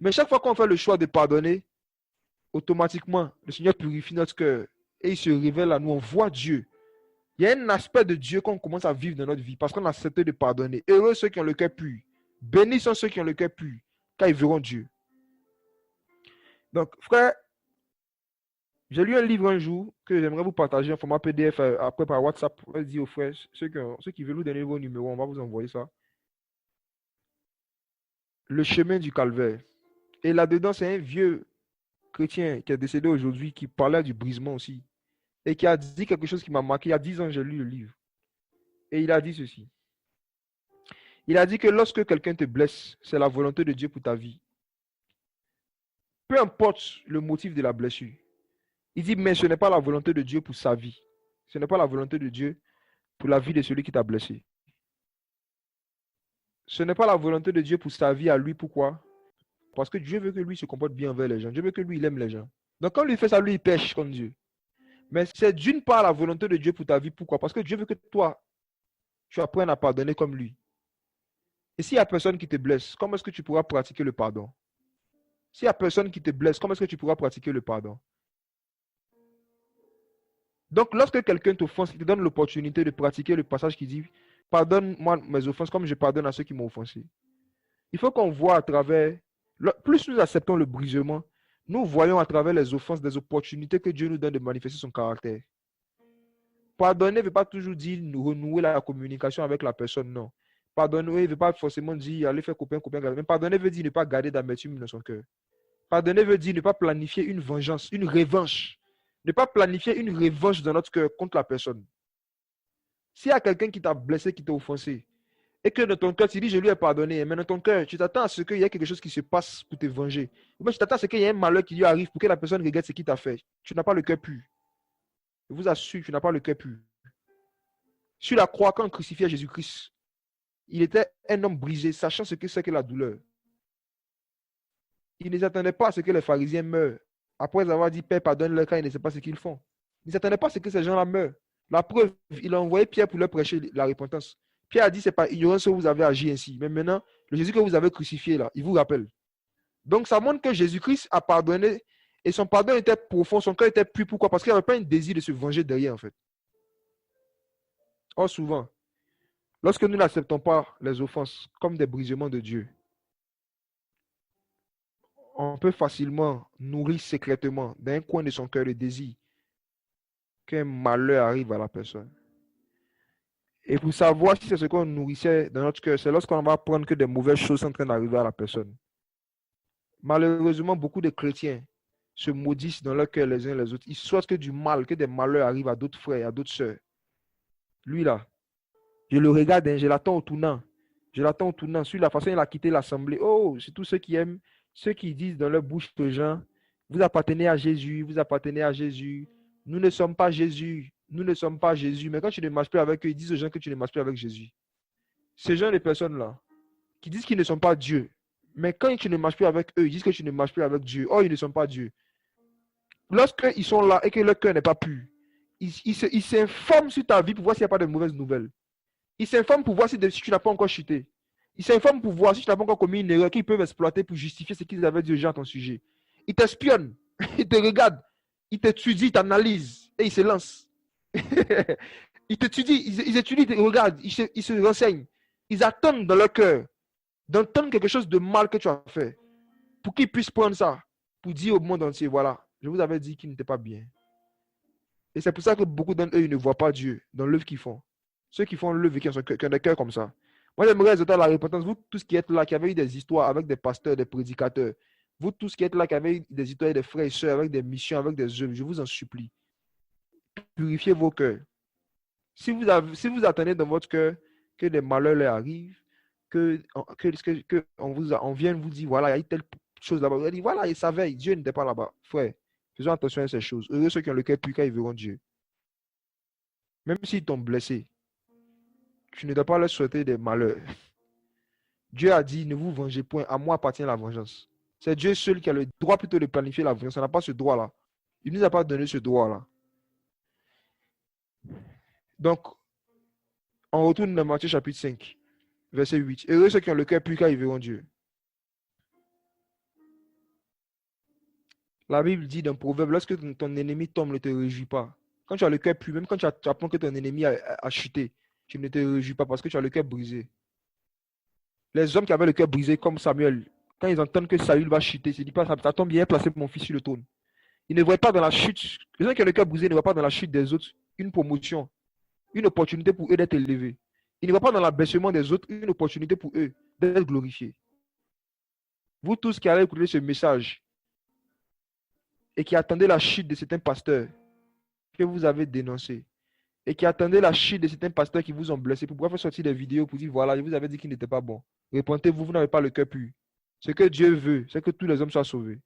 Mais chaque fois qu'on fait le choix de pardonner, automatiquement, le Seigneur purifie notre cœur et il se révèle à nous. On voit Dieu. Il y a un aspect de Dieu qu'on commence à vivre dans notre vie parce qu'on a accepté de pardonner. Heureux ceux qui ont le cœur pur. Bénis sont ceux qui ont le cœur pur, car ils verront Dieu. Donc, frère, j'ai lu un livre un jour que j'aimerais vous partager en format PDF après par WhatsApp. On va dire aux frères, ceux qui veulent nous donner vos numéros, on va vous envoyer ça. Le chemin du calvaire. Et là-dedans, c'est un vieux chrétien qui est décédé aujourd'hui qui parlait du brisement aussi. Et qui a dit quelque chose qui m'a marqué. Il y a 10 ans, j'ai lu le livre. Et il a dit ceci. Il a dit que lorsque quelqu'un te blesse, c'est la volonté de Dieu pour ta vie. Peu importe le motif de la blessure. Il dit, mais ce n'est pas la volonté de Dieu pour sa vie. Ce n'est pas la volonté de Dieu pour la vie de celui qui t'a blessé. Ce n'est pas la volonté de Dieu pour sa vie à lui. Pourquoi? Parce que Dieu veut que lui se comporte bien envers les gens. Dieu veut que lui, il aime les gens. Donc quand lui fait ça, lui, il pêche comme Dieu. Mais c'est d'une part la volonté de Dieu pour ta vie. Pourquoi? Parce que Dieu veut que toi, tu apprennes à pardonner comme lui. Et s'il n'y a personne qui te blesse, comment est-ce que tu pourras pratiquer le pardon? S'il n'y a personne qui te blesse, comment est-ce que tu pourras pratiquer le pardon? Donc, lorsque quelqu'un t'offense, il te donne l'opportunité de pratiquer le passage qui dit « Pardonne-moi mes offenses comme je pardonne à ceux qui m'ont offensé ». Il faut qu'on voit à travers, plus nous acceptons le brisement, nous voyons à travers les offenses des opportunités que Dieu nous donne de manifester son caractère. Pardonner ne veut pas toujours dire nous renouer la communication avec la personne, non. Pardonner ne veut pas forcément dire aller faire copain, mais pardonner veut dire ne pas garder d'amertume dans son cœur. Pardonner veut dire ne pas planifier une vengeance, une revanche. Ne pas planifier une revanche dans notre cœur contre la personne. S'il y a quelqu'un qui t'a blessé, qui t'a offensé, et que dans ton cœur, tu dis je lui ai pardonné, mais dans ton cœur, tu t'attends à ce qu'il y ait quelque chose qui se passe pour te venger. Ou bien tu t'attends à ce qu'il y ait un malheur qui lui arrive pour que la personne regrette ce qu'il t'a fait. Tu n'as pas le cœur pur. Je vous assure, tu n'as pas le cœur pur. Sur la croix, quand on crucifiait Jésus-Christ, il était un homme brisé, sachant ce que c'est que la douleur. Il ne s'attendait pas à ce que les pharisiens meurent. Après avoir dit, Père, pardonne-leur quand ils ne savent pas ce qu'ils font. Il ne s'attendait pas à ce que ces gens-là meurent. La preuve, il a envoyé Pierre pour leur prêcher la repentance. Pierre a dit, c'est pas ignorance que vous avez agi ainsi. Mais maintenant, le Jésus que vous avez crucifié là, il vous rappelle. Donc, ça montre que Jésus-Christ a pardonné et son pardon était profond, son cœur était pur. Pourquoi? Parce qu'il n'y avait pas un désir de se venger derrière, en fait. Or, souvent, lorsque nous n'acceptons pas les offenses comme des brisements de Dieu, on peut facilement nourrir secrètement d'un coin de son cœur le désir qu'un malheur arrive à la personne. Et pour savoir si c'est ce qu'on nourrissait dans notre cœur, c'est lorsqu'on va apprendre que des mauvaises choses sont en train d'arriver à la personne. Malheureusement, beaucoup de chrétiens se maudissent dans leur cœur les uns les autres. Ils souhaitent que du mal, que des malheurs arrivent à d'autres frères, à d'autres sœurs. Lui là, je le regarde, je l'attends au tournant. Je l'attends au tournant. Sur la façon dont il a quitté l'assemblée. Oh, c'est tous ceux qui aiment, ceux qui disent dans leur bouche de gens, vous appartenez à Jésus, vous appartenez à Jésus. Nous ne sommes pas Jésus. Nous ne sommes pas Jésus. Mais quand tu ne marches plus avec eux, ils disent aux gens que tu ne marches plus avec Jésus. Ces gens de personnes-là, qui disent qu'ils ne sont pas Dieu. Mais quand tu ne marches plus avec eux, ils disent que tu ne marches plus avec Dieu. Oh, ils ne sont pas Dieu. Lorsqu'ils sont là et que leur cœur n'est pas pur, ils s'informent sur ta vie pour voir s'il n'y a pas de mauvaises nouvelles. Ils s'informent pour voir si tu n'as pas encore chuté. Ils s'informent pour voir si tu n'as pas encore commis une erreur qu'ils peuvent exploiter pour justifier ce qu'ils avaient dit aux gens à ton sujet. Ils t'espionnent, ils te regardent, ils t'étudient, ils t'analysent et ils se lancent. Ils t'étudient, ils étudient, ils te regardent, ils se renseignent. Ils attendent dans leur cœur d'entendre quelque chose de mal que tu as fait pour qu'ils puissent prendre ça, pour dire au monde entier, voilà, je vous avais dit qu'il n'était pas bien. Et c'est pour ça que beaucoup d'entre eux, ils ne voient pas Dieu dans l'œuvre qu'ils font. Ceux qui font l'œuvre et qui ont des cœurs comme ça. Moi, j'aimerais exhorter à la repentance. Vous tous qui êtes là, qui avez eu des histoires avec des pasteurs, des prédicateurs. Vous tous qui êtes là, qui avez eu des histoires avec des frères et sœurs, avec des missions, avec des œuvres. Je vous en supplie. Purifiez vos cœurs. Si vous attendez dans votre cœur que des malheurs leur arrivent, on vient vous dire, voilà, il y a eu telle chose là-bas. Vous allez dire, voilà, ils savaient, Dieu n'était pas là-bas. Frère, faisons attention à ces choses. Heureux ceux qui ont le cœur pur, quand ils verront Dieu. Même s'ils t'ont blessé, tu ne dois pas leur souhaiter des malheurs. Dieu a dit, ne vous vengez point, à moi appartient la vengeance. C'est Dieu seul qui a le droit plutôt de planifier la vengeance. On n'a pas ce droit-là. Il ne nous a pas donné ce droit-là. Donc, on retourne dans Matthieu chapitre 5, verset 8. Heureux ceux qui ont le cœur pur, car ils verront Dieu. La Bible dit dans Proverbe, lorsque ton ennemi tombe, ne te réjouis pas. Quand tu as le cœur pur, même quand tu apprends que ton ennemi a chuté, tu ne te réjouis pas parce que tu as le cœur brisé. Les hommes qui avaient le cœur brisé, comme Samuel, quand ils entendent que Saül va chuter, ils se disent pas, ça tombe bien, placer mon fils sur le trône. Ils ne voient pas dans la chute, les gens qui ont le cœur brisé ne voient pas dans la chute des autres une promotion, une opportunité pour eux d'être élevés. Ils ne voient pas dans l'abaissement des autres une opportunité pour eux d'être glorifiés. Vous tous qui allez écouter ce message et qui attendez la chute de certains pasteurs que vous avez dénoncés, et qui attendez la chute de certains pasteurs qui vous ont blessé pour pouvoir faire sortir des vidéos pour dire, voilà, je vous avais dit qu'il n'était pas bon. Repentez-vous, vous n'avez pas le cœur pur. Ce que Dieu veut, c'est que tous les hommes soient sauvés.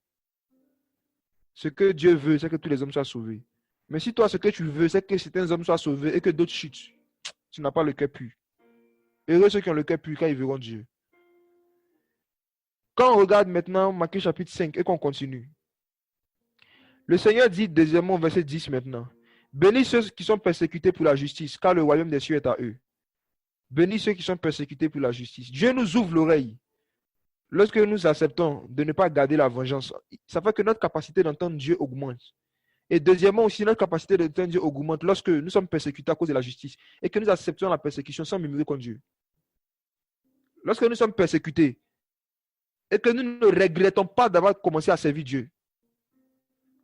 Ce que Dieu veut, c'est que tous les hommes soient sauvés. Mais si toi, ce que tu veux, c'est que certains hommes soient sauvés et que d'autres chutent, tu n'as pas le cœur pur. Heureux ceux qui ont le cœur pur, car ils verront Dieu. Quand on regarde maintenant Matthieu chapitre 5 et qu'on continue, le Seigneur dit deuxièmement, verset 10 maintenant, bénis ceux qui sont persécutés pour la justice, car le royaume des cieux est à eux. Bénis ceux qui sont persécutés pour la justice. Dieu nous ouvre l'oreille. Lorsque nous acceptons de ne pas garder la vengeance, ça fait que notre capacité d'entendre Dieu augmente. Et deuxièmement aussi, notre capacité de Dieu augmente lorsque nous sommes persécutés à cause de la justice et que nous acceptons la persécution sans murmurer contre Dieu. Lorsque nous sommes persécutés et que nous ne regrettons pas d'avoir commencé à servir Dieu.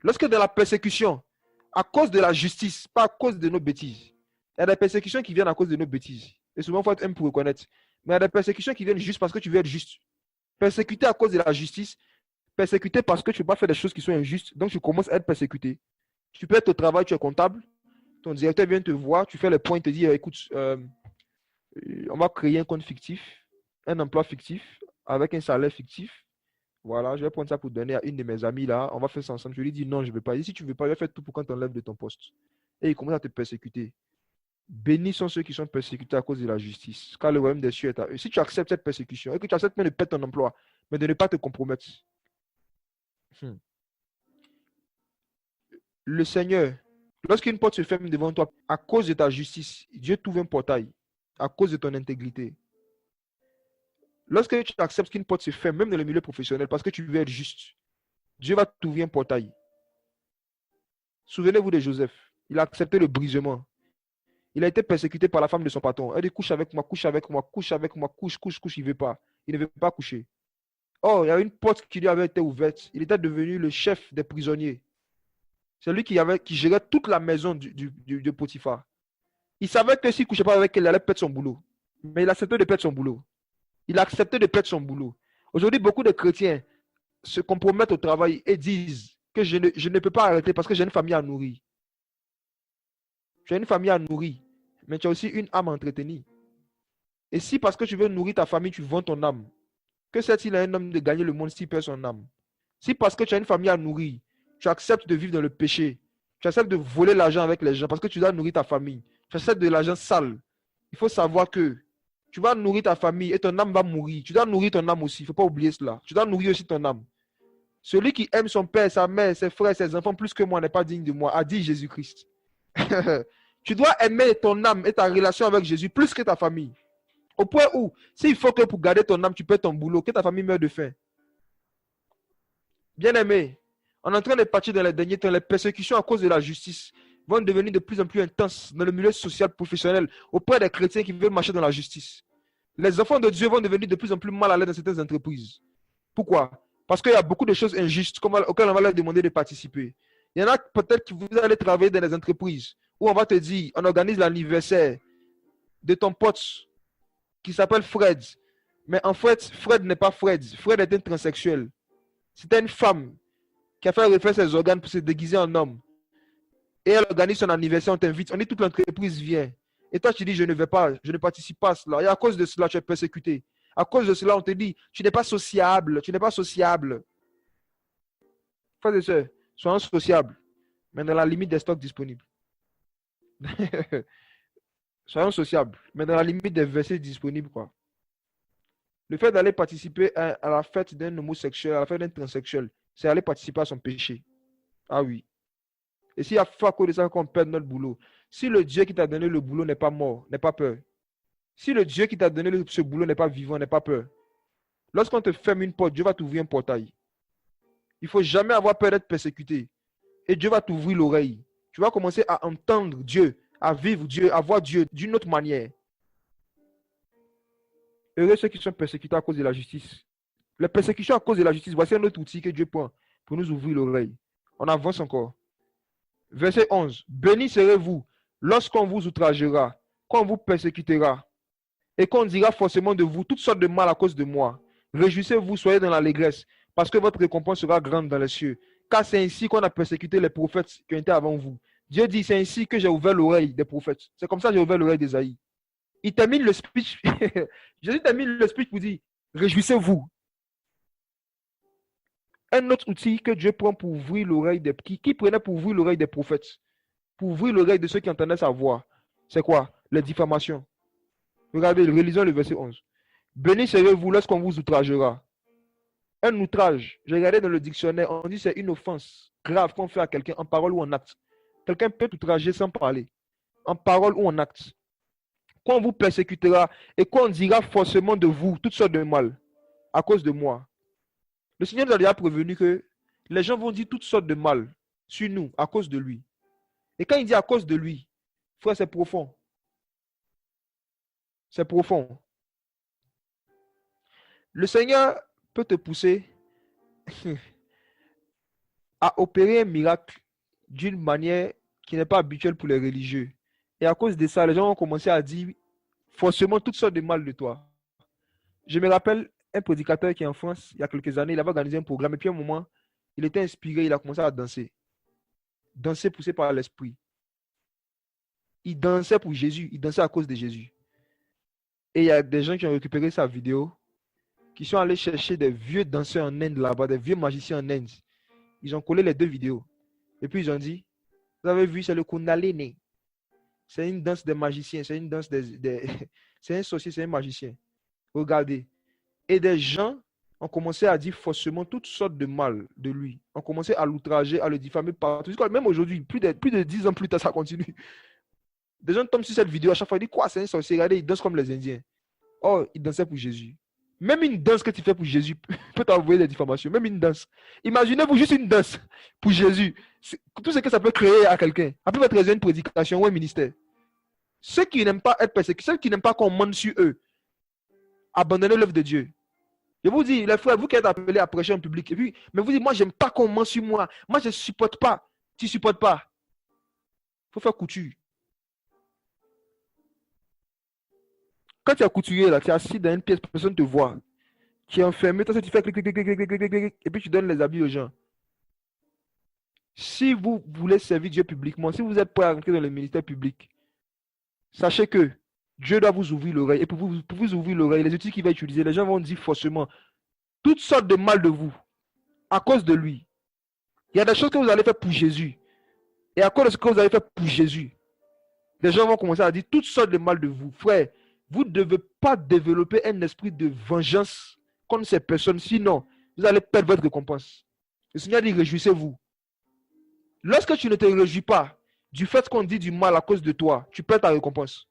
Lorsque dans la persécution, à cause de la justice, pas à cause de nos bêtises, il y a des persécutions qui viennent à cause de nos bêtises. Et souvent, il faut être un pour reconnaître. Mais il y a des persécutions qui viennent juste parce que tu veux être juste. Persécuté à cause de la justice, persécuté parce que tu ne peux pas faire des choses qui sont injustes, donc tu commences à être persécuté. Tu peux être au travail, tu es comptable, ton directeur vient te voir, tu fais le point, il te dit, écoute, on va créer un compte fictif, un emploi fictif, avec un salaire fictif. Voilà, je vais prendre ça pour donner à une de mes amies là, on va faire ça ensemble. Je lui dis non, je ne veux pas. Et si tu ne veux pas, je vais faire tout pour qu'on t'enlève de ton poste. Et il commence à te persécuter. Bénis sont ceux qui sont persécutés à cause de la justice, car le royaume des cieux est à eux. Si tu acceptes cette persécution et que tu acceptes même de perdre ton emploi, mais de ne pas te compromettre. Le Seigneur, lorsqu'une porte se ferme devant toi, à cause de ta justice, Dieu t'ouvre un portail, à cause de ton intégrité. Lorsque tu acceptes qu'une porte se ferme, même dans le milieu professionnel, parce que tu veux être juste, Dieu va t'ouvrir un portail. Souvenez-vous de Joseph. Il a accepté le brisement. Il a été persécuté par la femme de son patron. Elle dit couche avec moi, couche avec moi, couche avec moi, couche, couche, couche. Il ne veut pas. Il ne veut pas coucher. Oh, il y a une porte qui lui avait été ouverte. Il était devenu le chef des prisonniers. C'est lui qui gérait toute la maison de Potiphar. Il savait que s'il ne couchait pas avec elle, il allait perdre son boulot. Mais il a accepté de perdre son boulot. Il a accepté de perdre son boulot. Aujourd'hui, beaucoup de chrétiens se compromettent au travail et disent que je ne peux pas arrêter parce que j'ai une famille à nourrir. Tu as une famille à nourrir, mais tu as aussi une âme à entretenir. Et si parce que tu veux nourrir ta famille, tu vends ton âme, que sert-il à un homme de gagner le monde s'il perd son âme? Si parce que tu as une famille à nourrir, tu acceptes de vivre dans le péché, tu acceptes de voler l'argent avec les gens parce que tu dois nourrir ta famille, tu acceptes de l'argent sale, il faut savoir que tu vas nourrir ta famille et ton âme va mourir. Tu dois nourrir ton âme aussi, il ne faut pas oublier cela. Tu dois nourrir aussi ton âme. Celui qui aime son père, sa mère, ses frères, ses enfants plus que moi n'est pas digne de moi, a dit Jésus-Christ. Tu dois aimer ton âme et ta relation avec Jésus plus que ta famille. Au point où, s'il faut que pour garder ton âme, tu perds ton boulot, que ta famille meure de faim. Bien-aimé, on est en train de partir dans les derniers temps, les persécutions à cause de la justice vont devenir de plus en plus intenses dans le milieu social professionnel auprès des chrétiens qui veulent marcher dans la justice. Les enfants de Dieu vont devenir de plus en plus mal à l'aise dans certaines entreprises. Pourquoi? Parce qu'il y a beaucoup de choses injustes auxquelles on va leur demander de participer. Il y en a peut-être qui vous allez travailler dans des entreprises où on va te dire, on organise l'anniversaire de ton pote qui s'appelle Fred. Mais en fait, Fred n'est pas Fred. Fred est un transsexuel. C'était une femme qui a fait refaire ses organes pour se déguiser en homme. Et elle organise son anniversaire, on t'invite, on dit toute l'entreprise vient. Et toi, tu dis, je ne vais pas, je ne participe pas à cela. Et à cause de cela, tu es persécuté. À cause de cela, on te dit, tu n'es pas sociable, tu n'es pas sociable. Frères et sœurs, soyons sociables, mais dans la limite des stocks disponibles. Soyons sociables, mais dans la limite des versets disponibles, quoi. Le fait d'aller participer à la fête d'un homosexuel, à la fête d'un transsexuel, c'est aller participer à son péché. Ah oui. Et s'il y a à cause de ça qu'on perd notre boulot, si le Dieu qui t'a donné le boulot n'est pas mort, n'aie pas peur. Si le Dieu qui t'a donné ce boulot n'est pas vivant, n'aie pas peur. Lorsqu'on te ferme une porte, Dieu va t'ouvrir un portail. Il ne faut jamais avoir peur d'être persécuté. Et Dieu va t'ouvrir l'oreille. Tu vas commencer à entendre Dieu, à vivre Dieu, à voir Dieu d'une autre manière. Heureux ceux qui sont persécutés à cause de la justice. Les persécutions à cause de la justice, voici un autre outil que Dieu prend pour nous ouvrir l'oreille. On avance encore. Verset 11. Bénis serez-vous lorsqu'on vous outragera, qu'on vous persécutera, et qu'on dira forcément de vous toutes sortes de mal à cause de moi. Réjouissez-vous, soyez dans l'allégresse, parce que votre récompense sera grande dans les cieux. Car c'est ainsi qu'on a persécuté les prophètes qui ont été avant vous. Dieu dit, c'est ainsi que j'ai ouvert l'oreille des prophètes. C'est comme ça que j'ai ouvert l'oreille d'Ésaïe. Il termine le speech. Jésus termine le speech pour dire, réjouissez-vous. Un autre outil que Dieu prend pour ouvrir l'oreille des... Qui prenait pour ouvrir l'oreille des prophètes, pour ouvrir l'oreille de ceux qui entendaient sa voix, c'est quoi? Les diffamations. Regardez, relisons le verset 11. Bénis serez-vous lorsqu'on vous outragera. Un outrage, j'ai regardé dans le dictionnaire, on dit c'est une offense grave qu'on fait à quelqu'un en parole ou en acte. Quelqu'un peut t'outrager sans parler, en parole ou en acte. Qu'on vous persécutera et qu'on dira forcément de vous toutes sortes de mal à cause de moi. Le Seigneur nous a déjà prévenu que les gens vont dire toutes sortes de mal sur nous à cause de lui. Et quand il dit à cause de lui, frère, c'est profond. C'est profond. Le Seigneur peut te pousser à opérer un miracle d'une manière qui n'est pas habituelle pour les religieux. Et à cause de ça, les gens ont commencé à dire forcément toutes sortes de mal de toi. Je me rappelle un prédicateur qui est en France, il y a quelques années, il avait organisé un programme et puis à un moment, il était inspiré, il a commencé à danser. Danser poussé par l'esprit. Il dansait pour Jésus, il dansait à cause de Jésus. Et il y a des gens qui ont récupéré sa vidéo, qui sont allés chercher des vieux danseurs en Inde là-bas, des vieux magiciens en Inde. Ils ont collé les deux vidéos. Et puis ils ont dit, vous avez vu, c'est le Kundalini. C'est une danse des magiciens, c'est une danse c'est un sorcier, c'est un magicien. Regardez. Et des gens ont commencé à dire faussement toutes sortes de mal de lui. On commencé à l'outrager, à le diffamer partout. Même aujourd'hui, plus de 10 ans plus tard, ça continue. Des gens tombent sur cette vidéo à chaque fois, ils disent quoi, c'est un sorcier, regardez, il danse comme les Indiens. Oh, il dansait pour Jésus. Même une danse que tu fais pour Jésus peut t'envoyer des diffamations. Même une danse. Imaginez-vous juste une danse pour Jésus. Tout ce que ça peut créer à quelqu'un. Ça peut être une prédication ou un ministère. Ceux qui n'aiment pas être persécutés, ceux qui n'aiment pas qu'on monte sur eux, abandonnez l'œuvre de Dieu. Je vous dis, les frères, vous qui êtes appelés à prêcher en public, et puis, mais vous dites, moi, j'aime pas qu'on mente sur moi. Moi, je ne supporte pas. Tu ne supportes pas. Il faut faire couture. Quand tu es couturier, là, tu es assis dans une pièce, personne ne te voit. Tu es enfermé, toi, tu fais clic, clic, clic, clic, clic, clic, clic, et puis tu donnes les habits aux gens. Si vous voulez servir Dieu publiquement, si vous êtes prêt à rentrer dans le ministère public, sachez que Dieu doit vous ouvrir l'oreille. Et pour vous ouvrir l'oreille, les outils qu'il va utiliser, les gens vont dire forcément toutes sortes de mal de vous à cause de lui. Il y a des choses que vous allez faire pour Jésus. Et à cause de ce que vous allez faire pour Jésus, les gens vont commencer à dire toutes sortes de mal de vous. Frère, vous ne devez pas développer un esprit de vengeance contre ces personnes, sinon vous allez perdre votre récompense. Le Seigneur dit, réjouissez-vous. Lorsque tu ne te réjouis pas du fait qu'on dit du mal à cause de toi, tu perds ta récompense.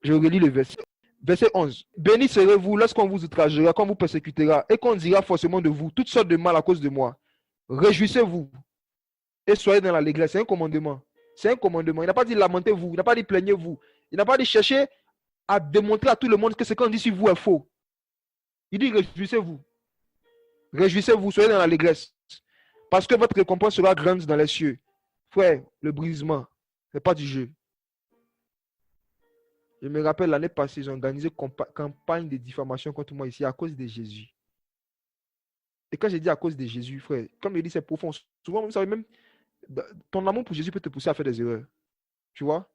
Je relis le verset. Verset 11. Bénis serez-vous lorsqu'on vous outragera, qu'on vous persécutera, et qu'on dira forcément de vous toutes sortes de mal à cause de moi. Réjouissez-vous et soyez dans l'allégresse. C'est un commandement. C'est un commandement. Il n'a pas dit lamentez-vous, il n'a pas dit plaignez-vous. Il n'a pas dit cherchez à démontrer à tout le monde que ce qu'on dit sur vous est faux. Il dit réjouissez-vous. Réjouissez-vous, soyez dans l'allégresse. Parce que votre récompense sera grande dans les cieux. Frère, le brisement, ce n'est pas du jeu. Je me rappelle l'année passée, ils ont organisé une campagne de diffamation contre moi ici à cause de Jésus. Et quand j'ai dit à cause de Jésus, frère, comme je dis, c'est profond. Souvent, vous savez même, ton amour pour Jésus peut te pousser à faire des erreurs. Tu vois?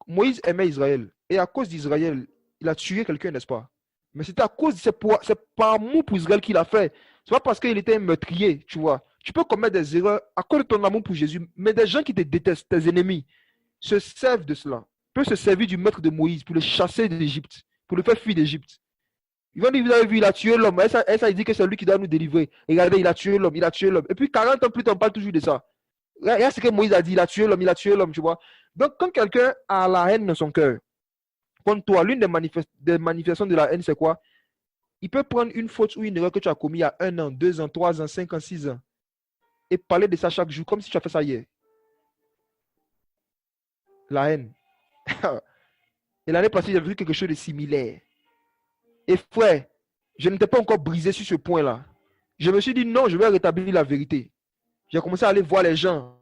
Moïse aimait Israël. Et à cause d'Israël, il a tué quelqu'un, n'est-ce pas? Mais c'était à cause, c'est par amour pour Israël qu'il a fait. C'est pas parce qu'il était un meurtrier, tu vois. Tu peux commettre des erreurs à cause de ton amour pour Jésus. Mais des gens qui te détestent, tes ennemis, se servent de cela. Peuvent se servir du maître de Moïse pour le chasser d'Égypte, pour le faire fuir d'Égypte. Ils vont dire, vous avez vu, il a tué l'homme. Et ça, il dit que c'est lui qui doit nous délivrer. Et regardez, il a tué l'homme, il a tué l'homme. Et puis 40 ans plus tard, on parle toujours de ça. Regarde ce que Moïse a dit, il a tué l'homme, tu vois. Donc, quand quelqu'un a la haine dans son cœur, contre toi, l'une des manifestations de la haine, c'est quoi? Il peut prendre une faute ou une erreur que tu as commise il y a 1 an, 2 ans, 3 ans, 5 ans, 6 ans, et parler de ça chaque jour, comme si tu as fait ça hier. La haine. Et l'année passée, j'ai vu quelque chose de similaire. Et frère, je n'étais pas encore brisé sur ce point-là. Je me suis dit, non, je vais rétablir la vérité. J'ai commencé à aller voir les gens.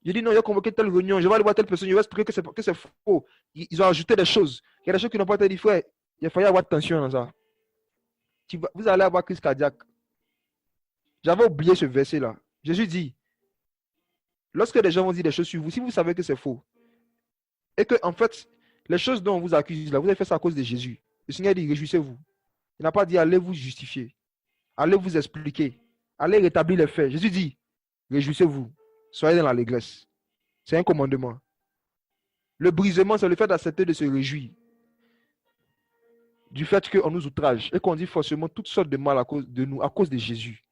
J'ai dit, non, il a convoqué telle réunion, je vais aller voir telle personne, je vais expliquer que c'est faux. Ils ont ajouté des choses. Il y a des choses qui n'ont pas été dites, frère. Il a fallu avoir attention dans ça. Vous allez avoir crise cardiaque. J'avais oublié ce verset-là. Jésus dit, lorsque les gens vont dire des choses sur vous, si vous savez que c'est faux, et que, en fait, les choses dont on vous accuse là, vous avez fait ça à cause de Jésus. Le Seigneur dit, réjouissez-vous. Il n'a pas dit, allez vous justifier. Allez vous expliquer. Allez rétablir les faits. Jésus dit, réjouissez-vous. Soyez dans l'allégresse. C'est un commandement. Le brisement, c'est le fait d'accepter de se réjouir du fait qu'on nous outrage et qu'on dit forcément toutes sortes de mal à cause de nous, à cause de Jésus.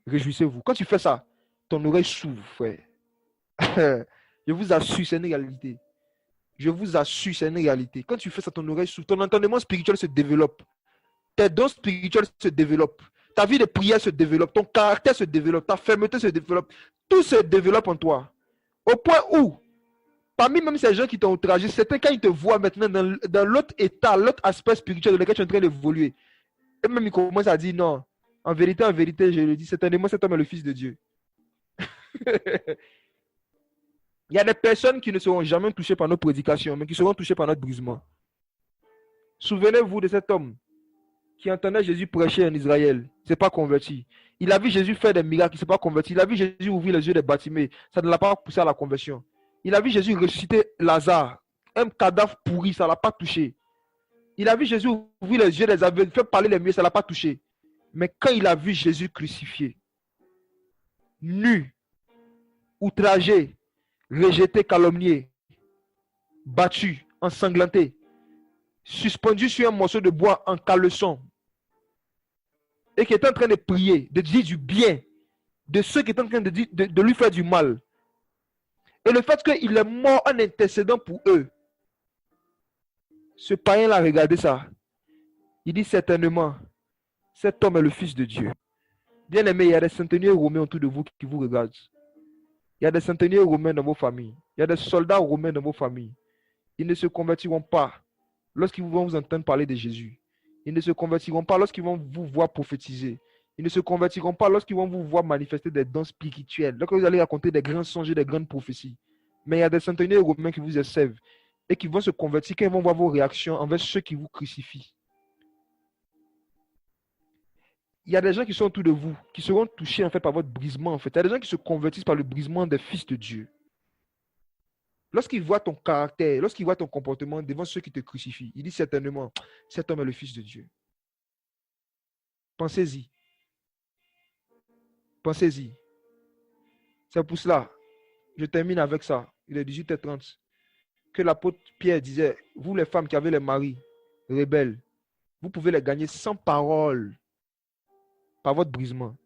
Réjouissez-vous. Quand tu fais ça, ton oreille s'ouvre, frère. Je vous assure, c'est une réalité. Je vous assure, c'est une réalité. Quand tu fais ça, ton oreille s'ouvre, ton entendement spirituel se développe. Tes dons spirituels se développent. Ta vie de prière se développe, ton caractère se développe, ta fermeté se développe. Tout se développe en toi. Au point où, parmi même ces gens qui t'ont outragé, certains, quand ils te voient maintenant dans l'autre état, l'autre aspect spirituel dans lequel tu es en train d'évoluer, et même ils commencent à dire non. En vérité, je le dis, certainement, cet homme est le Fils de Dieu. Il y a des personnes qui ne seront jamais touchées par nos prédications, mais qui seront touchées par notre brisement. Souvenez-vous de cet homme qui entendait Jésus prêcher en Israël, il ne s'est pas converti. Il a vu Jésus faire des miracles, il ne s'est pas converti. Il a vu Jésus ouvrir les yeux des Bartimée, ça ne l'a pas poussé à la conversion. Il a vu Jésus ressusciter Lazare, un cadavre pourri, ça ne l'a pas touché. Il a vu Jésus ouvrir les yeux des aveugles, faire parler les muets, ça ne l'a pas touché. Mais quand il a vu Jésus crucifié, nu, outragé, rejeté, calomnié, battu, ensanglanté, suspendu sur un morceau de bois en caleçon, et qui était en train de prier, de dire du bien de ceux qui étaient en train de lui faire du mal. Et le fait qu'il est mort en intercédant pour eux, ce païen-là a regardé ça. Il dit certainement, cet homme est le Fils de Dieu. Bien aimé, il y a des centeniers romains autour de vous qui vous regardent. Il y a des centeniers romains dans vos familles. Il y a des soldats romains dans vos familles. Ils ne se convertiront pas lorsqu'ils vont vous entendre parler de Jésus. Ils ne se convertiront pas lorsqu'ils vont vous voir prophétiser. Ils ne se convertiront pas lorsqu'ils vont vous voir manifester des dons spirituels. Lorsque vous allez raconter des grands songes et des grandes prophéties. Mais il y a des centeniers romains qui vous observent et qui vont se convertir quand ils vont voir vos réactions envers ceux qui vous crucifient. Il y a des gens qui sont autour de vous, qui seront touchés en fait par votre brisement. En fait. Il y a des gens qui se convertissent par le brisement des fils de Dieu. Lorsqu'ils voient ton caractère, lorsqu'ils voient ton comportement devant ceux qui te crucifient, ils disent certainement, cet homme est le Fils de Dieu. Pensez-y. Pensez-y. C'est pour cela, je termine avec ça, il est 18h30, que l'apôtre Pierre disait, vous les femmes qui avez les maris rebelles, vous pouvez les gagner sans parole, par votre brisement.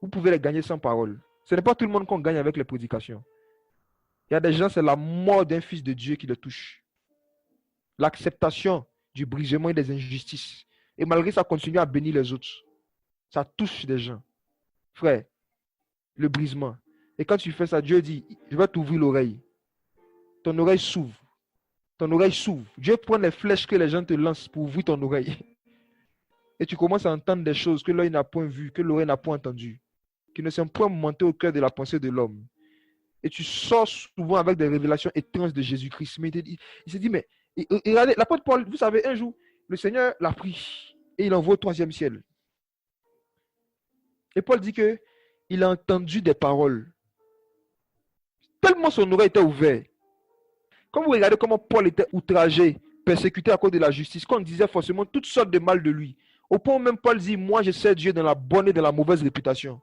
Vous pouvez les gagner sans parole. Ce n'est pas tout le monde qu'on gagne avec les prédications. Il y a des gens, c'est la mort d'un fils de Dieu qui le touche. L'acceptation du brisement et des injustices. Et malgré ça, continue à bénir les autres. Ça touche des gens. Frère, le brisement. Et quand tu fais ça, Dieu dit, je vais t'ouvrir l'oreille. Ton oreille s'ouvre. Ton oreille s'ouvre. Dieu prend les flèches que les gens te lancent pour ouvrir ton oreille. Et tu commences à entendre des choses que l'œil n'a point vues, que l'oreille n'a point entendues, qui ne sont point montées au cœur de la pensée de l'homme. Et tu sors souvent avec des révélations étranges de Jésus-Christ. Mais il se dit, mais regardez, l'apôtre Paul, vous savez, un jour, le Seigneur l'a pris et il envoie au 3e ciel. Et Paul dit qu'il a entendu des paroles. Tellement son oreille était ouverte. Quand vous regardez comment Paul était outragé, persécuté à cause de la justice, qu'on disait forcément toutes sortes de mal de lui. Au point où même Paul dit, moi je sers Dieu dans la bonne et dans la mauvaise réputation.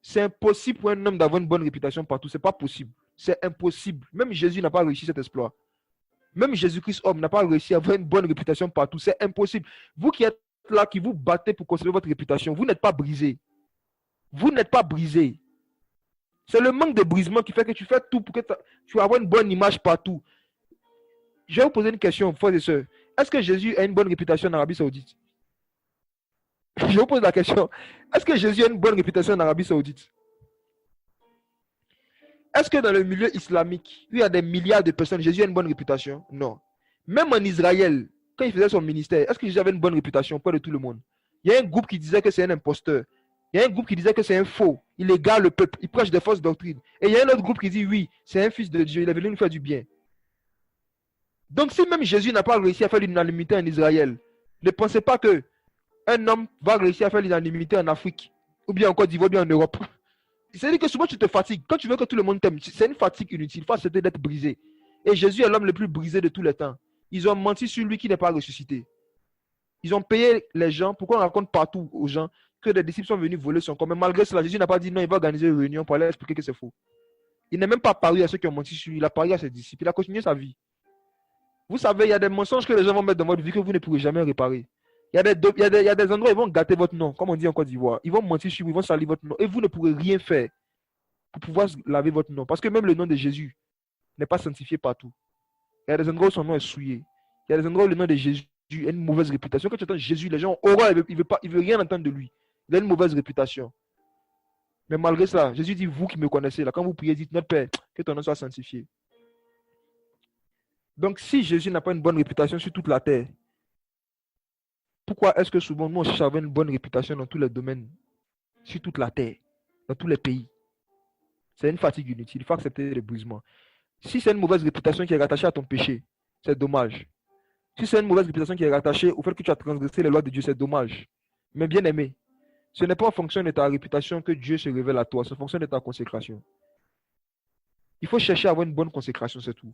C'est impossible pour un homme d'avoir une bonne réputation partout. Ce n'est pas possible. C'est impossible. Même Jésus n'a pas réussi cet exploit. Même Jésus-Christ, homme, n'a pas réussi à avoir une bonne réputation partout. C'est impossible. Vous qui êtes là, qui vous battez pour conserver votre réputation, vous n'êtes pas brisé. Vous n'êtes pas brisé. C'est le manque de brisement qui fait que tu fais tout pour que tu aies une bonne image partout. Je vais vous poser une question, frères et sœurs. Est-ce que Jésus a une bonne réputation en Arabie Saoudite? Je vous pose la question. Est-ce que Jésus a une bonne réputation en Arabie Saoudite? Est-ce que dans le milieu islamique, où il y a des milliards de personnes, Jésus a une bonne réputation? Non. Même en Israël, quand il faisait son ministère, est-ce que Jésus avait une bonne réputation auprès de tout le monde? Il y a un groupe qui disait que c'est un imposteur. Il y a un groupe qui disait que c'est un faux. Il égare le peuple. Il prêche des fausses doctrines. Et il y a un autre groupe qui dit oui, c'est un fils de Dieu. Il est venu nous faire du bien. Donc si même Jésus n'a pas réussi à faire l'unanimité en Israël, ne pensez pas que un homme va réussir à faire l'unanimité en Afrique, ou bien en Côte d'Ivoire, ou bien en Europe. C'est-à-dire que souvent tu te fatigues. Quand tu veux que tout le monde t'aime, c'est une fatigue inutile. Il faut accepter d'être brisé. Et Jésus est l'homme le plus brisé de tous les temps. Ils ont menti sur lui qui n'est pas ressuscité. Ils ont payé les gens. Pourquoi on raconte partout aux gens que des disciples sont venus voler son corps? Mais malgré cela, Jésus n'a pas dit non, il va organiser une réunion pour aller expliquer que c'est faux. Il n'est même pas apparu à ceux qui ont menti sur lui. Il a parlé à ses disciples. Il a continué sa vie. Vous savez, il y a des mensonges que les gens vont mettre dans votre vie que vous ne pourrez jamais réparer. Il y a des endroits où ils vont gâter votre nom, comme on dit en Côte d'Ivoire. Ils vont mentir sur vous, ils vont salir votre nom. Et vous ne pourrez rien faire pour pouvoir laver votre nom. Parce que même le nom de Jésus n'est pas sanctifié partout. Il y a des endroits où son nom est souillé. Il y a des endroits où le nom de Jésus a une mauvaise réputation. Quand tu entends Jésus, les gens ont horreur, il veut rien entendre de lui. Il a une mauvaise réputation. Mais malgré cela, Jésus dit, vous qui me connaissez, là, quand vous priez, dites, notre Père, que ton nom soit sanctifié. Donc, si Jésus n'a pas une bonne réputation sur toute la terre, pourquoi est-ce que souvent nous, on cherche à avoir une bonne réputation dans tous les domaines, sur toute la terre, dans tous les pays? C'est une fatigue inutile. Il faut accepter les brisements. Si c'est une mauvaise réputation qui est rattachée à ton péché, c'est dommage. Si c'est une mauvaise réputation qui est rattachée au fait que tu as transgressé les lois de Dieu, c'est dommage. Mais bien aimé, ce n'est pas en fonction de ta réputation que Dieu se révèle à toi, c'est en fonction de ta consécration. Il faut chercher à avoir une bonne consécration, c'est tout.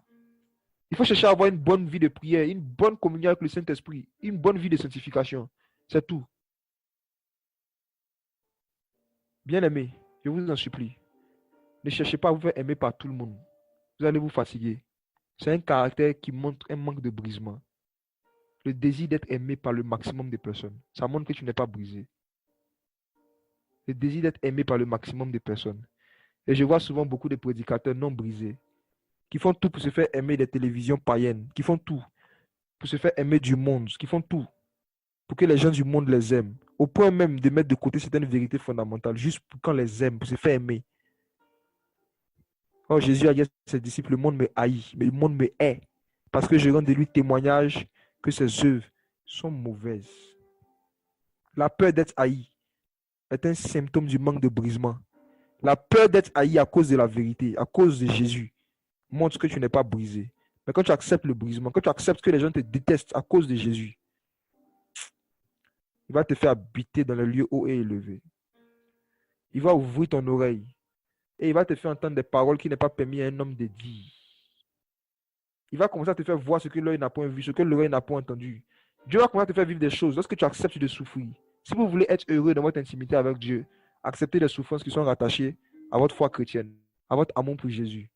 Il faut chercher à avoir une bonne vie de prière, une bonne communion avec le Saint-Esprit, une bonne vie de sanctification. C'est tout. Bien aimé, je vous en supplie, ne cherchez pas à vous faire aimer par tout le monde. Vous allez vous fatiguer. C'est un caractère qui montre un manque de brisement. Le désir d'être aimé par le maximum de personnes. Ça montre que tu n'es pas brisé. Le désir d'être aimé par le maximum de personnes. Et je vois souvent beaucoup de prédicateurs non brisés, qui font tout pour se faire aimer des télévisions païennes, qui font tout pour se faire aimer du monde, qui font tout pour que les gens du monde les aiment, au point même de mettre de côté certaines vérités fondamentales, juste pour qu'on les aime, pour se faire aimer. Oh, Jésus a dit à ses disciples, le monde me haït, mais le monde me hait, parce que je rends de lui témoignage que ses œuvres sont mauvaises. La peur d'être haï est un symptôme du manque de brisement. La peur d'être haï à cause de la vérité, à cause de Jésus, montre que tu n'es pas brisé. Mais quand tu acceptes le brisement, quand tu acceptes que les gens te détestent à cause de Jésus, il va te faire habiter dans le lieu haut et élevé. Il va ouvrir ton oreille et il va te faire entendre des paroles qui n'est pas permis à un homme de dire. Il va commencer à te faire voir ce que l'œil n'a point vu, ce que l'oreille n'a point entendu. Dieu va commencer à te faire vivre des choses lorsque tu acceptes de souffrir. Si vous voulez être heureux dans votre intimité avec Dieu, acceptez les souffrances qui sont rattachées à votre foi chrétienne, à votre amour pour Jésus.